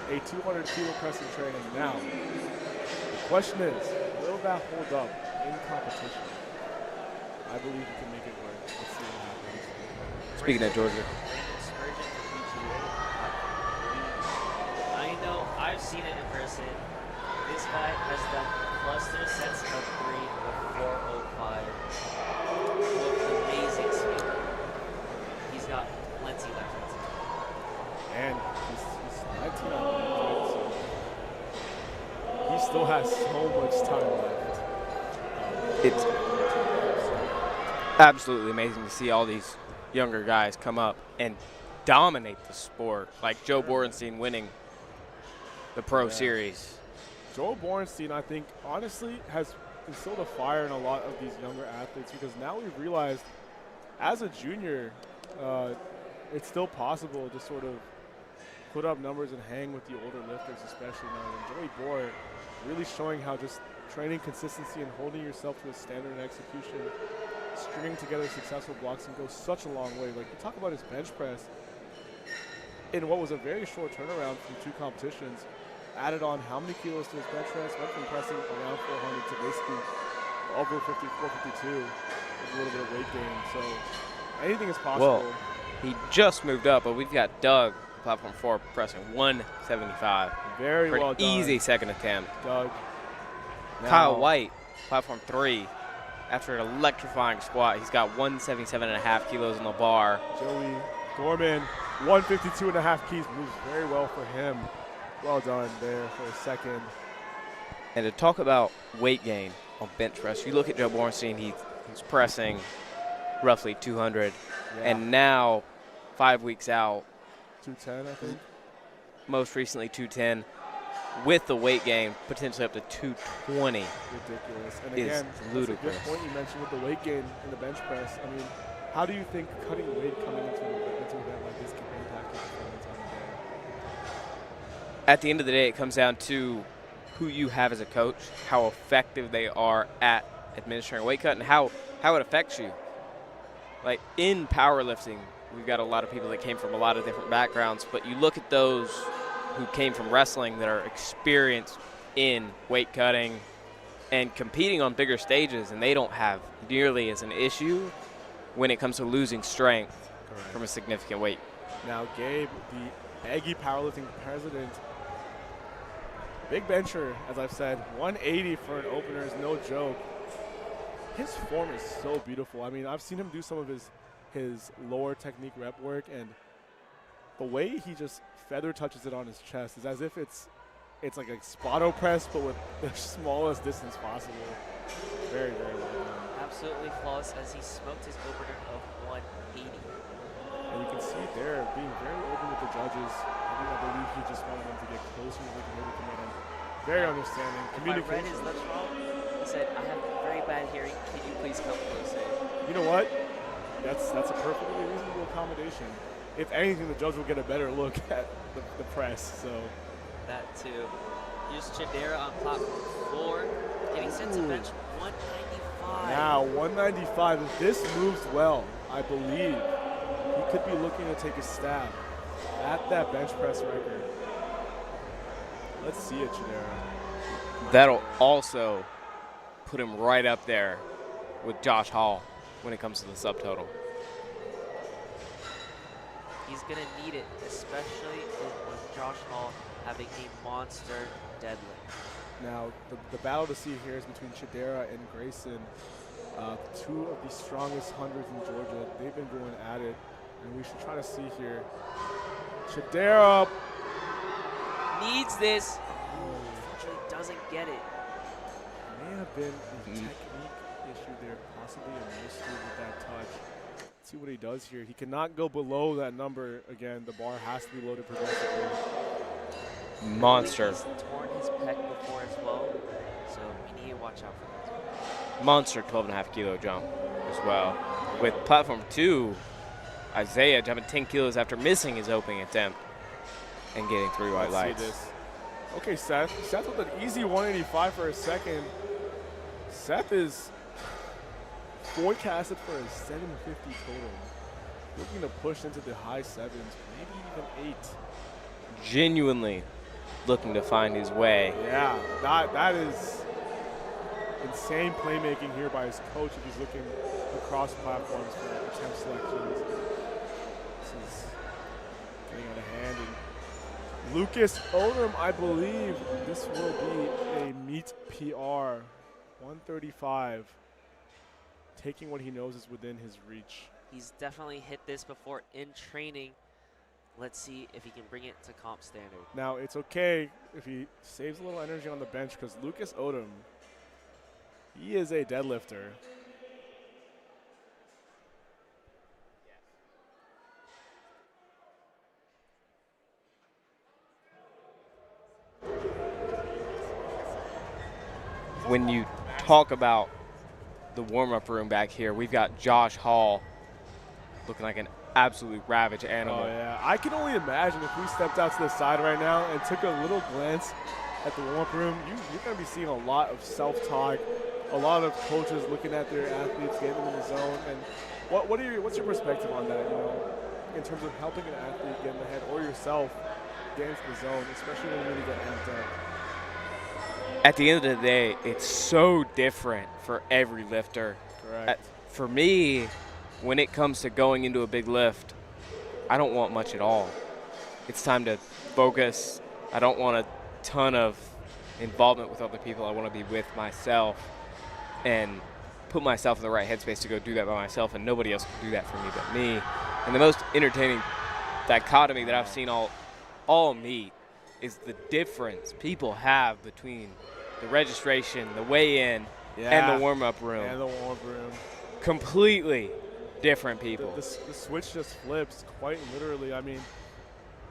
a 200 kilo press in training. Now, the question is, will that hold up in competition? I believe he can make it work. Let's see what happens. Speaking of Georgia. I know, I've seen it in person. This guy has done cluster sets of 3 with 405 with amazing speed. He's got plenty left. And he's 19 on the so he still has so much time left. It's absolutely amazing to see all these younger guys come up and dominate the sport, like Joe Borenstein winning the Pro Series. Joe Borenstein, I think, honestly, has instilled a fire in a lot of these younger athletes because now we've realized, as a junior, it's still possible to sort of put up numbers and hang with the older lifters, especially now. And Joey Bohr really showing how just training consistency and holding yourself to a standard in execution, stringing together successful blocks can go such a long way. Like, you talk about his bench press in what was a very short turnaround from 2 competitions, added on how many kilos to his bench press, went from pressing around 400 to basically over 54, 52 with a little bit of weight gain. So anything is possible. Well, he just moved up, but we've got Doug, platform 4, pressing 175. Very for well an done. Easy second attempt. Doug. Kyle White, platform 3, after an electrifying squat, he's got 177.5 kilos in the bar. Joey Gorman, 152.5 keys, moves very well for him. Well done there for a second. And to talk about weight gain on bench press, you look at Joe Borenstein, he's pressing roughly 200. Yeah. And now, 5 weeks out, 210, I think. Most recently 210, with the weight gain potentially up to 220. Ridiculous. And is again, ludicrous. that's a good point you mentioned with the weight gain in the bench press. I mean, how do you think cutting weight coming into an event like this can impact your performance on the day? At the end of the day, it comes down to who you have as a coach, how effective they are at administering weight cut, and how it affects you. Like in powerlifting, we've got a lot of people that came from a lot of different backgrounds, but you look at those who came from wrestling that are experienced in weight cutting and competing on bigger stages, and they don't have nearly as an issue when it comes to losing strength from a significant weight. Now, Gabe, the Aggie Powerlifting president, big bencher, as I've said, 180 for an opener is no joke. His form is so beautiful. I mean, I've seen him do some of his lower technique rep work, and the way he just feather touches it on his chest is as if it's like a spotto press, but with the smallest distance possible. Very, very well done. Absolutely flawless as he smoked his opener of 180. And you can see there being very open with the judges. I believe he just wanted them to get closer so they can really commit him. Very understanding. If I read Communication. his lips wrong, he said, "I have very bad hearing. Can you please come closer?" You know what? That's a perfectly reasonable accommodation. If anything, the judge will get a better look at the press. So that too. Here's Chidera on platform 4, getting set to bench 195. Now 195. If this moves well, I believe he could be looking to take a stab at that bench press record. Let's see it, Chidera. That'll also put him right up there with Josh Hall when it comes to the subtotal. He's going to need it, especially with Josh Hall having a monster deadlift. Now, the battle to see here is between Chidera and Grayson, 2 of the strongest hundreds in Georgia. They've been going at it, and we should try to see here. Chidera needs this. Unfortunately, doesn't get it. May have been a technique issue there, possibly a mystery with that touch. see what he does here. He cannot go below that number. Again, the bar has to be loaded progressively. Monster. He's torn his pec before as well, so we need to watch out for that. Monster 12.5 kilo jump as well. With platform 2, Isaiah jumping 10 kilos after missing his opening attempt and getting 3 white Let's lights. see this. Okay, Seth. Seth with an easy 185 for a second. Seth is forecasted for a 750 total. Looking to push into the high 7s, maybe even 8. Genuinely looking to find his way. Yeah, that is insane playmaking here by his coach if he's looking across platforms for attempt selections. This is getting out of hand. And Lucas Odom, I believe this will be a meet PR, 135, taking what he knows is within his reach. He's definitely hit this before in training. Let's see if he can bring it to comp standard. Now, it's okay if he saves a little energy on the bench because Lucas Odom, he is a deadlifter. When you talk about the warm-up room back here, we've got Josh Hall looking like an absolute ravage animal. Oh, yeah. I can only imagine if we stepped out to the side right now and took a little glance at the warm-up room, you're going to be seeing a lot of self-talk, a lot of coaches looking at their athletes, getting them in the zone. And what's your perspective on that, in terms of helping an athlete get in the head or yourself get into the zone, especially when you really get amped up? At the end of the day, it's so different for every lifter. Correct. For me, when it comes to going into a big lift, I don't want much at all. It's time to focus. I don't want a ton of involvement with other people. I want to be with myself and put myself in the right headspace to go do that by myself, and nobody else can do that for me but me. And the most entertaining dichotomy that I've seen all meet is the difference people have between the registration, the weigh-in, and the warm-up room. And the warm-up room. Completely different people. The switch just flips, quite literally. I mean,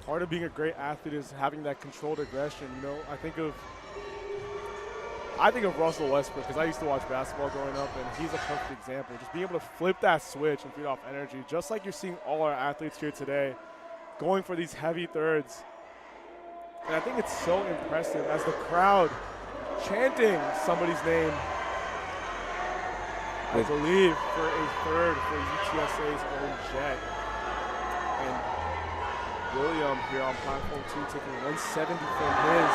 part of being a great athlete is having that controlled aggression. I think of Russell Westbrook because I used to watch basketball growing up, and he's a perfect example. Just being able to flip that switch and feed off energy, just like you're seeing all our athletes here today, going for these heavy thirds. And I think it's so impressive as the crowd chanting somebody's name, I believe, for a third for UTSA's own Jet. And William here on platform 2 taking 170 from his.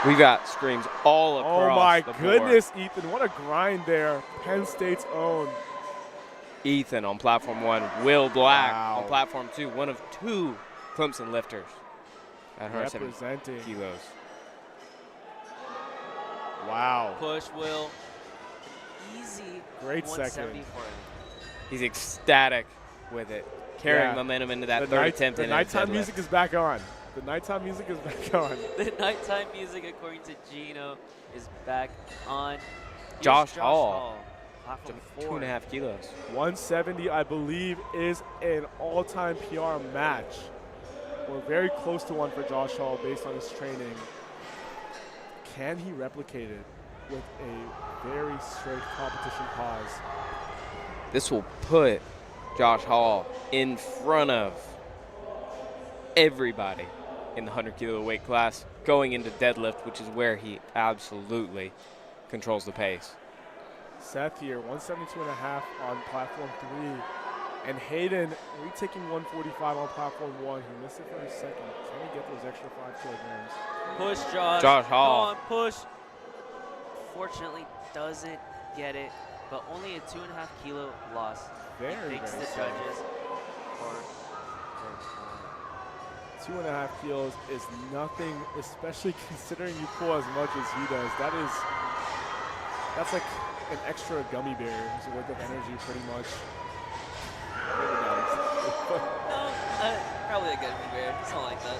We got screams all across Oh my the board. goodness, Ethan, what a grind there. Penn State's own. Ethan on platform 1, Will Black Wow. on platform 2, one of 2 Clemson lifters at 170 Representing. kilos. Wow. Push, Will. Easy. Great 170 second. for him. He's ecstatic with it, carrying Yeah. momentum into that third attempt. The nighttime music is back on. The nighttime music is back on. The nighttime music, according to Gino, is back on. Here's Josh Hall. Platform 2.5 kilos. 170, I believe, is an all-time PR match. We're very close to one for Josh Hall based on his training. Can he replicate it with a very straight competition pause? This will put Josh Hall in front of everybody in the 100 kilo weight class going into deadlift, which is where he absolutely controls the pace. Seth here, 172.5 on platform 3. And Hayden retaking 145 on platform 1. He missed it for a second. Can he get those extra 5 kilograms? Push, Josh. Josh Hall. Come on, push. Fortunately, doesn't get it, but only a 2.5 kilo loss. Very, Thanks to very the slow. judges. 2.5 kilos is nothing, especially considering you pull as much as he does. That's like an extra gummy bear's worth of energy, pretty much. Probably a gummy bear, something like that.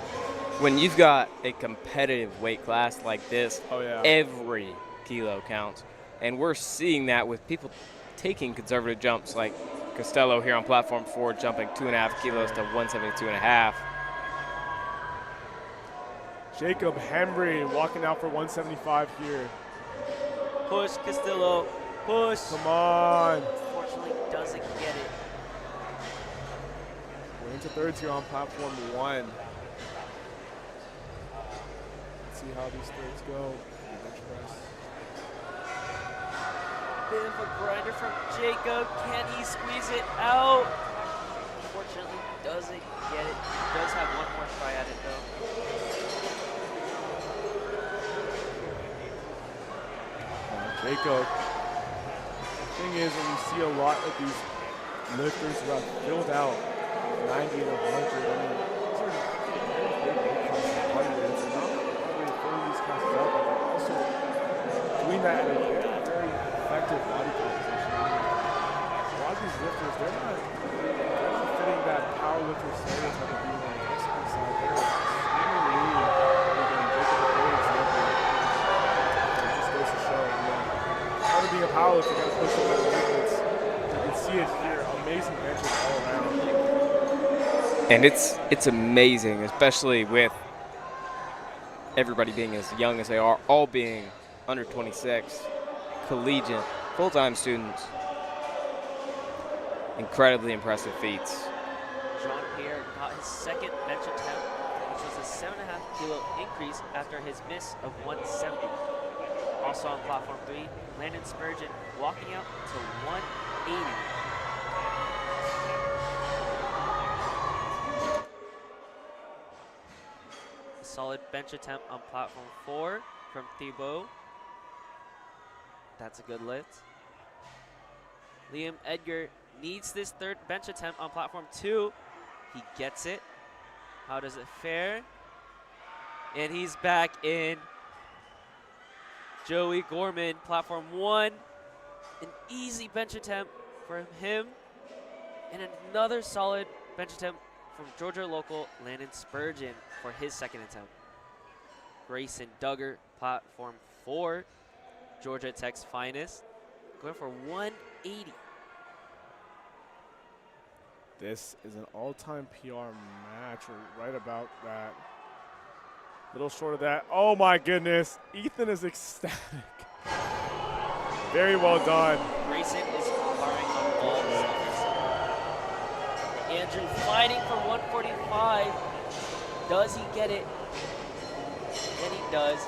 When you've got a competitive weight class like this, Oh yeah. every kilo counts. And we're seeing that with people taking conservative jumps like Costello here on platform 4, jumping 2.5 kilos to 172.5. Jacob Hembry walking out for 175 here. Push, Castillo. Push. Come on. Unfortunately, doesn't get it. We're into thirds here on platform 1. Let's see how these thirds go. Bench press. Bit of a grinder from Jacob. Can he squeeze it out? Unfortunately, doesn't get it. He does have one more try at it, though. Jacob. The thing is, when you see a lot of these lifters who have filled out 90 and 100, I mean, these are very big classes of bodyweight. So not only filling these classes up, but also doing that at a very effective body composition. I mean, a lot of these lifters, they're not fitting that powerlifter stereotype of being on the discipline side. They're extremely lean. Again, Jacob, a great example. It just goes to show, part of being a powerlifter, you got to push some of that movements. You can see it here. Amazing benches all around. And it's amazing, especially with everybody being as young as they are, all being under 26, collegiate, full-time students. Incredibly impressive feats. Jean-Pierre got his second bench attempt, which was a 7.5 kilo increase after his miss of 170. Also on platform 3, Landon Spurgeon walking out to 180. A solid bench attempt on platform 4 from Thibault. That's a good lift. Liam Edgar needs this third bench attempt on platform 2. He gets it. How does it fare? And he's back in. Joey Gorman, platform 1. An easy bench attempt from him. And another solid bench attempt from Georgia local Landon Spurgeon for his second attempt. Grayson Duggar, platform 4. Georgia Tech's finest, going for 180. This is an all-time PR match, or right about that. Little short of that. Oh my goodness, Ethan is ecstatic. Very well done. Grayson is firing on all cylinders. Andrew fighting for 145. Does he get it? And he does.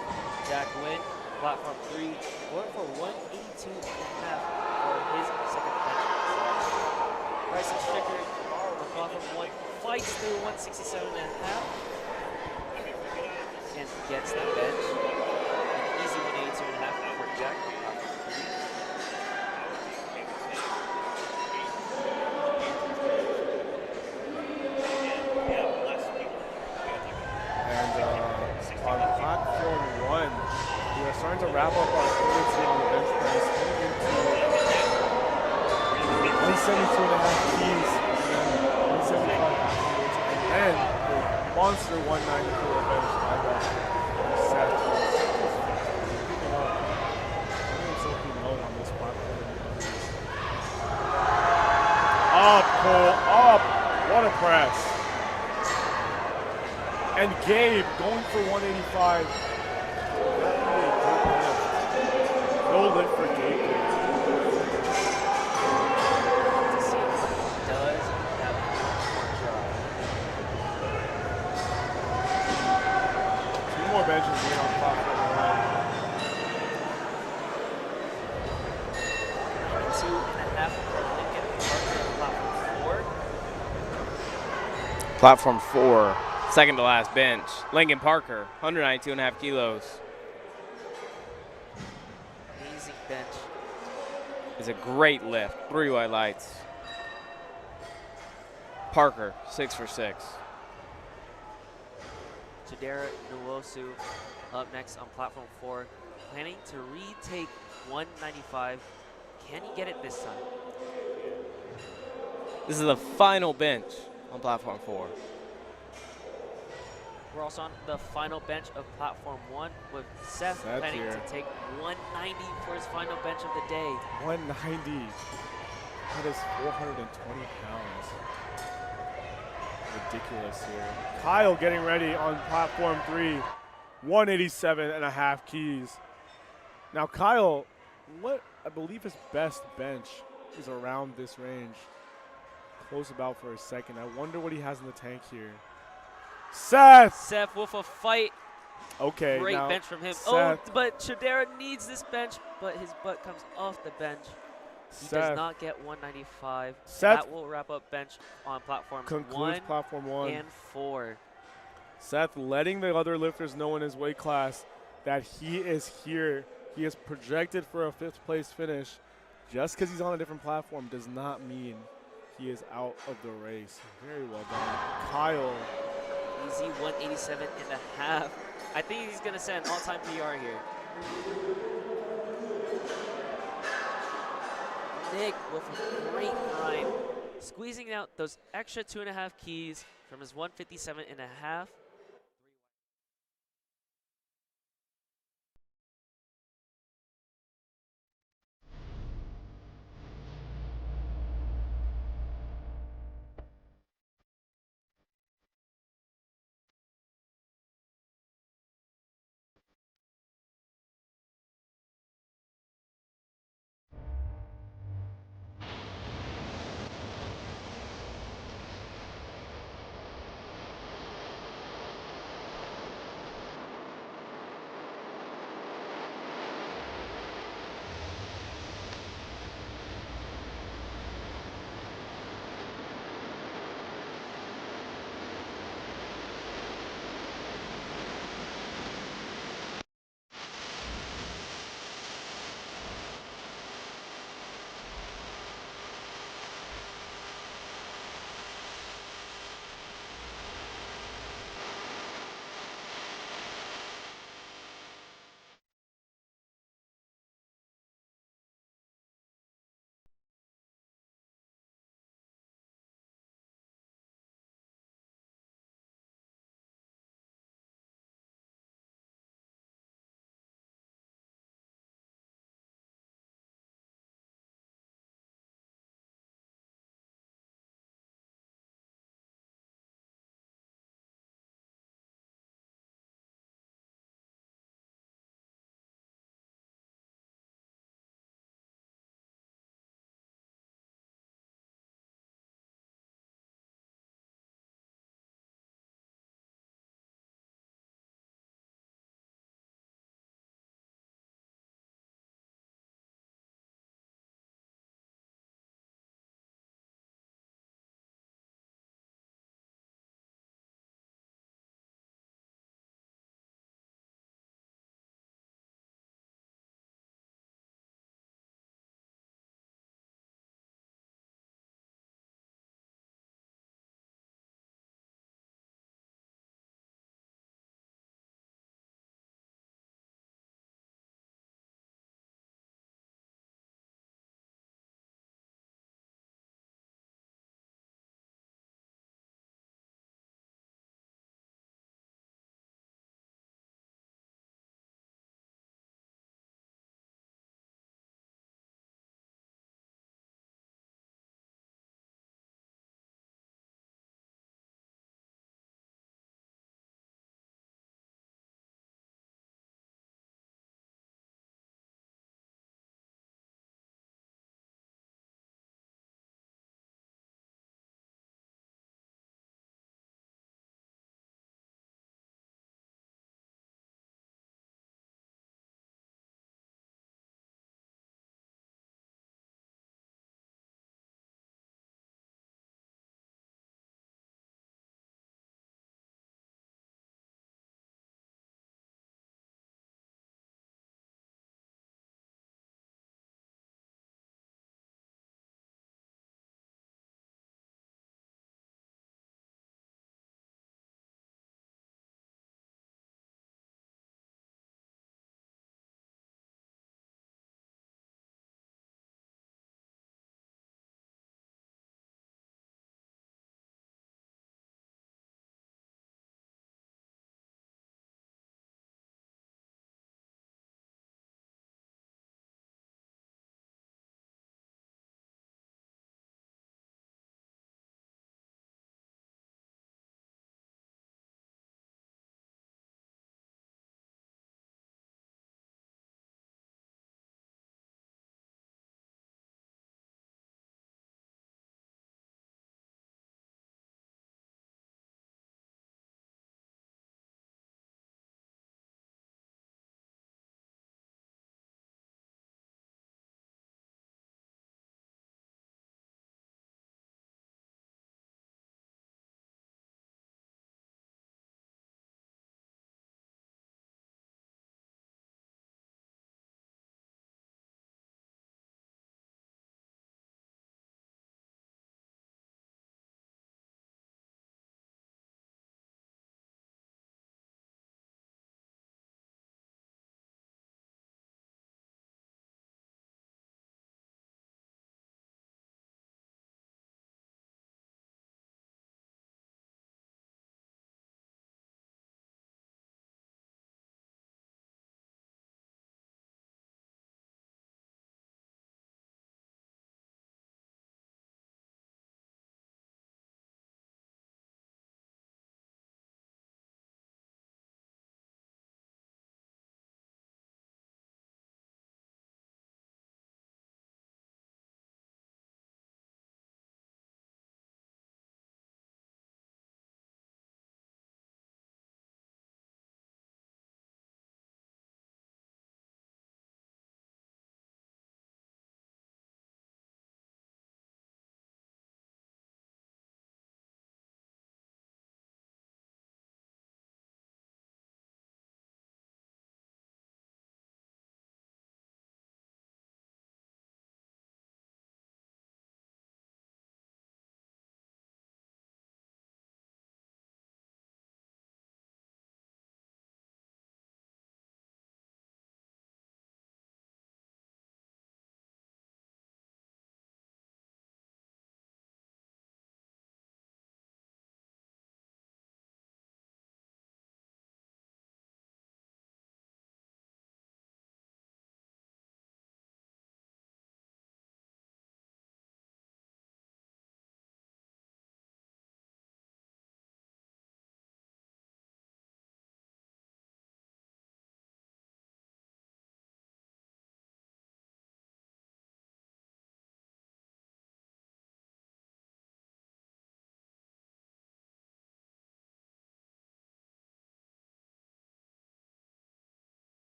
Jack Wynn, platform 3, going for 182.5 for his second bench. Bryson Stricker on platform 1 fights through 167.5 and gets the bench. An easy 182.5 for Jack on platform 3. On platform 1, we are starting to wrap up our thirds here on the bench press, heading into 172.5 keys, and then 175 afterwards, and then a monster 190 kilo bench by the Seth. Something on this platform. Up, Cole, up! What a press! And Gabe going for 185. No lift for Gabe. To see if he does have more drive. 2 more benches here on platform 2.5 for Lincoln Parker on platform 4. Platform 4. Second to last bench, Lincoln Parker, 192.5 kilos. Amazing bench. Is a great lift, 3 white lights. Parker, 6 for 6. Jadera Nwosu up next on platform 4, planning to retake 195. Can he get it this time? This is the final bench on platform 4. We're also on the final bench of platform 1 with Seth planning here to take 190 for his final bench of the day. 190. That is 420 pounds. Ridiculous here. Kyle getting ready on platform 3. 187 and a half keys. Now Kyle, what I believe his best bench is around this range. Close about for a second. I wonder what he has in the tank here. Seth! Seth with a fight. Okay, Great now bench from him. Seth, Oh, but Shadera needs this bench, but his butt comes off the bench. He does Seth not get 195. Seth That will wrap up bench on platforms concludes 1 platform 1. and 4. Seth letting the other lifters know in his weight class that he is here. He is projected for a 5th place finish. Just because he's on a different platform does not mean he is out of the race. Very well done. Kyle. Easy 187 and a half. I think he's going to set an all-time PR here. Nick with a great grind, squeezing out those extra 2.5 keys from his 157 and a half.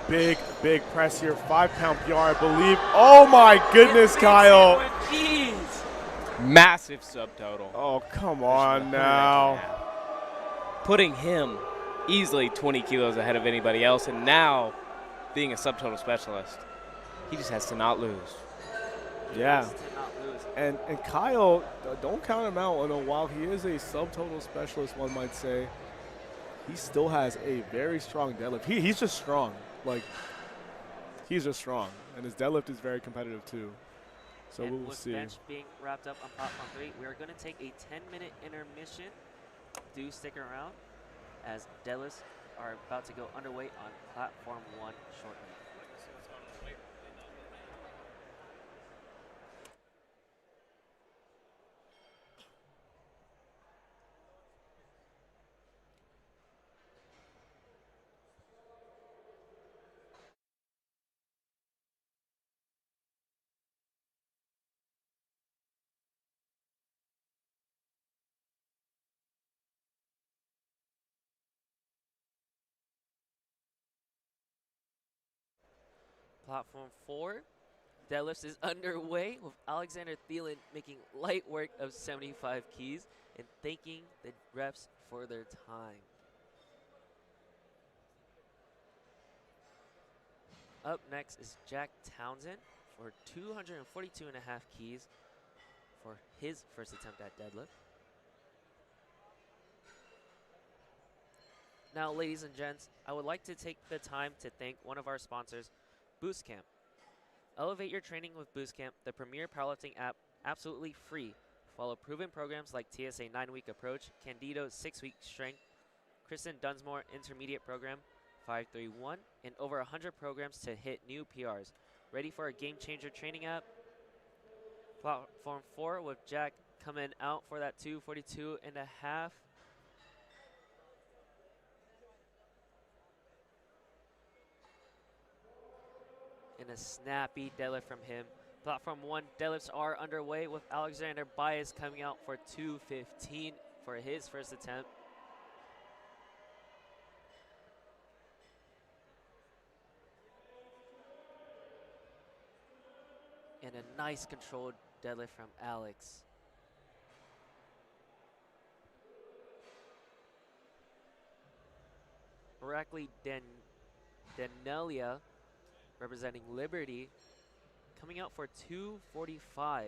big, big press here. 5-pound PR, I believe. Oh my goodness, Kyle. With ease. Massive subtotal. Oh, come Pushing on the 119.5. now. Putting him easily 20 kilos ahead of anybody else, and now being a subtotal specialist, he just has to not lose. Yeah. To not lose. And Kyle, don't count him out. While he is a subtotal specialist, one might say, he still has a very strong deadlift. He's just strong. Like, he's just strong. And his deadlift is very competitive, too. So And we'll with see. bench being wrapped up on platform 3, we are going to take a 10-minute intermission. Do stick around as deadlifts are about to go underway on platform 1 shortly. Platform 4, deadlifts is underway with Alexander Thielen making light work of 75 keys and thanking the refs for their time. Up next is Jack Townsend for 242.5 keys for his first attempt at deadlift. Now, ladies and gents, I would like to take the time to thank one of our sponsors, Boostcamp. Elevate your training with Boostcamp, the premier powerlifting app, absolutely free. Follow proven programs like TSA 9-week approach, Candido's 6-week strength, Kristen Dunsmore intermediate program, 531, and over 100 programs to hit new PRs. Ready for a game-changer training app? Platform 4 with Jack coming out for that 242.5. And a snappy deadlift from him. Platform 1 deadlifts are underway with Alexander Bias coming out for 215 for his first attempt. And a nice controlled deadlift from Alex. Rackley Danelia, representing Liberty, coming out for 245.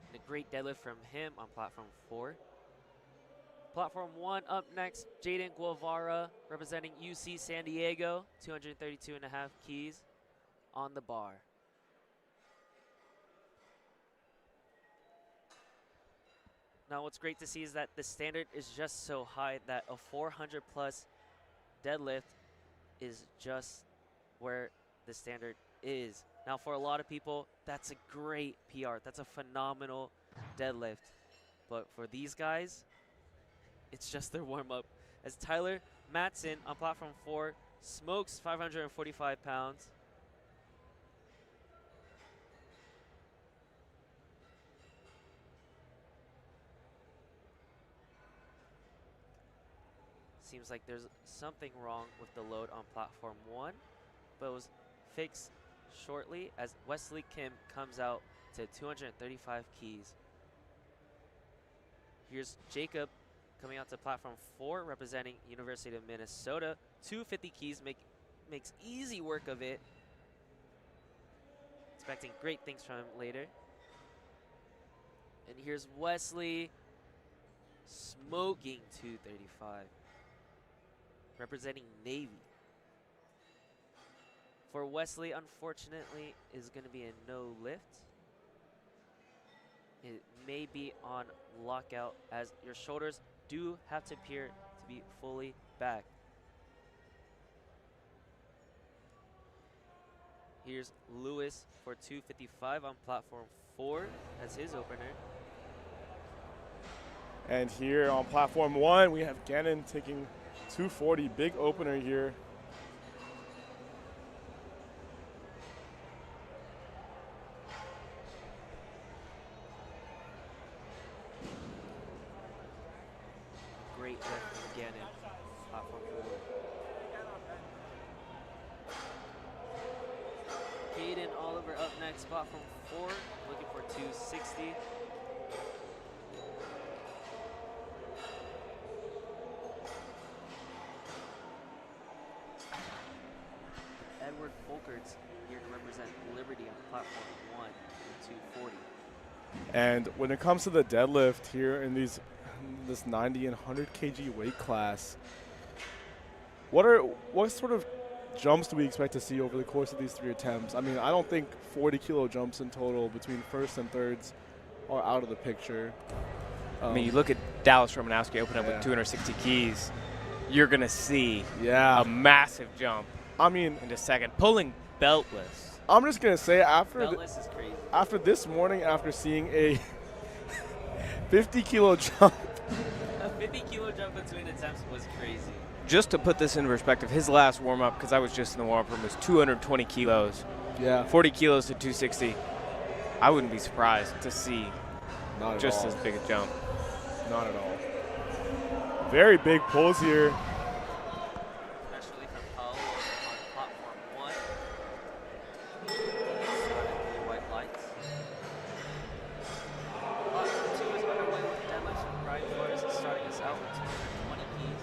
And a great deadlift from him on platform 4. Platform 1 up next, Jaden Guevara, representing UC San Diego, 232.5 keys on the bar. Now what's great to see is that the standard is just so high that a 400 plus deadlift is just where the standard is. Now for a lot of people, that's a great PR. That's a phenomenal deadlift. But for these guys, it's just their warm-up. As Tyler Matson on platform 4 smokes 545 pounds. Seems like there's something wrong with the load on platform 1, but it was fixed shortly as Wesley Kim comes out to 235 keys. Here's Jacob coming out to platform 4, representing University of Minnesota. 250 keys makes easy work of it. Expecting great things from him later. And here's Wesley smoking 235, representing Navy. For Wesley, unfortunately, is going to be a no lift. It may be on lockout as your shoulders do have to appear to be fully back. Here's Lewis for 255 on platform 4 as his opener. And here on platform 1, we have Gannon taking 240, big opener here. great lift from Gannon, platform 4. Caden Oliver up next, platform 4, looking for 260. Edward Folkerts here to represent Liberty on platform 1 and 240. And when it comes to the deadlift here in this 90 and 100 kg weight class, what sort of jumps do we expect to see over the course of these 3 attempts? I mean, I don't think 40 kilo jumps in total between first and thirds are out of the picture. I mean, you look at Dallas Romanowski open up with 260 keys, you're going to see a massive jump. I mean, in a second, pulling beltless. I'm just going to say beltless is crazy. After this morning, after seeing a 50 kilo jump. A 50 kilo jump between attempts was crazy. Just to put this in perspective, his last warm-up, because I was just in the warm-up room, was 220 kilos. Yeah. 40 kilos to 260. I wouldn't be surprised to see just as big a jump. Not at all. Very big pulls here. Especially from Hull on platform 1. Started blue white lights. Platform 2 is underway with deadlifts from Brian Flores is starting us out with 220 keys.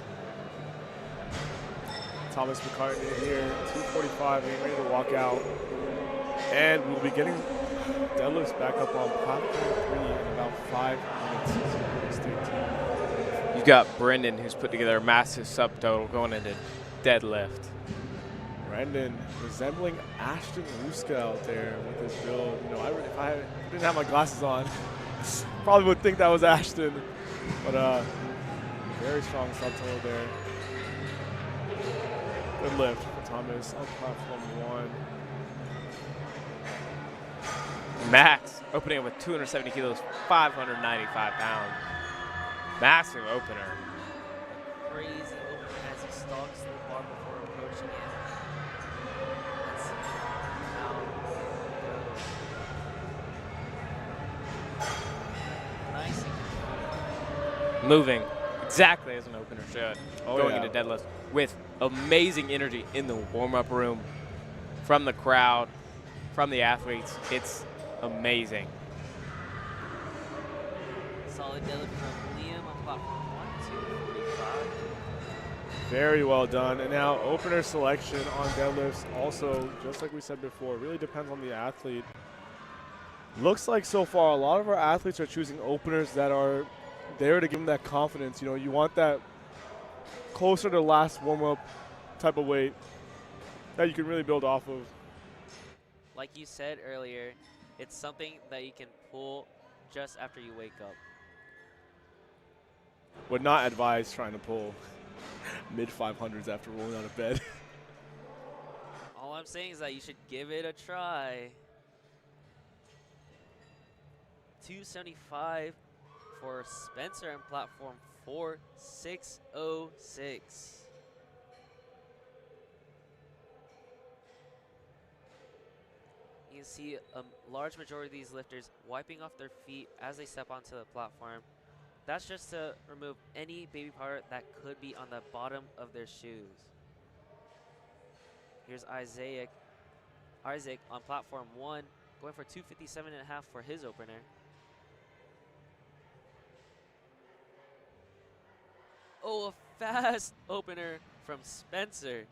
Thomas McCartney here, 245, getting ready to walk out. And we'll be getting deadlifts back up on platform 3 in about 5 minutes. So stay tuned. You got Brendan, who's put together a massive subtotal going into deadlift. Brendan resembling Ashton Ruska out there with his build. You know, if I didn't have my glasses on, probably would think that was Ashton. But very strong subtotal there. Good lift for Thomas on platform 1. Max opening up with 270 kilos, 595 pounds. Massive opener. Crazy opener as he stalks the bar before approaching it. Let's see how it goes. Nice and controlled. Moving exactly as an opener should. Oh, going yeah. into deadlift with amazing energy in the warm-up room from the crowd, from the athletes. It's amazing. Solid deadlift from Liam on platform 1, 245. Very well done. And now opener selection on deadlifts also, just like we said before, really depends on the athlete. Looks like so far a lot of our athletes are choosing openers that are there to give them that confidence. You know, you want that closer to last warm-up type of weight that you can really build off of. Like you said earlier, it's something that you can pull just after you wake up. Would not advise trying to pull mid 500s after rolling out of bed. All I'm saying is that you should give it a try. 275 for Spencer on platform 4, 606. You can see a large majority of these lifters wiping off their feet as they step onto the platform. That's just to remove any baby powder that could be on the bottom of their shoes. Here's Isaac on platform 1, going for 257.5 for his opener. Oh, a fast opener from Spencer.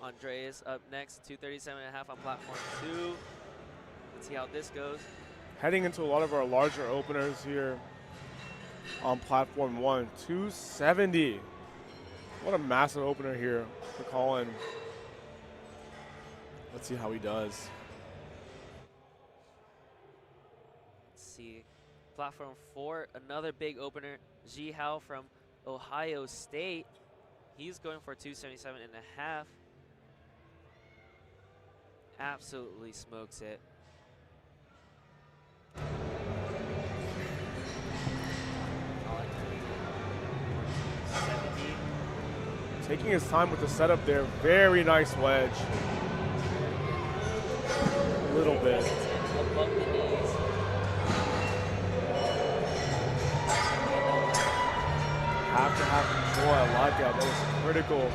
Andreas up next, 237.5 on platform 2. Let's see how this goes. Heading into a lot of our larger openers here on platform 1, 270. What a massive opener here for Colin. Let's see how he does. Let's see. Platform 4, another big opener. Ji Hao from Ohio State. He's going for 277.5. Absolutely smokes it. Taking his time with the setup there. Very nice wedge. A little bit. Above the knees. have to have control at lockout. That was critical in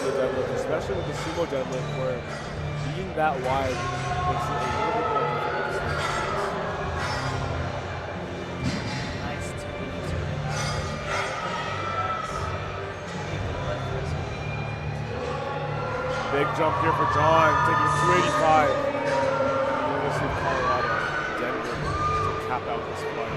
the deadlift, especially with the sumo deadlift, where being that wide makes it a little bit more difficult to stay. Nice Big jump here for John, taking 285. University of Colorado, Denver, to cap out this fight.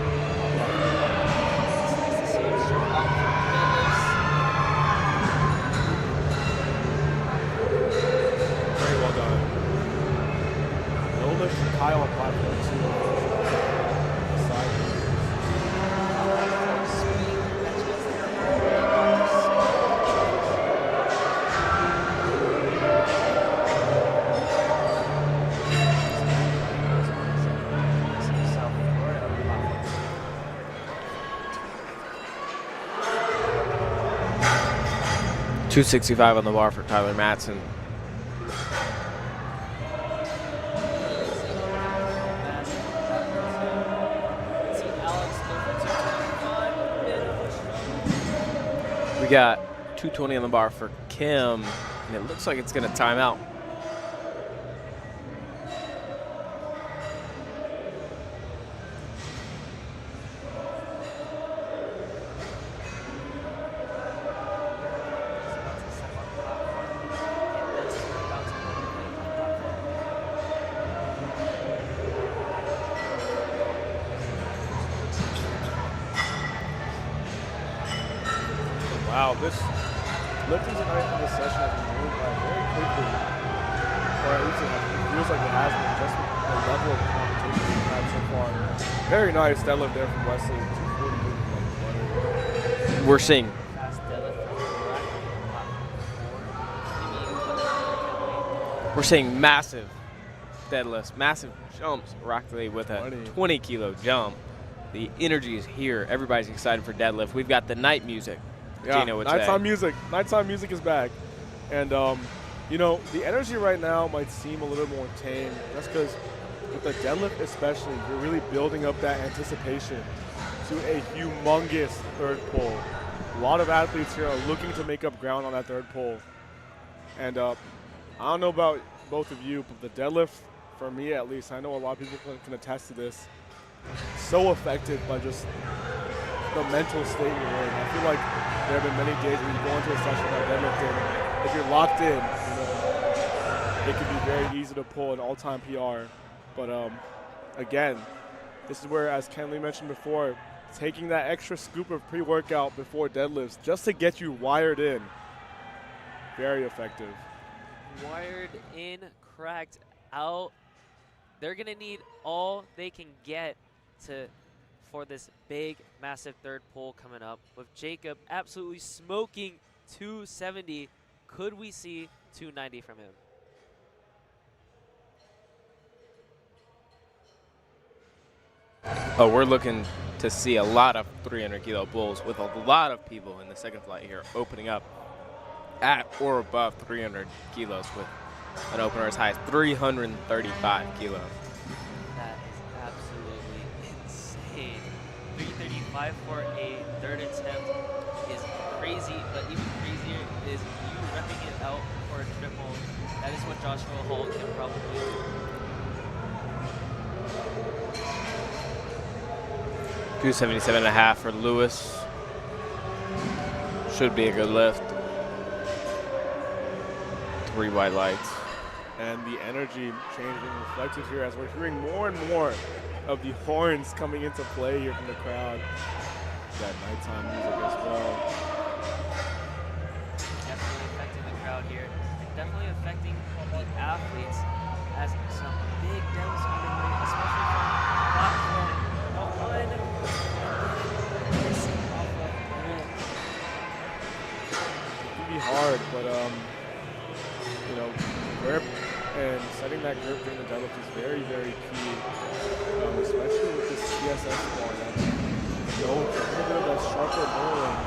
Very well done. No lift from Kyle on platform 2. Side $265 on the bar for Tyler Matson. We got 220 on the bar for Kim, and it looks like it's going to time out. Wow, this lifting tonight in this session has been moved by very quickly, or at least it feels like it has been, just with the level of competition we've had so far. Very nice deadlift there from Wesley. 240 moving like butter. We're seeing Fast deadlift from Rock. We're seeing massive deadlifts, massive jumps. Rockley with a 20. 20-kilo jump. The energy is here. Everybody's excited for deadlift. We've got the night music. Yeah, Gino would say. nighttime music. Nighttime music is back. And, you know, the energy right now might seem a little more tame just because with the deadlift especially, you're really building up that anticipation to a humongous third pull. A lot of athletes here are looking to make up ground on that third pull. And I don't know about both of you, but the deadlift, for me at least, I know a lot of people can attest to this, so affected by just the mental state you're in. I feel like there have been many days where you go into a session like deadlifting, if you're locked in, you know, it can be very easy to pull an all-time PR. But again, this is where, as Ken Lee mentioned before, taking that extra scoop of pre-workout before deadlifts just to get you wired in, very effective. Wired in, cracked out. They're going to need all they can get for this big, massive third pull coming up. With Jacob absolutely smoking 270, could we see 290 from him? Oh, we're looking to see a lot of 300-kilo bulls with a lot of people in the second flight here opening up at or above 300 kilos with an opener as high as 335 kilos. That is absolutely insane. 335 for a third attempt is crazy, but even crazier is you repping it out for a triple. That is what Joshua Hall can probably do. 277.5 for Lewis. Should be a good lift. 3 white lights. And the energy changing reflected here as we're hearing more and more of the horns coming into play here from the crowd. That nighttime music as well. Definitely affecting the crowd here, and definitely affecting the athletes as some big deadlifts underway, especially from platform 1. And missing off of goal. It can be hard, but you know, grip and setting that grip during the deadlift is very, very key, especially with this CSS bar. A little bit of that sharper rolling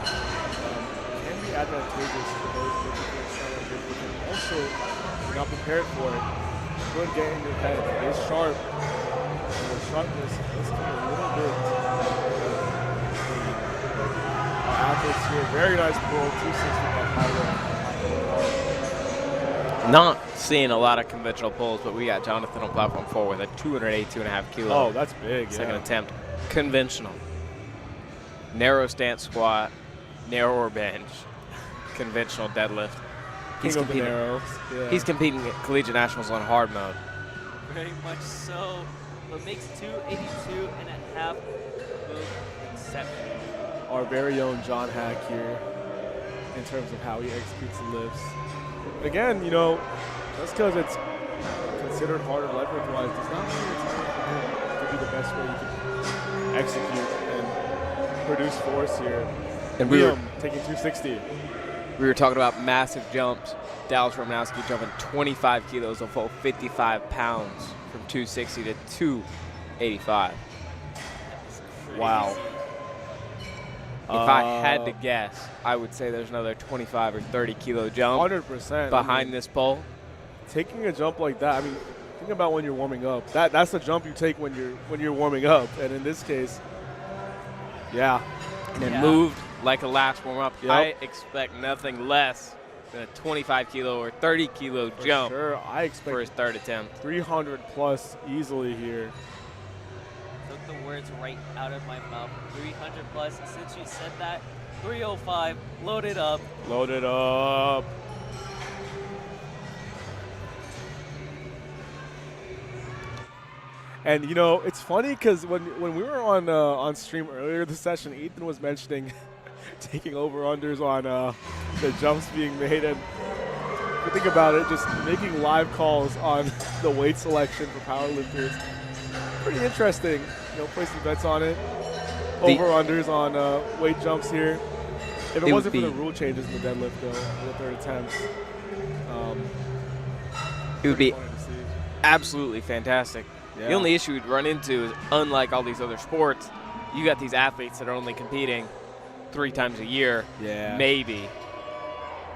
can be advantageous for those looking for a stronger grip, but can also, if you're not prepared for it, could get in your head. It is sharp, and the sharpness is a little bit. Our efforts here. Very nice pull, 260 by Kyler. Not seeing a lot of conventional pulls, but we got Jonathan on platform 4 with a 282.5 kilo. Oh, that's big. Second yeah. attempt. Conventional. Narrow stance squat, narrower bench, conventional deadlift. King of the narrows. Yeah. He's competing at Collegiate Nationals on hard mode. Very much so. But makes 282.5 move exception. Our very own John Hack here in terms of how he executes the lifts. Again, you know, just because it's considered harder leverage-wise does not mean it's going to be the best way you can execute and produce force here. And we were taking 260. We were talking about massive jumps. Dallas Romanowski jumping 25 kilos, a full 55 pounds from 260 to 285. Wow. If I had to guess, I would say there's another 25 or 30 kilo jump 100% behind this pole. Taking a jump like that, I mean, think about when you're warming up. That's the jump you take when you're warming up. And in this case, yeah. And it moved like a last warm-up. Yep. I expect nothing less than a 25 kilo or 30 kilo jump Sure, I expect for his third attempt. 300 plus easily here. Took the words right out of my mouth. 300 plus. Since you said that, 305. Load it up. Load it up. And you know, it's funny because when we were on stream earlier this session, Ethan was mentioning taking over-unders on the jumps being made, and if you think about it, just making live calls on the weight selection for powerlifters, pretty interesting. You know, place some bets on it. Over-unders on weight jumps here. If it wasn't for the rule changes in the deadlift, though, in the third attempts, it would be absolutely fantastic. Yeah. The only issue we'd run into is, unlike all these other sports, you got these athletes that are only competing 3 times a year, maybe.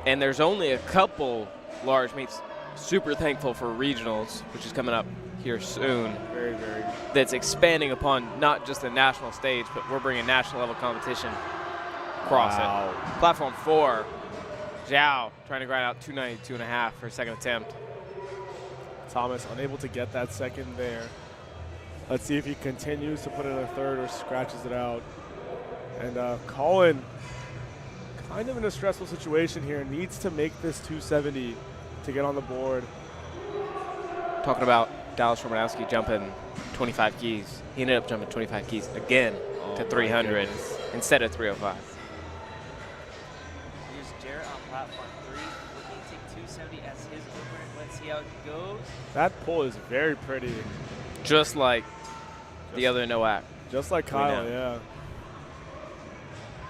And there's only a couple large meets. Super thankful for regionals, which is coming up here soon. Very, very. That's expanding upon not just the national stage, but we're bringing national level competition across it. Platform 4, Zhao trying to grind out 292.5 for a second attempt. Thomas unable to get that second there. Let's see if he continues to put in a third or scratches it out. And Colin, kind of in a stressful situation here, needs to make this 270 to get on the board. Talking about Dallas Romanowski jumping 25 keys. He ended up jumping 25 keys again to 300 instead of 305. Here's Jarrett on platform 3, looking to take 270 as his opener. Let's see how it goes. That pull is very pretty. Just like the other Noak. Just like Kyle, yeah.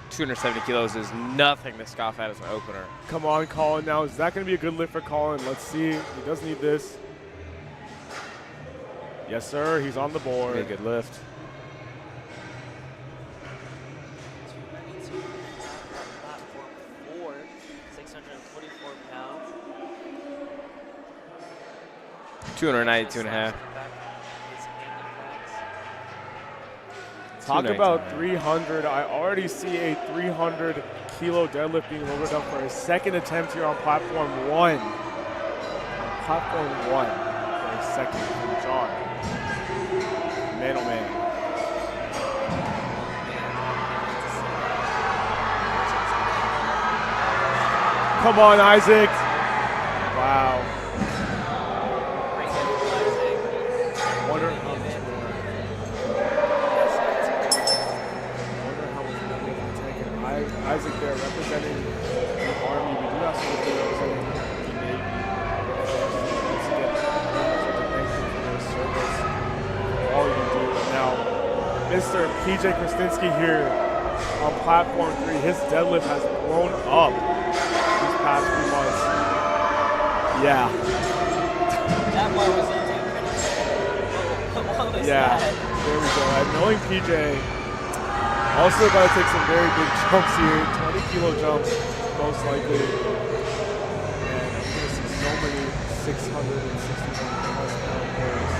270 kilos is nothing to scoff at as an opener. Come on, Colin. Now, is that going to be a good lift for Colin? Let's see. He does need this. Yes, sir. He's on the board. A good lift. 292 platform 4, 644 pounds. 292.5. Talk about 300. I already see a 300 kilo deadlift being loaded up for a second attempt here on platform 1. Platform 1 for a second from John. Man, oh man. Come on, Isaac. Wow. Wonder how much Isaac there representing the Army. We do have some people representing the Navy. Once again, thank you for your service, all you do. Now, Mr. PJ Krasinski here on platform 3. His deadlift has blown up these past few months. Yeah. That part was intense. Yeah. There we go. And knowing PJ. Also about to take some very big jumps here, 20 kilo jumps, most likely. And I'm going to see so many 661 plus pound players.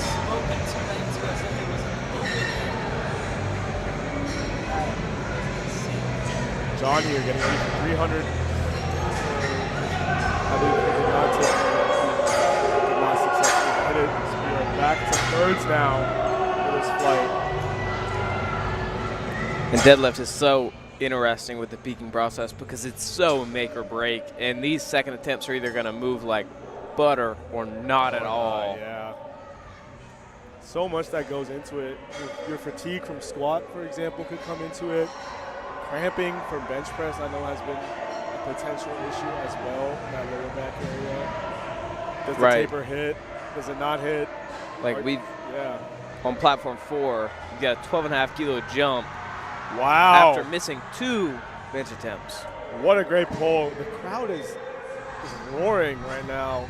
Smoking 292 as if it was an opener. That was John here getting ready for 300. I believe he did not take did not successfully hit it. So we are back to thirds now for this flight. And deadlift is so interesting with the peaking process because it's so make or break. And these second attempts are either going to move like butter or not at all. Yeah. So much that goes into it. Your fatigue from squat, for example, could come into it. Cramping from bench press, I know, has been a potential issue as well in that lower back area. Does the taper hit? Does it not hit? Like on platform 4, you got a 12.5 kilo jump. Wow. After missing 2 bench attempts. What a great pull. The crowd is roaring right now.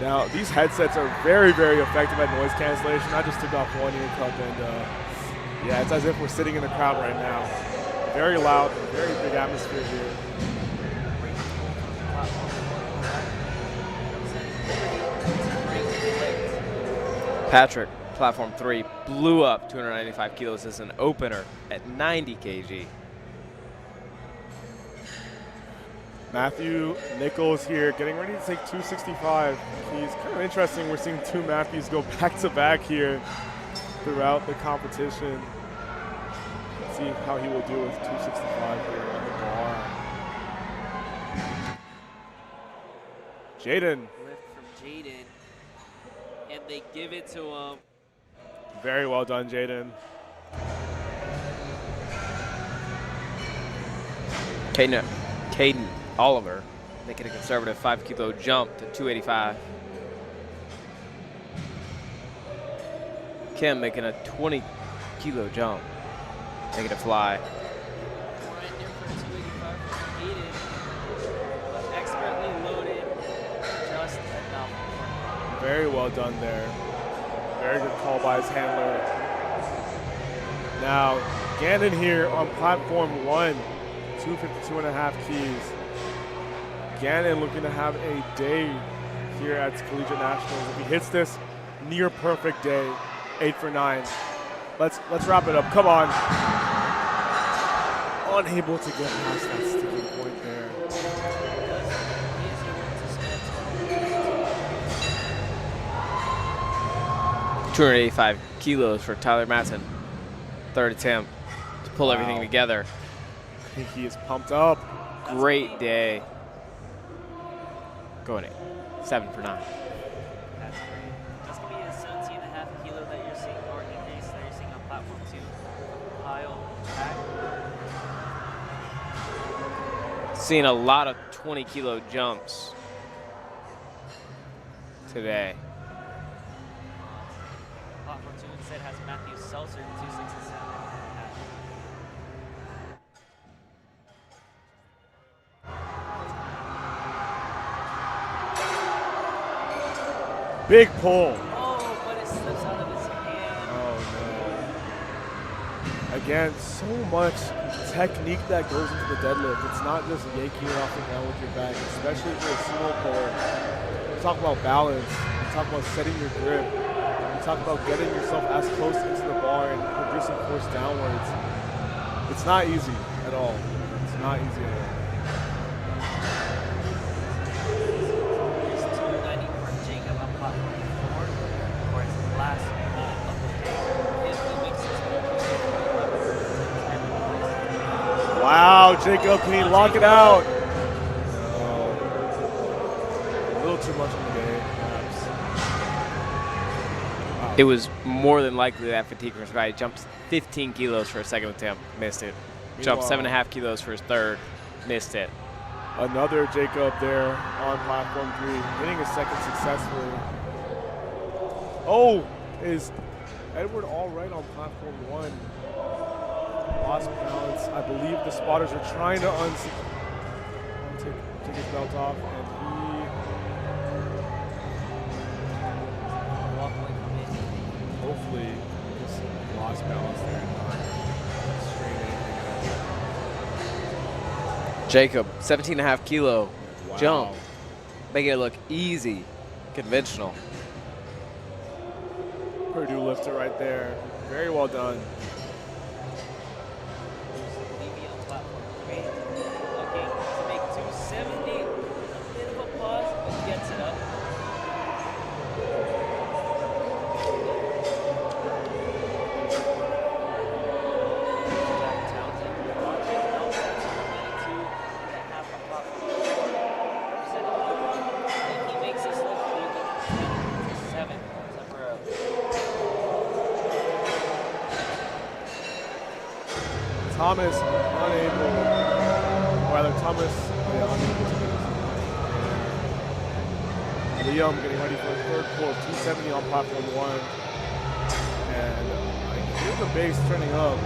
Now, these headsets are very, very effective at noise cancellation. I just took off one ear cup and yeah, it's as if we're sitting in a crowd right now. Very loud, very big atmosphere here. Patrick, platform 3, blew up 295 kilos as an opener at 90 kg. Matthew Nichols here getting ready to take 265. He's kind of interesting. We're seeing 2 Matthews go back to back here throughout the competition. Let's see how he will do with 265 here on the bar. Jaden. Lift from Jaden, and they give it to him. Very well done, Jaden. Caden Oliver making a conservative 5 kilo jump to 285. Kim making a 20 kilo jump, making it fly. Right there for 285 from Jaden, but expertly loaded just enough. Very well done there. Very good call by his handler. Now, Gannon here on platform 1, 252.5 keys. Gannon looking to have a day here at Collegiate Nationals. If he hits this, near perfect day, 8 for 9. Let's wrap it up. Come on. Unable to get past that sticking point there. 285 kilos for Tyler Matson. 3rd attempt to pull everything together. I think he is pumped up. Great day. Going 7 for 9. That's great. That's going to be a 17.5 kilo that you're seeing, or increase that you're seeing on platform 2. Kyle back. Seeing a lot of 20 kilo jumps today. Platform 2 instead has Matthew Seltzer, 267. Big pull. Oh, but it slips out of his hand. Oh, no. Again, so much technique that goes into the deadlift. It's not just yanking it off the ground with your back, especially for a single puller. We talk about balance. We talk about setting your grip. We talk about getting yourself as close into the bar and producing force downwards. It's not easy at all. It's not easy at all. Wow, Jacob, can he lock it out? No. A little too much in the game, perhaps. Wow. It was more than likely that fatigue from He jumped 15 kilos for a 2nd attempt, missed it. Jumped 7.5 kilos for his 3rd, missed it. Another Jacob there on platform 3, getting a 2nd successfully. Oh, is Edward all right on platform 1? Lost balance. I believe the spotters are trying to take his belt off, and he hopefully just lost balance there and not strain anything. Jacob, 17.5 kilo Wow. jump, making it look easy, conventional. Purdue lifter right there. Very well done. Levy on platform 3, looking to make 270. A bit of a pause, but gets it up. Jack Townsend watching outside 292 and a half on platform 4. Representing Oakland. If he makes this look, they're looking to 7 temporarily. Thomas unable, Thomas unable to get his Liam getting ready for the third pull of 270 on platform 1. And I hear the base turning up.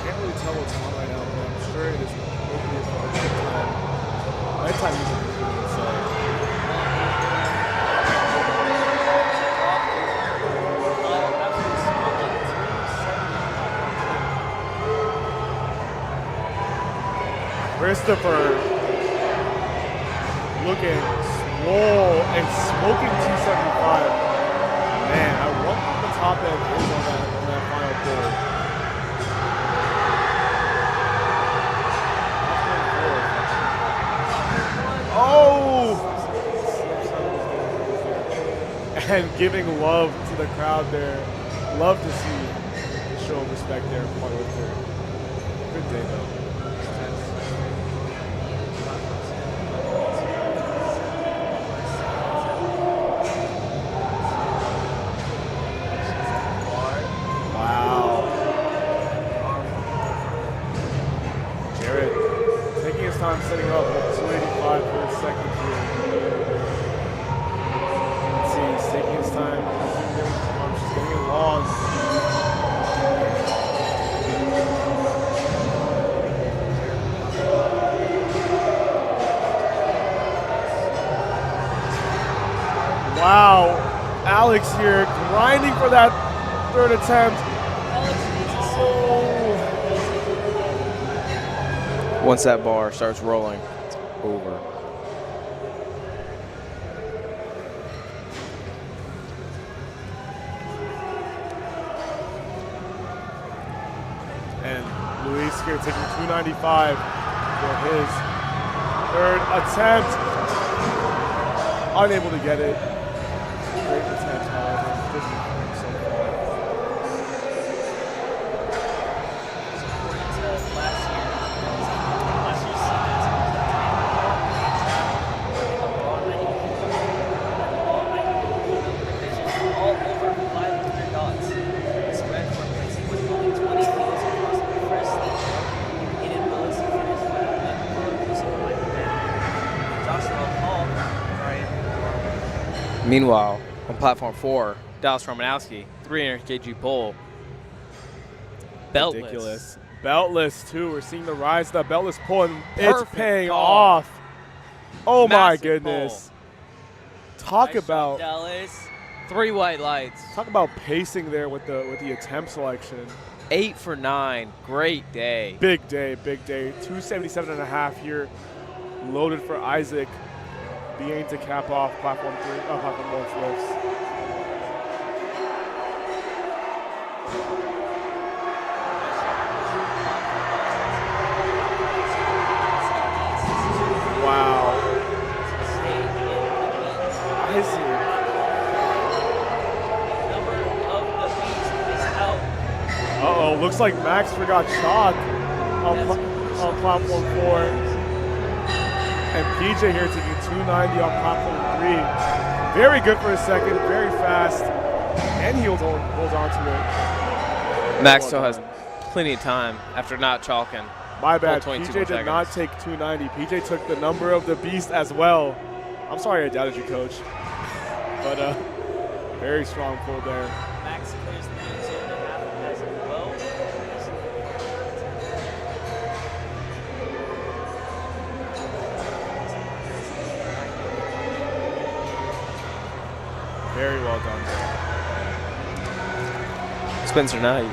Can't really tell what's on right now, but I'm sure it is hopefully it's for nighttime music is doing so. Christopher looking swole and smoking 275. Man, I wonder what the top end is on that final pull. Oh! And giving love to the crowd there. Love to see the show of respect there for Powerlifter. Good day though. Time setting up with 285 for his second here. Let's see, he's taking his time. Just getting it long. Wow, Alex here grinding for that third attempt. Once that bar starts rolling, it's over. And Luis here taking 295 for his third attempt. Unable to get it. Great attempt, however. So far. Meanwhile, on platform 4, Dallas Romanowski, 300 kg pull. Beltless. Ridiculous. Beltless, too. We're seeing the rise of that beltless pull, and it's Perfect paying call. off. Oh, my Massive goodness. pull. Talk Nice about shot, Dallas. 3 white lights. talk about pacing there with the attempt selection. 8 for 9. Great day. Big day, big day. 277.5 here, loaded for Isaac, beginning to cap off platform 1 flips. Wow. Isaac. Uh-oh, looks like Max forgot chalk on platform 4. And PJ here taking 290 on platform 3. Very good for a second, very fast. And he holds on to it. Max still has plenty of time after not chalking. My bad, Full 22 PJ more did not seconds. take 290. PJ took the number of the beast as well. I'm sorry I doubted you, coach. But very strong pull there. Max clears the 2.5 as well. Very well done there. Spencer Knight.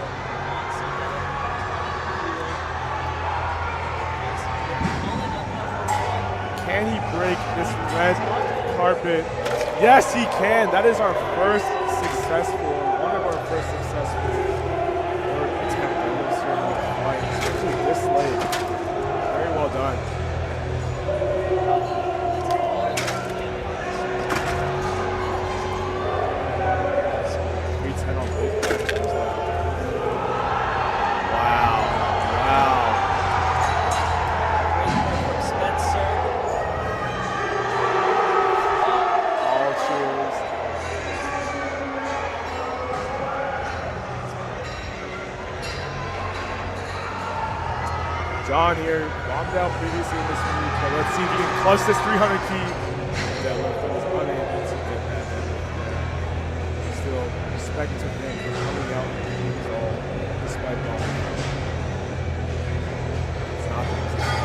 Can he break this red carpet? Yes, he can. That is our first successful, one of our first successful third attempt deadlifts here in the fight, especially this late. Very well done. 310 on both platforms now. Wow. Great move from Spencer. All cheers. John here, bombed out previously in this week, but let's see if he can clutch this 300 key. Deadlift, but was unable to get that deadlift. Still, respect to him for coming out and doing his all, despite bombing. It's not the easiest.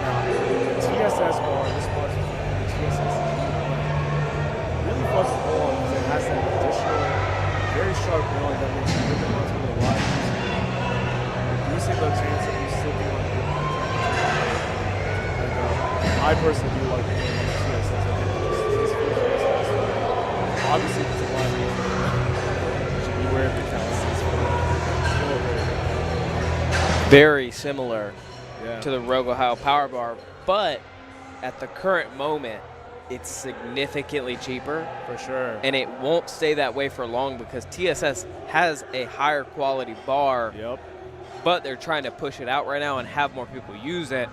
TSS bar, this bar is the TSS really fun to pull on because it has that additional, very sharp railing that makes you rip it onto the line. Reducing the chance of you slipping on your and I personally do like pulling on the TSS. I think this feels nice. Obviously, it's a lot of you should beware of the calluses, but still Very similar yeah. to the Rogue Ohio Power Bar, but at the current moment, it's significantly cheaper, For sure. and it won't stay that way for long because TSS has a higher quality bar, Yep. but they're trying to push it out right now and have more people use it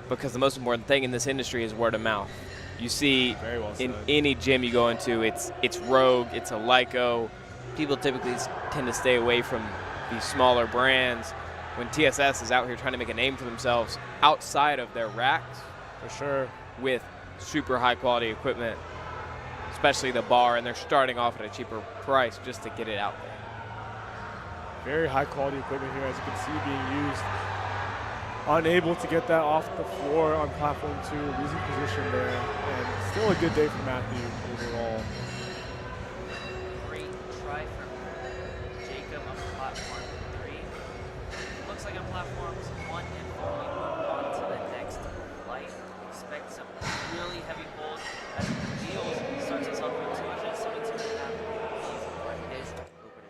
because the most important thing in this industry is word of mouth. You see Very well in said. any gym you go into, it's Rogue, it's a Lyco. People typically tend to stay away from these smaller brands when TSS is out here trying to make a name for themselves outside of their racks For sure. with super high quality equipment, especially the bar, and they're starting off at a cheaper price just to get it out there. Very high quality equipment here, as you can see, being used. Unable to get that off the floor on platform 2, losing position there, and still a good day for Matthew overall. Great try from Jacob on platform 3. Looks like on platforms 1 and 4 we move on to the next flight. Expect some really heavy hold as Niels starts us off with 272.5 kgs for his opener.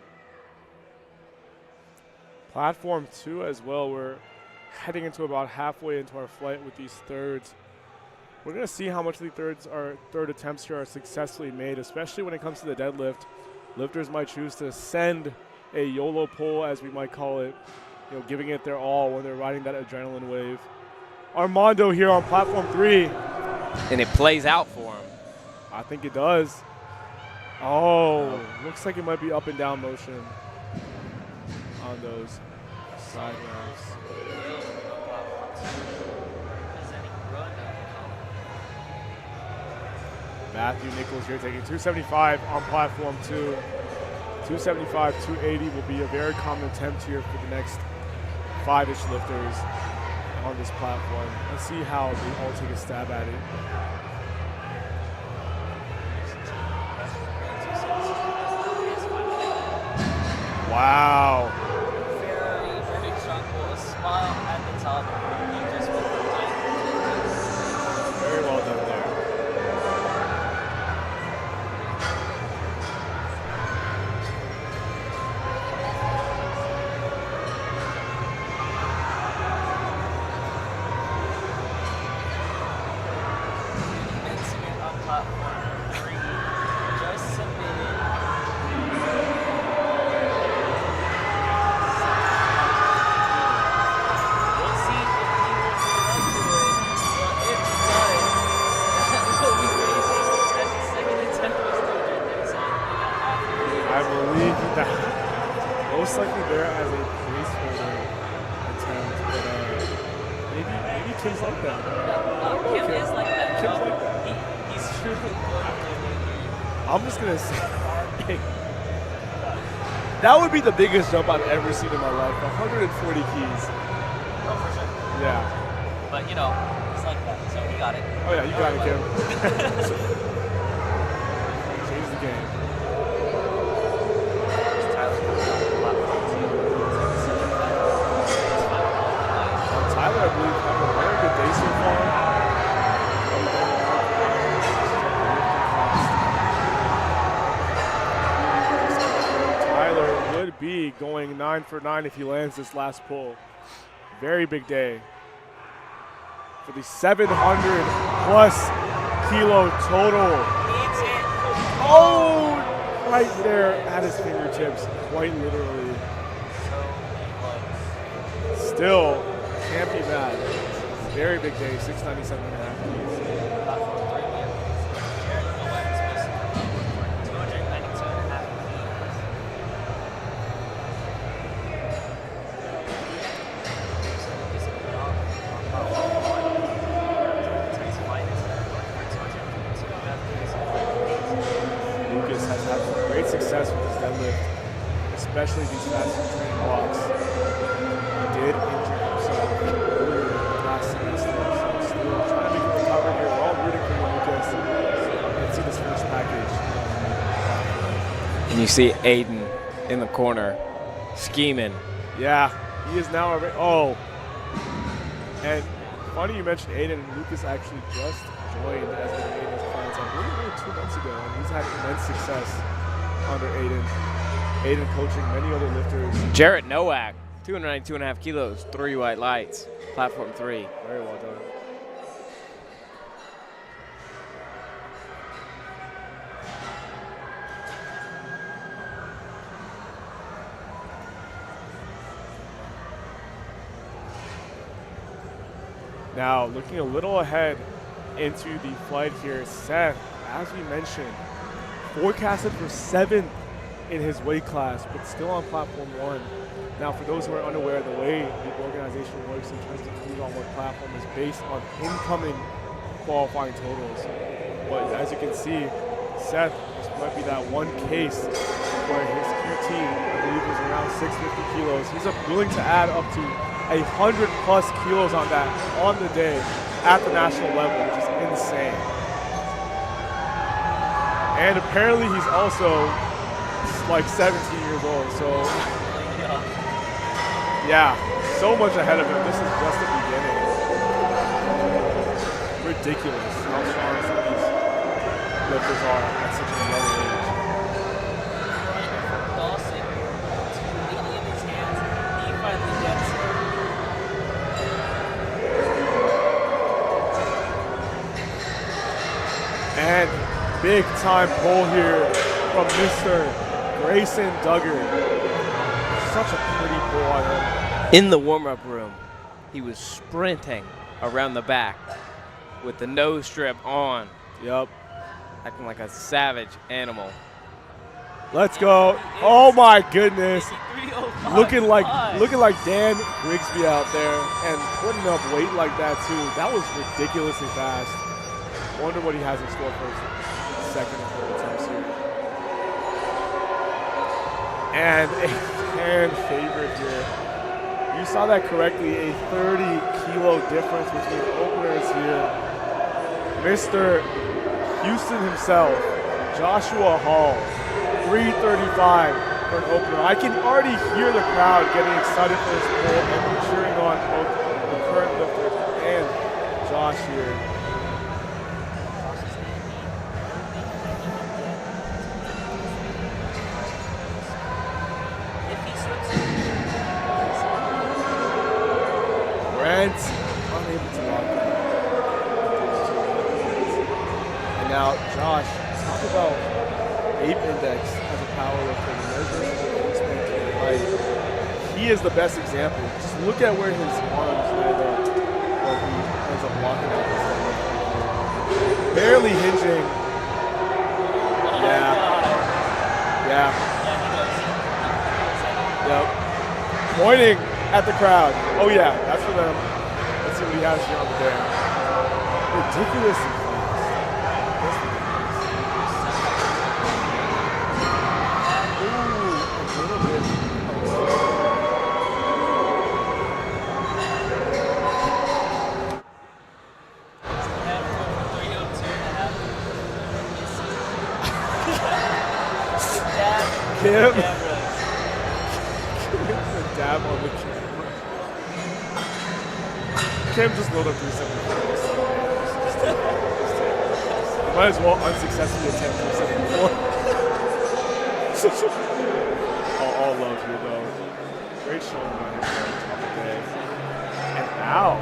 Platform 2 as well, we're heading into about halfway into our flight with these thirds. We're going to see how much of the third attempts here are successfully made, especially when it comes to the deadlift. Lifters might choose to send a YOLO pull, as we might call it, giving it their all when they're riding that adrenaline wave. Armando here on platform 3. And it plays out for him. I think it does. Oh, looks like it might be up and down motion on those side ramps. Matthew Nichols here taking 275 on platform 2. 275, 280 will be a very common attempt here for the next 5-ish lifters on this platform. Let's see how they all take a stab at it. Wow. Very, very strong pull. A smile at the top. He just went for it. Very well done there. Incident on platform 3. Just submitted. We'll see if he will live up to it. But if he does, that will be crazy. That's the second attempt was doing it. There's something I believe that most likely there as a placeholder attempt, but maybe Kim's like that. Kim is like that. Kim's like that. He's truly good. I'm just gonna say that would be the biggest jump I've ever seen in my life. 140 keys. Oh, for sure. Yeah. But, you know, it's like that. So he got it. Oh yeah, you got it, Kim. be going 9 for 9 if he lands this last pull. Very big day for the 700 plus kilo total. Needs it. Oh, right there at his fingertips, quite literally. So close. Still, can't be bad. Very big day, 697 and a half keys. Platform 3, we have Jared Nowak is missing for 292.5 Lucas has had some great success with his deadlift, especially these fast training blocks. He did injure himself earlier last semester, so still trying to make a recovery here. We're all rooting for you, Lucas. Let's see this first package. And you see Aiden in the corner scheming. Yeah, he is now already. Oh, and funny you mentioned Aiden. Lucas actually just joined as one of Aiden's clients, I believe only 2 months ago, and he's had immense success under Aiden. Aiden coaching many other lifters. Jarrett Nowak, 292.5 kilos, 3 white lights, platform 3. Very well done. Now, looking a little ahead into the flight here, Seth, as we mentioned, forecasted for 7th in his weight class, but still on platform 1. Now, for those who are unaware, the way the organization works in terms of who's on what platform is based on incoming qualifying totals. But as you can see, Seth, this might be that one case where his QT, I believe, was around 650 kilos. He's willing to add up to 100 plus kilos on that on the day at the national level, which is insane. And apparently he's also like 17 years old, so yeah, so much ahead of him. This is just the beginning. Ridiculous how strong some of these lifters are at such a young age. Dawson, 280 in his hands. He finally gets it. And big time pull here from Mr. Grayson Duggar. Such a pretty pull on him. In the warm-up room, he was sprinting around the back with the nose strip on, Yep. acting like a savage animal. Let's go. Oh my goodness. 53.05. Looking like Dan Grigsby out there and putting up weight like that too. That was ridiculously fast. Wonder what he has in store for his second and third attempts here. And a fan favorite here. You saw that correctly, a 30 kilo difference between openers here. Mr. Houston himself, Joshua Hall, 335 for an opener. I can already hear the crowd getting excited for this pull and cheering on both the current lifters and Josh here. Brent unable to lock that. And now Josh, talk about ape index as a powerlifter. Like, he is the best example. Just look at where his arms land up when he ends up locking out this thing. Barely hinging. Yeah. Yeah. Yep. Pointing at the crowd. Oh yeah, that's for them. Let's see what he has here on the day. Ridiculously fast. Ooh, a little bit. Kim. The dab on the camera. Kim just load up 374. You might as well unsuccessfully attempt 374. all love here, though. Great showing on his top of the day. And now,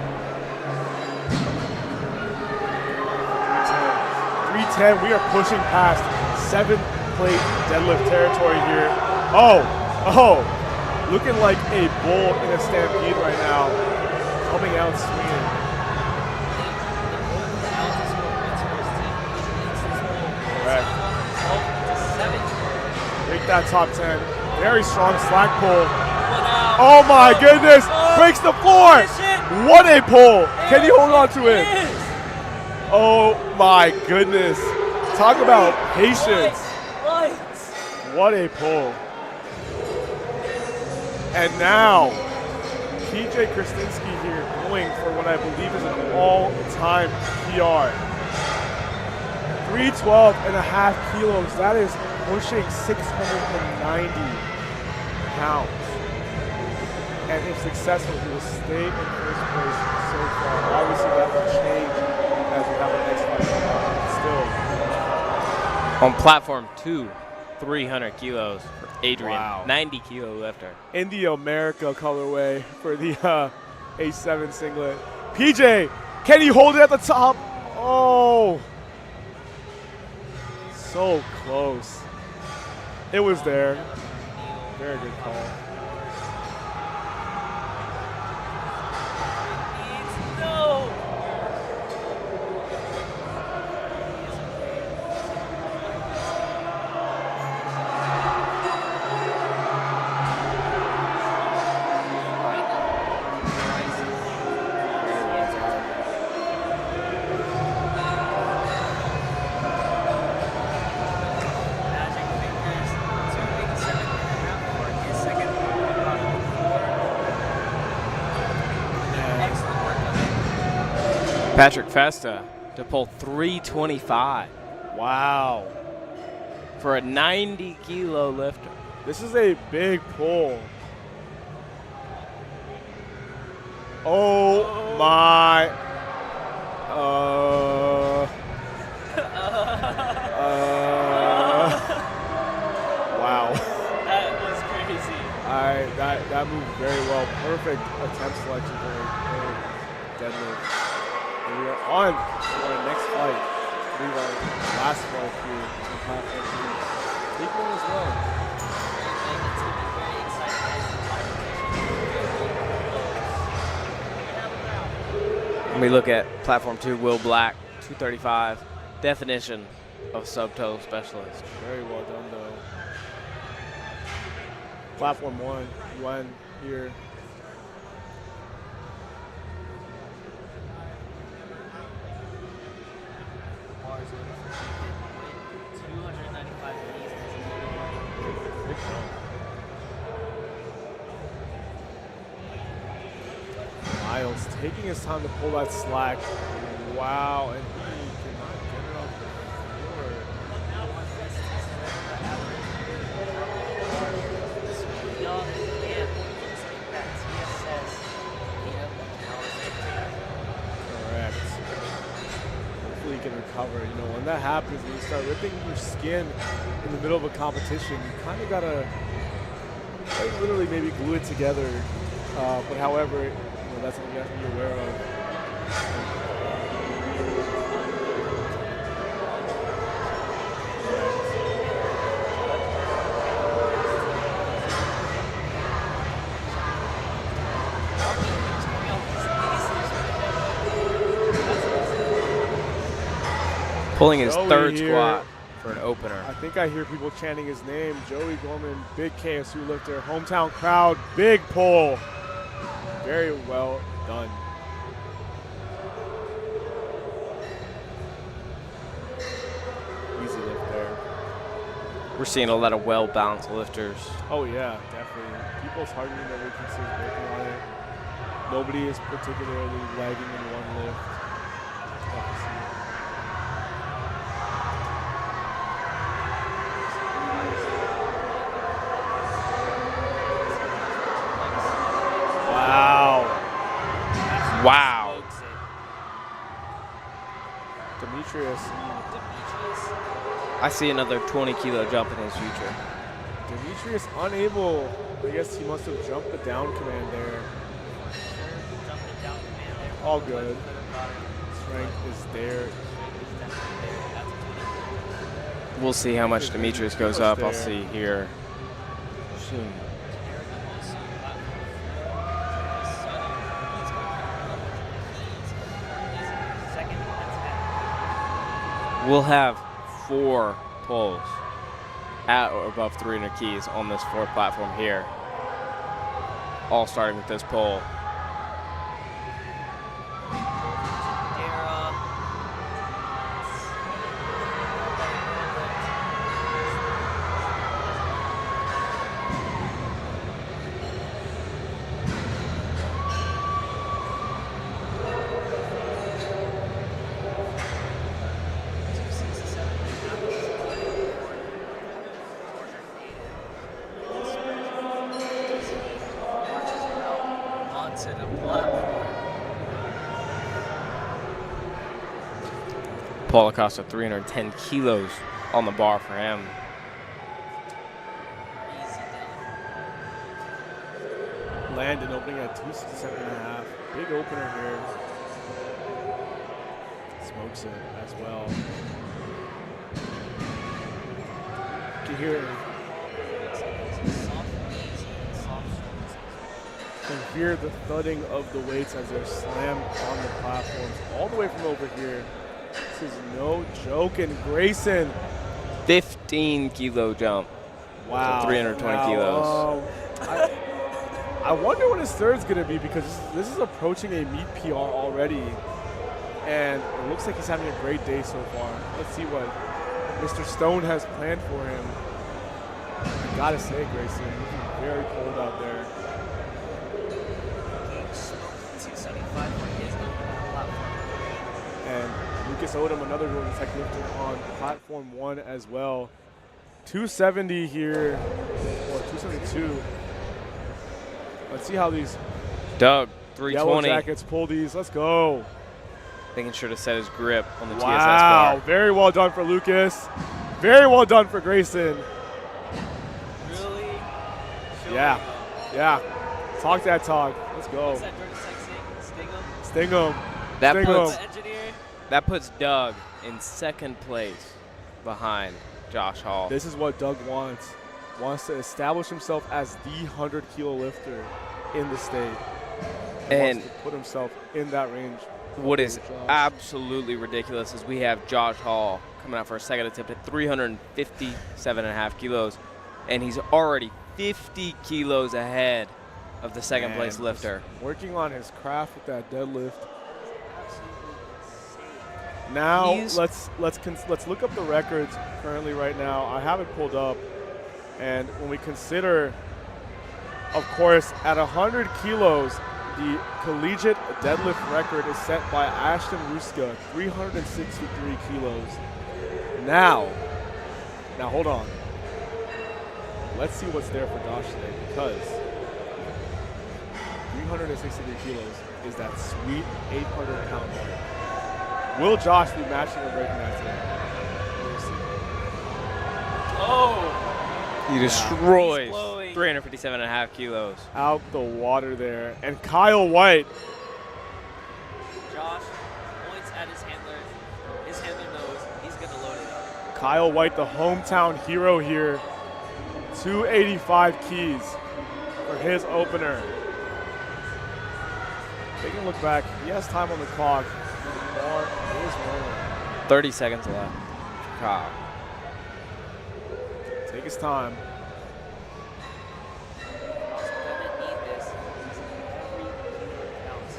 310. We are pushing past 7-plate deadlift territory here. Oh, looking like a bull in a stampede right now. Coming out swinging. Correct. Break that top 10. Very strong slack pull. Oh my goodness! Breaks the floor! What a pull! Can you hold on to it? Oh my goodness. Talk about patience. What a pull. And now, PJ Krasinski here going for what I believe is an all-time PR. 312.5 kilos. That is pushing 690 pounds. And if successful, he will stay in first place so far. Obviously, that will change as we have the next fight. Still. On platform 2, 300 kilos for Adrian. Wow. 90 kilo lifter. In the America colorway for the A7 singlet. PJ, can he hold it at the top? Oh. So close. It was there. Very good call. Patrick Festa to pull 325 Wow. for a 90 kilo lifter. This is a big pull. Oh my. Wow. That was crazy. That moved very well. Perfect attempt selection for deadlift. And we are on to our next fight. We are last fight here on platform 3. Big one as well. When we look at platform 2, Will Black, 235, definition of subtotal specialist. Very well done, though. Platform 1, Yuan here. Bars over 295 meters. Miles taking his time to pull that slack. Wow, and he cannot get it off the floor. Correct. Hopefully he can recover. You know, when that happens, when you start ripping your skin in the middle of a competition, you kind of gotta like, literally maybe glue it together. But however, you know, that's something you have to be aware of. Pulling his Joey third here. squat for an opener. I think I hear people chanting his name. Joey Gorman, big KSU lifter, hometown crowd, big pull. Very well done. Easy lift there. We're seeing a lot of well-balanced lifters. Oh yeah, definitely. People's heart rate that we can see is working on it. Nobody is particularly lagging in one lift. Tough to see. Wow. Demetrius. I see another 20 kilo jump in his future. Demetrius unable. I guess he must have jumped the down command there. Jumping down command there. All But good. could have got it. Strength is there. Strength is definitely there. That's a 20. We'll see how much Demetrius goes up. I'll There. see here soon. Second and 10. We'll have 4 pulls at or above 300 keys on this 4th platform here. All starting with this pull. Onto the platform. Paul Acosta, 310 kilos on the bar for him. Easy down. Landon opening at 267.5. Big opener here. Smokes it as well. You can hear it. Soft knees and soft shoulders. Can hear the thudding of the weights as they're slammed on the platforms all the way from over here. This is no joke. And Grayson, 15 kilo jump. wow, 320 kilos. I wonder what his third's gonna be, because this is approaching a meet PR already, and it looks like he's having a great day so far. Let's see what Mr. Stone has planned for him. I gotta say, Grayson, looking very cold out there. He smoked 275 for his own platform. And Lucas Odom, another Georgia Tech lifter on platform 1 as well. 270 here, or 272. Let's see how these Doug, Yellow 320. Jackets pull these. Let's go. Making sure to set his grip on the TSS Wow, bar. very well done for Lucas. Very well done for Grayson. Really? Yeah. Yeah, talk that talk. Let's go. What's that Georgia Tech saying? Sting him? Sting him. That Sting puts, him. The engineer? that puts Doug in 2nd place behind Josh Hall. This is what Doug wants. Wants to establish himself as the 100 kilo lifter in the state. And wants to put himself in that range. what is Josh. absolutely ridiculous is we have Josh Hall coming out for a second attempt at 357.5 kilos, and he's already 50 kilos ahead of the 2nd Man, place just lifter. Working on his craft with that deadlift. Now let's look up the records currently right now. I have it pulled up, and when we consider, of course, at 100 kilos, the collegiate deadlift record is set by Ashton Ruska, 363 kilos. Now hold on. Let's see what's there for Josh today, because 363 kilos is that sweet 800-pound mark. Will Josh be matching or breaking that today? We'll see. Oh! He destroys blowing. 357.5 kilos. Out the water there. And Kyle White. Josh points at his handler. His handler knows he's going to load it up. Kyle White, the hometown hero here. 285 keys for his opener. Taking a look back, he has time on the clock. The bar is rolling. 30 seconds left. Kyle. Take his time. Josh gonna need this. Every kilo counts.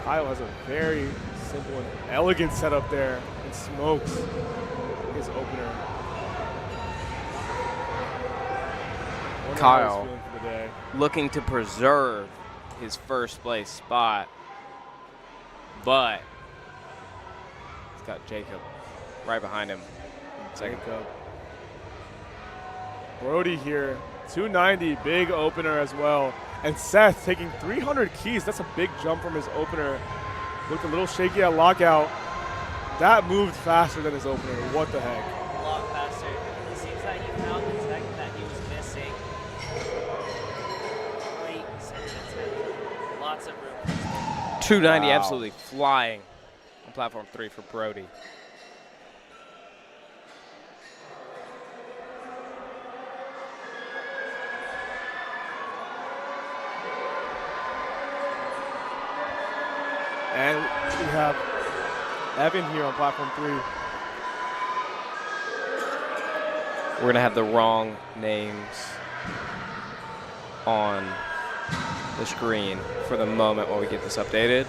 Kyle has a very simple and elegant setup there and smokes his opener. Wonder how he's Kyle feeling for the day. looking to preserve his 1st place spot, but he's got Jacob right behind him. 2nd. Jacob. Brody here, 290, big opener as well. And Seth taking 300 keys. That's a big jump from his opener. Looked a little shaky at lockout. That moved faster than his opener. What the heck? A lot faster. It seems that he found the tech that he was missing releasing. Great second attempt. Lots of room. 290 Wow. absolutely flying on platform 3 for Brody. And we have Evan here on platform 3. We're going to have the wrong names on the screen for the moment while we get this updated.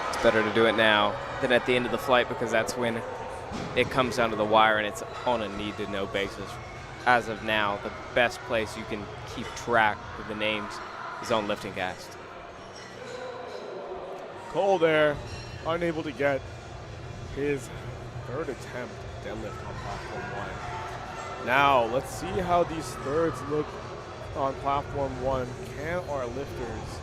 It's better to do it now than at the end of the flight because that's when it comes down to the wire and it's on a need-to-know basis. As of now, the best place you can keep track of the names is on LiftingCast. Cole there, unable to get his third attempt deadlift on platform 1. Now, let's see how these thirds look on platform 1. Can our lifters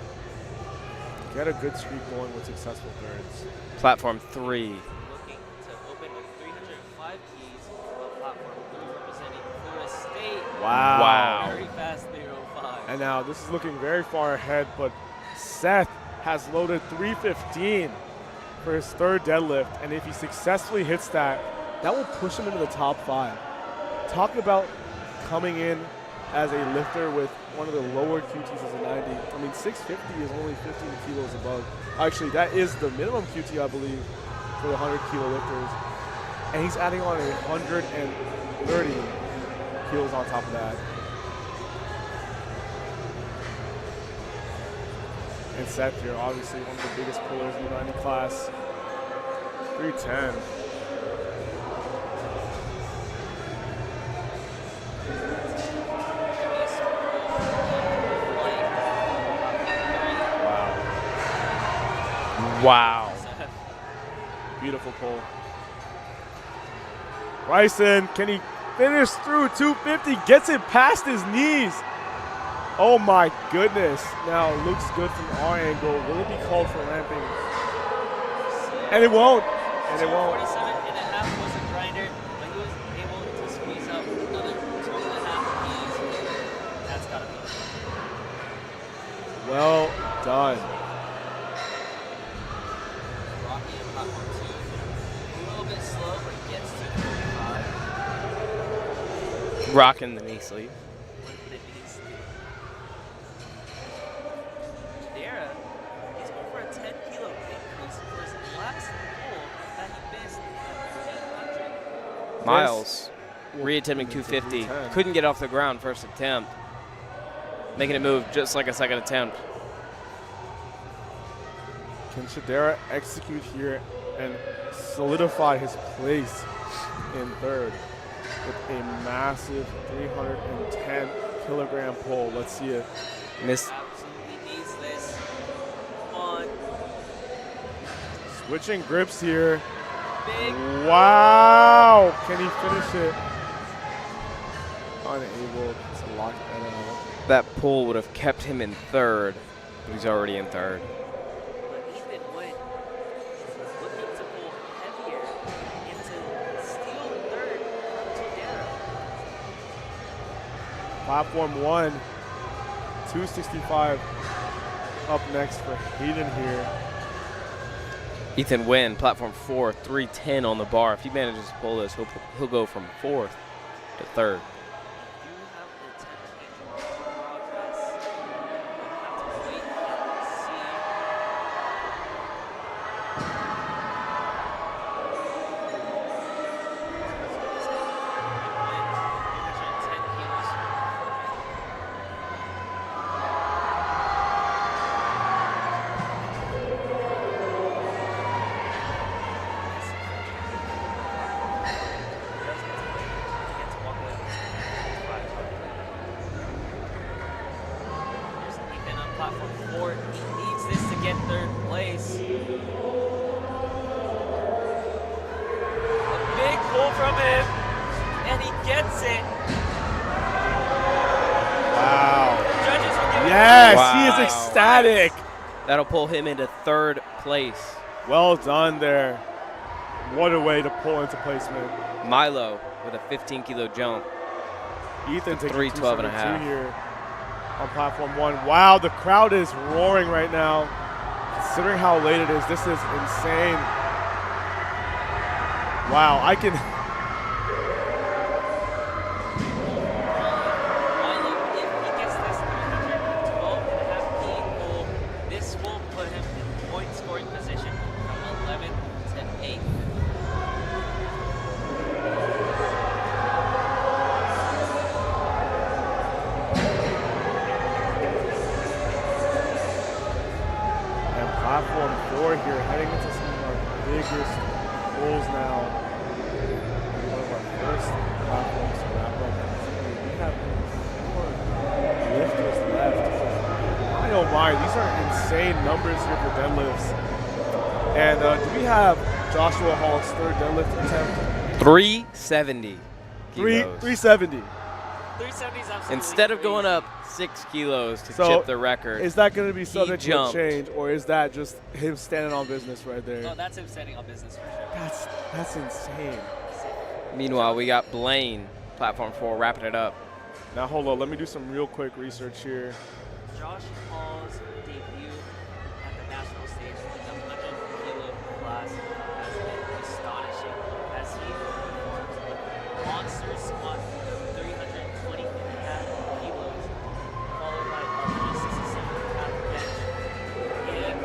get a good streak going with successful thirds? Platform 3. Looking to open with 305 keys on platform 3 representing Florida State. Wow. Very fast 305. And now this is looking very far ahead, but Seth has loaded 315 for his third deadlift, and if he successfully hits that, that will push him into the top 5. Talk about coming in as a lifter with one of the lower QTs as a 90. I mean, 650 is only 15 kilos above. Actually, that is the minimum QT, I believe, for the 100 kilo lifters. And he's adding on 130 kilos on top of that. And Seth here, obviously one of the biggest pullers in the 90 class. 310. Wow. Beautiful pull. Bryson, can he finish through 250? Gets it past his knees. Oh my goodness. Now it looks good from our angle. Will it be called for ramping? And it won't. And it won't. 47 and a half was a grinder, but he was able to squeeze up another 2.5 keys. That's gotta be Well done. Rocky and platform 2. A little bit slow, but he gets to 45. Rocking the knee sleeve. With the knees. Dara, he's going for a 10 kilo increase for his last pull that he missed at 300. Miles re-attempting 250. Couldn't get off the ground first attempt. Making it move just like a second attempt. Can Shadera execute here and solidify his place in third with a massive 310 kilogram pull? Let's see it. Missed. Absolutely needs this. Come on. Switching grips here. Big. Wow! Can he finish it? Unable to lock that out. That pull would have kept him in third, but he's already in third. But Ethan Wood looking to pull heavier and to steal third from Chidera. Platform 1, 265 up next for Hayden here. Ethan Wynn, platform 4, 310 on the bar. If he manages to pull this, he'll go from 4th to 3rd. You have an attempt in progress. We'll have to wait and see. Platform 4, he needs this to get 3rd place. A big pull from him, and he gets it. Wow. The judges will give Yes, Wow. he is ecstatic. That'll pull him into 3rd place. Well done there. What a way to pull into placement. Milo with a 15-kilo jump. Ethan taking 312 and a 272 half. here on platform 1. Wow, the crowd is roaring right now. Considering how late it is, this is insane. Wow, I can. If he gets this 312.5 key goal, this will put him in point scoring position from 11 to 8. And platform 4 here, heading into some of our biggest goals now. One of our first platforms to wrap up. We have 4 lifters left. My oh my, these are insane numbers here for deadlifts. And do we have Joshua Hall's third deadlift attempt? 370 kilos. 370. 370 is absolutely Instead of crazy. going up 6 kilos to So, chip the record, Is that going to be subject to a jumped. change, or is that just him standing on business right there? No, that's him standing on business for sure. That's insane. meanwhile, we got Blaine, platform 4, wrapping it up. Now hold on, let me do some real quick research here. Josh Hall's debut at the national stage in the 100 kilo class has been astonishing as he performs a monster squat 320.5 kilos, followed by 167.5 bench, and a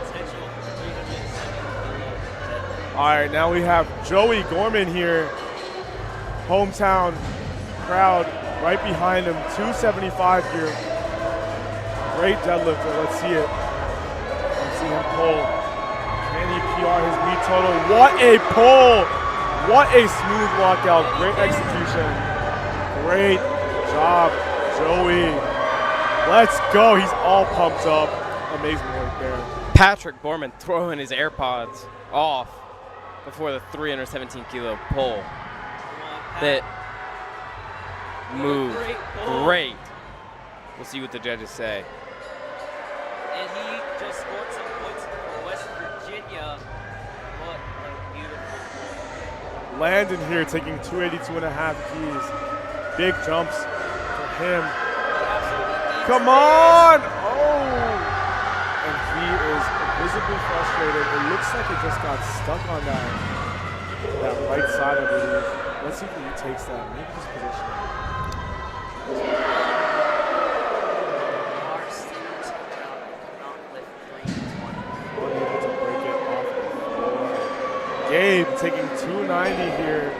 potential 370 kilo deadlift. All right, now we have Joey Gorman here. Hometown crowd right behind him, 275 here. Great deadlifter, let's see it. Let's see him pull. Can he PR his meet total? What a pull! What a smooth walkout, great execution. Great job, Joey. Let's go, he's all pumped up. Amazing work there. Patrick Borman throwing his AirPods off before the 317-kilo pull. That moved Great pull. great. We'll see what the judges say. And he just scored some points for West Virginia. What a beautiful goal. Landon here taking 282.5 keys. Big jumps for him. Come on! Oh! And he is visibly frustrated. It looks like it just got stuck on that right side, I believe. Let's see if he takes that. Maybe just position it. Our seniors cannot lift 320. Unable to break it off the floor. Gabe taking 290 here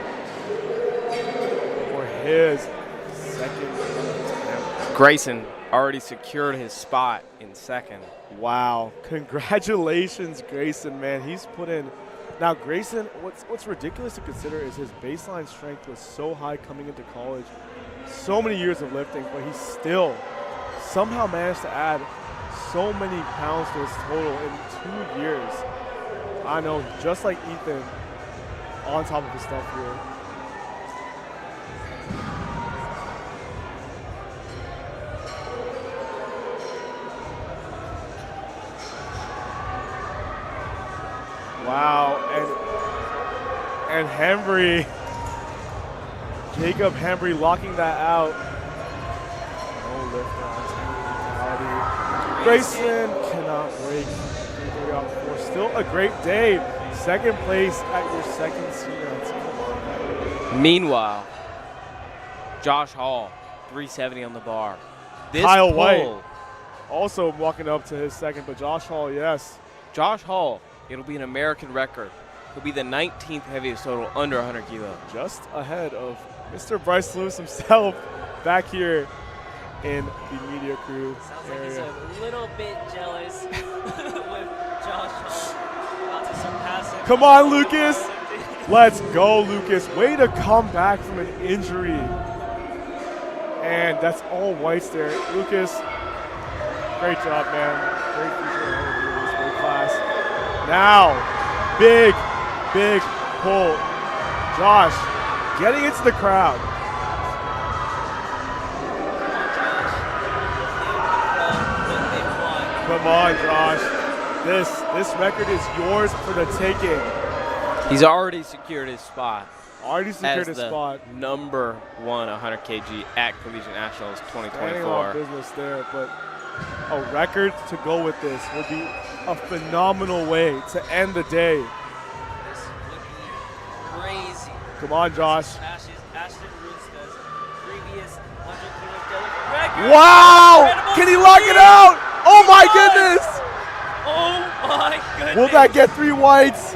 for his second attempt. Grayson already secured his spot in second. Wow. Congratulations, Grayson, man. He's put in. Now, Grayson, what's ridiculous to consider is his baseline strength was so high coming into college. So many years of lifting, but he still somehow managed to add so many pounds to his total in 2 years. I know, just like Ethan, on top of his stuff here. Wow, and Hembry, Jacob Hembry locking that out. No lift on Grayson cannot break. 330 off the floor. Still a great day. Second place at your second senior. Meanwhile, Josh Hall, 370 on the bar. This Kyle pull, White also walking up to his second, but Josh Hall, yes. Josh Hall, it'll be an American record. He'll be the 19th heaviest total under 100 kilos. Just ahead of Mr. Bryce Lewis himself back here in the media crew Sounds like area. he's a little bit jealous with Josh Hall about to surpass him. Come on, Lucas. Let's go, Lucas. Way to come back from an injury. And that's all whites there. Lucas, great job, man. Great future ahead of you in this weight class. Now, big pull. Josh getting into the crowd. Come on, Josh. This record is yours for the taking. He's already secured his spot. Already as secured his the spot. number 1 100 kg at Collegiate Nationals Standing 2024. on business there, but a record to go with this would be a phenomenal way to end the day. This would be crazy. Come on, Josh. Smashes Ashton Runsta's previous 100 kilo deadlift record. Wow! Incredible Can he lock it speed. out? Oh my He goodness! does. Oh my goodness. Will that get 3 whites?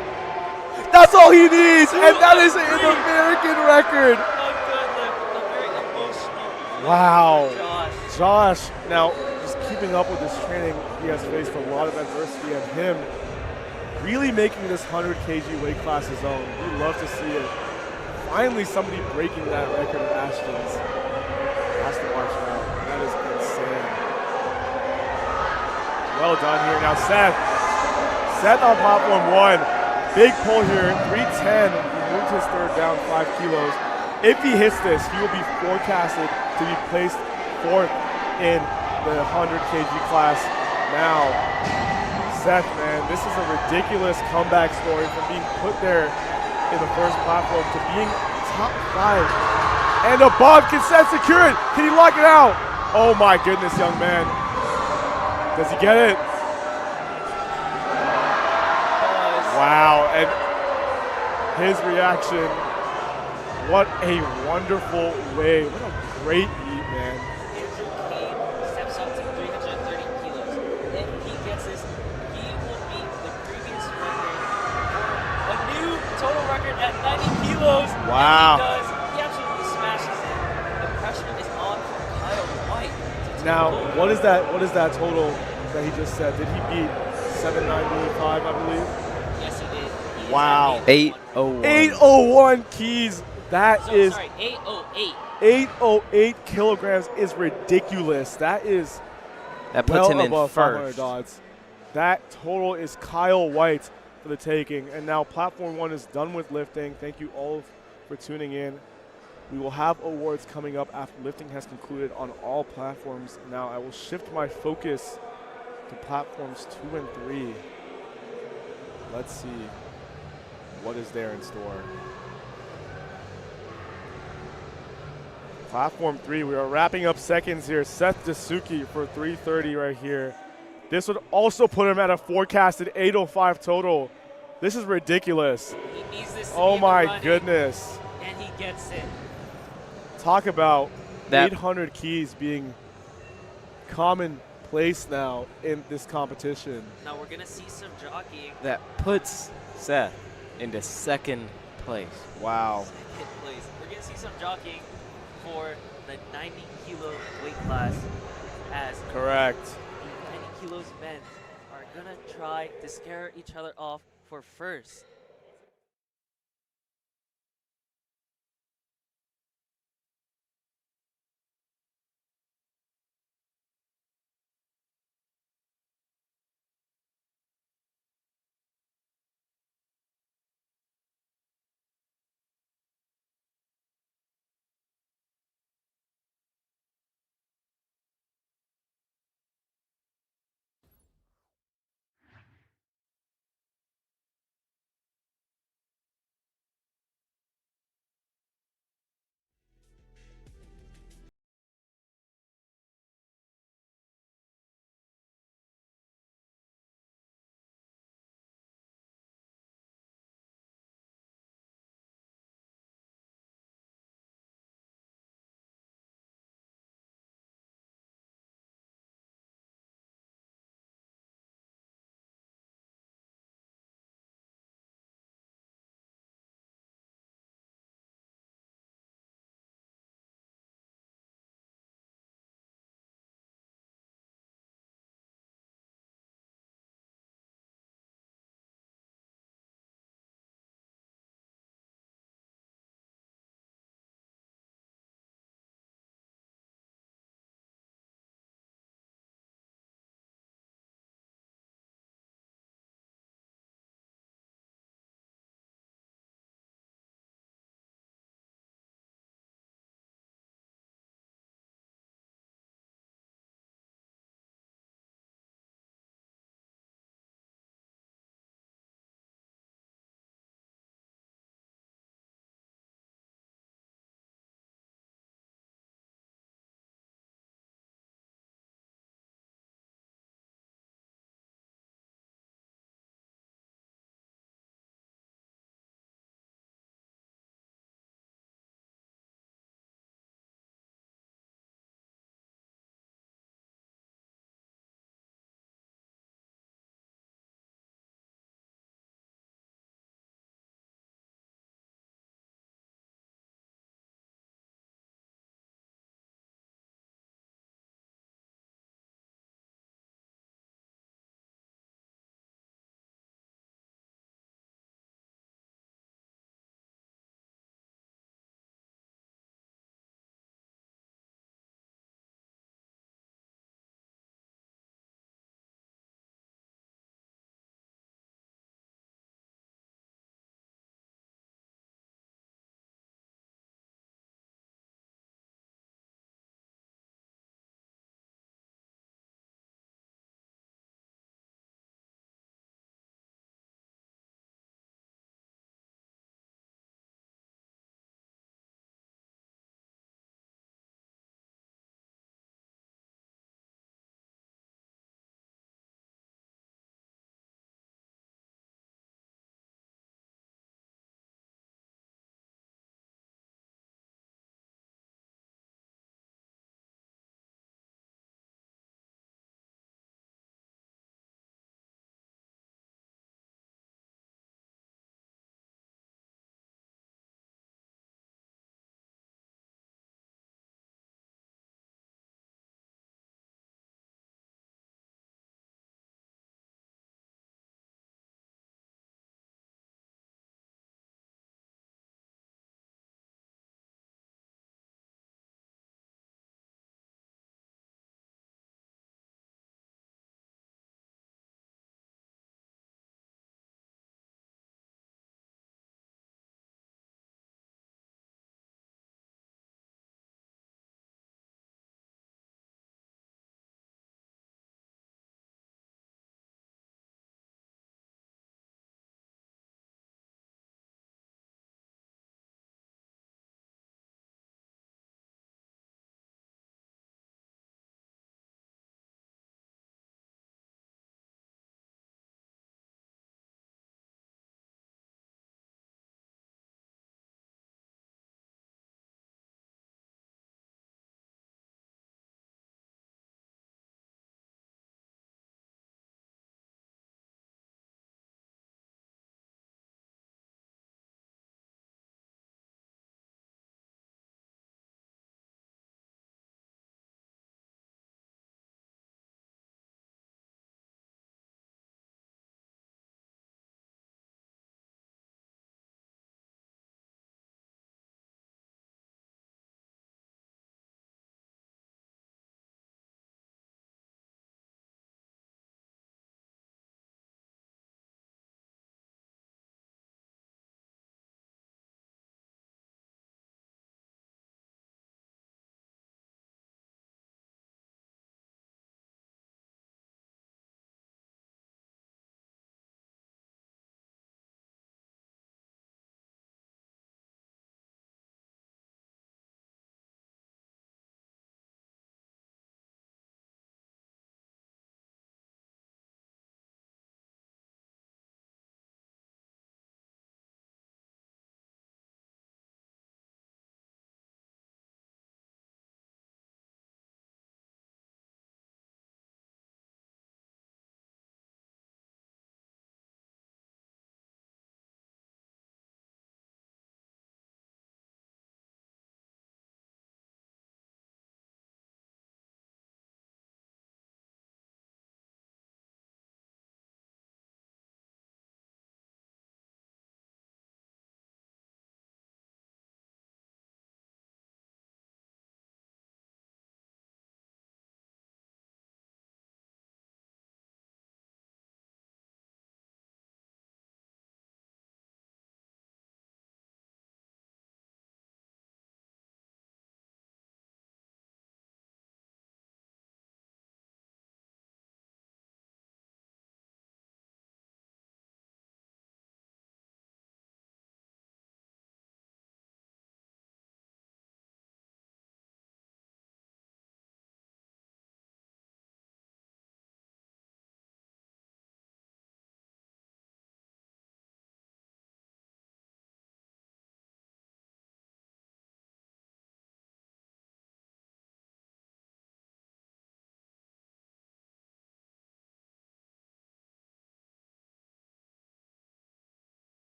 That's all he needs, and that is an American record. A good lift, a very emotional Wow. lift for Josh. Josh, now just keeping up with his training, he has faced a lot of adversity, and him really making this 100 kg weight class his own. We love to see it. Finally, somebody breaking that record of Ashton's. Has to watch out. That is insane. Well done here. Now Seth on platform 1. Big pull here, 310. He moved his third down 5 kilos. If he hits this, he will be forecasted to be placed 4th in the 100 kg class. Now, Seth, man, this is a ridiculous comeback story from being put there in the first platform to being top 5 and above. Can Seth secure it? Can he lock it out? Oh my goodness, young man. Does he get it? Wow, and his reaction, what a wonderful way. What a great beat, man. Andrew Kane steps up to 330 kilos. If he gets this, he will beat the previous record for a new total record at 90 kilos. Wow. And he does. He absolutely smashes it. The pressure is on for Kyle White. Now, what is that total that he just said? Did he beat 795, I believe? Yes, he did. He is Wow. at 801. 801 keys. That So, is sorry, 808. 808 kilograms is ridiculous. That is That puts well him in above 500 first. odds. That total is Kyle White for the taking. And now platform 1 is done with lifting. Thank you all for tuning in. We will have awards coming up after lifting has concluded on all platforms. Now I will shift my focus to platforms 2 and 3. Let's see what is there in store. Platform 3, we are wrapping up seconds here. Seth Dasuki for 330 right here. This would also put him at a forecasted 805 total. This is ridiculous. He needs this to Oh be in the my running, goodness. and he gets it. Talk about That- 800 keys being commonplace now in this competition. Now we're gonna see some jockeying. That puts Seth into second place. Wow. Second place. We're gonna see some jockeying for the 90 kilo weight class, as Correct. the 90 kilos men are gonna try to scare each other off for first.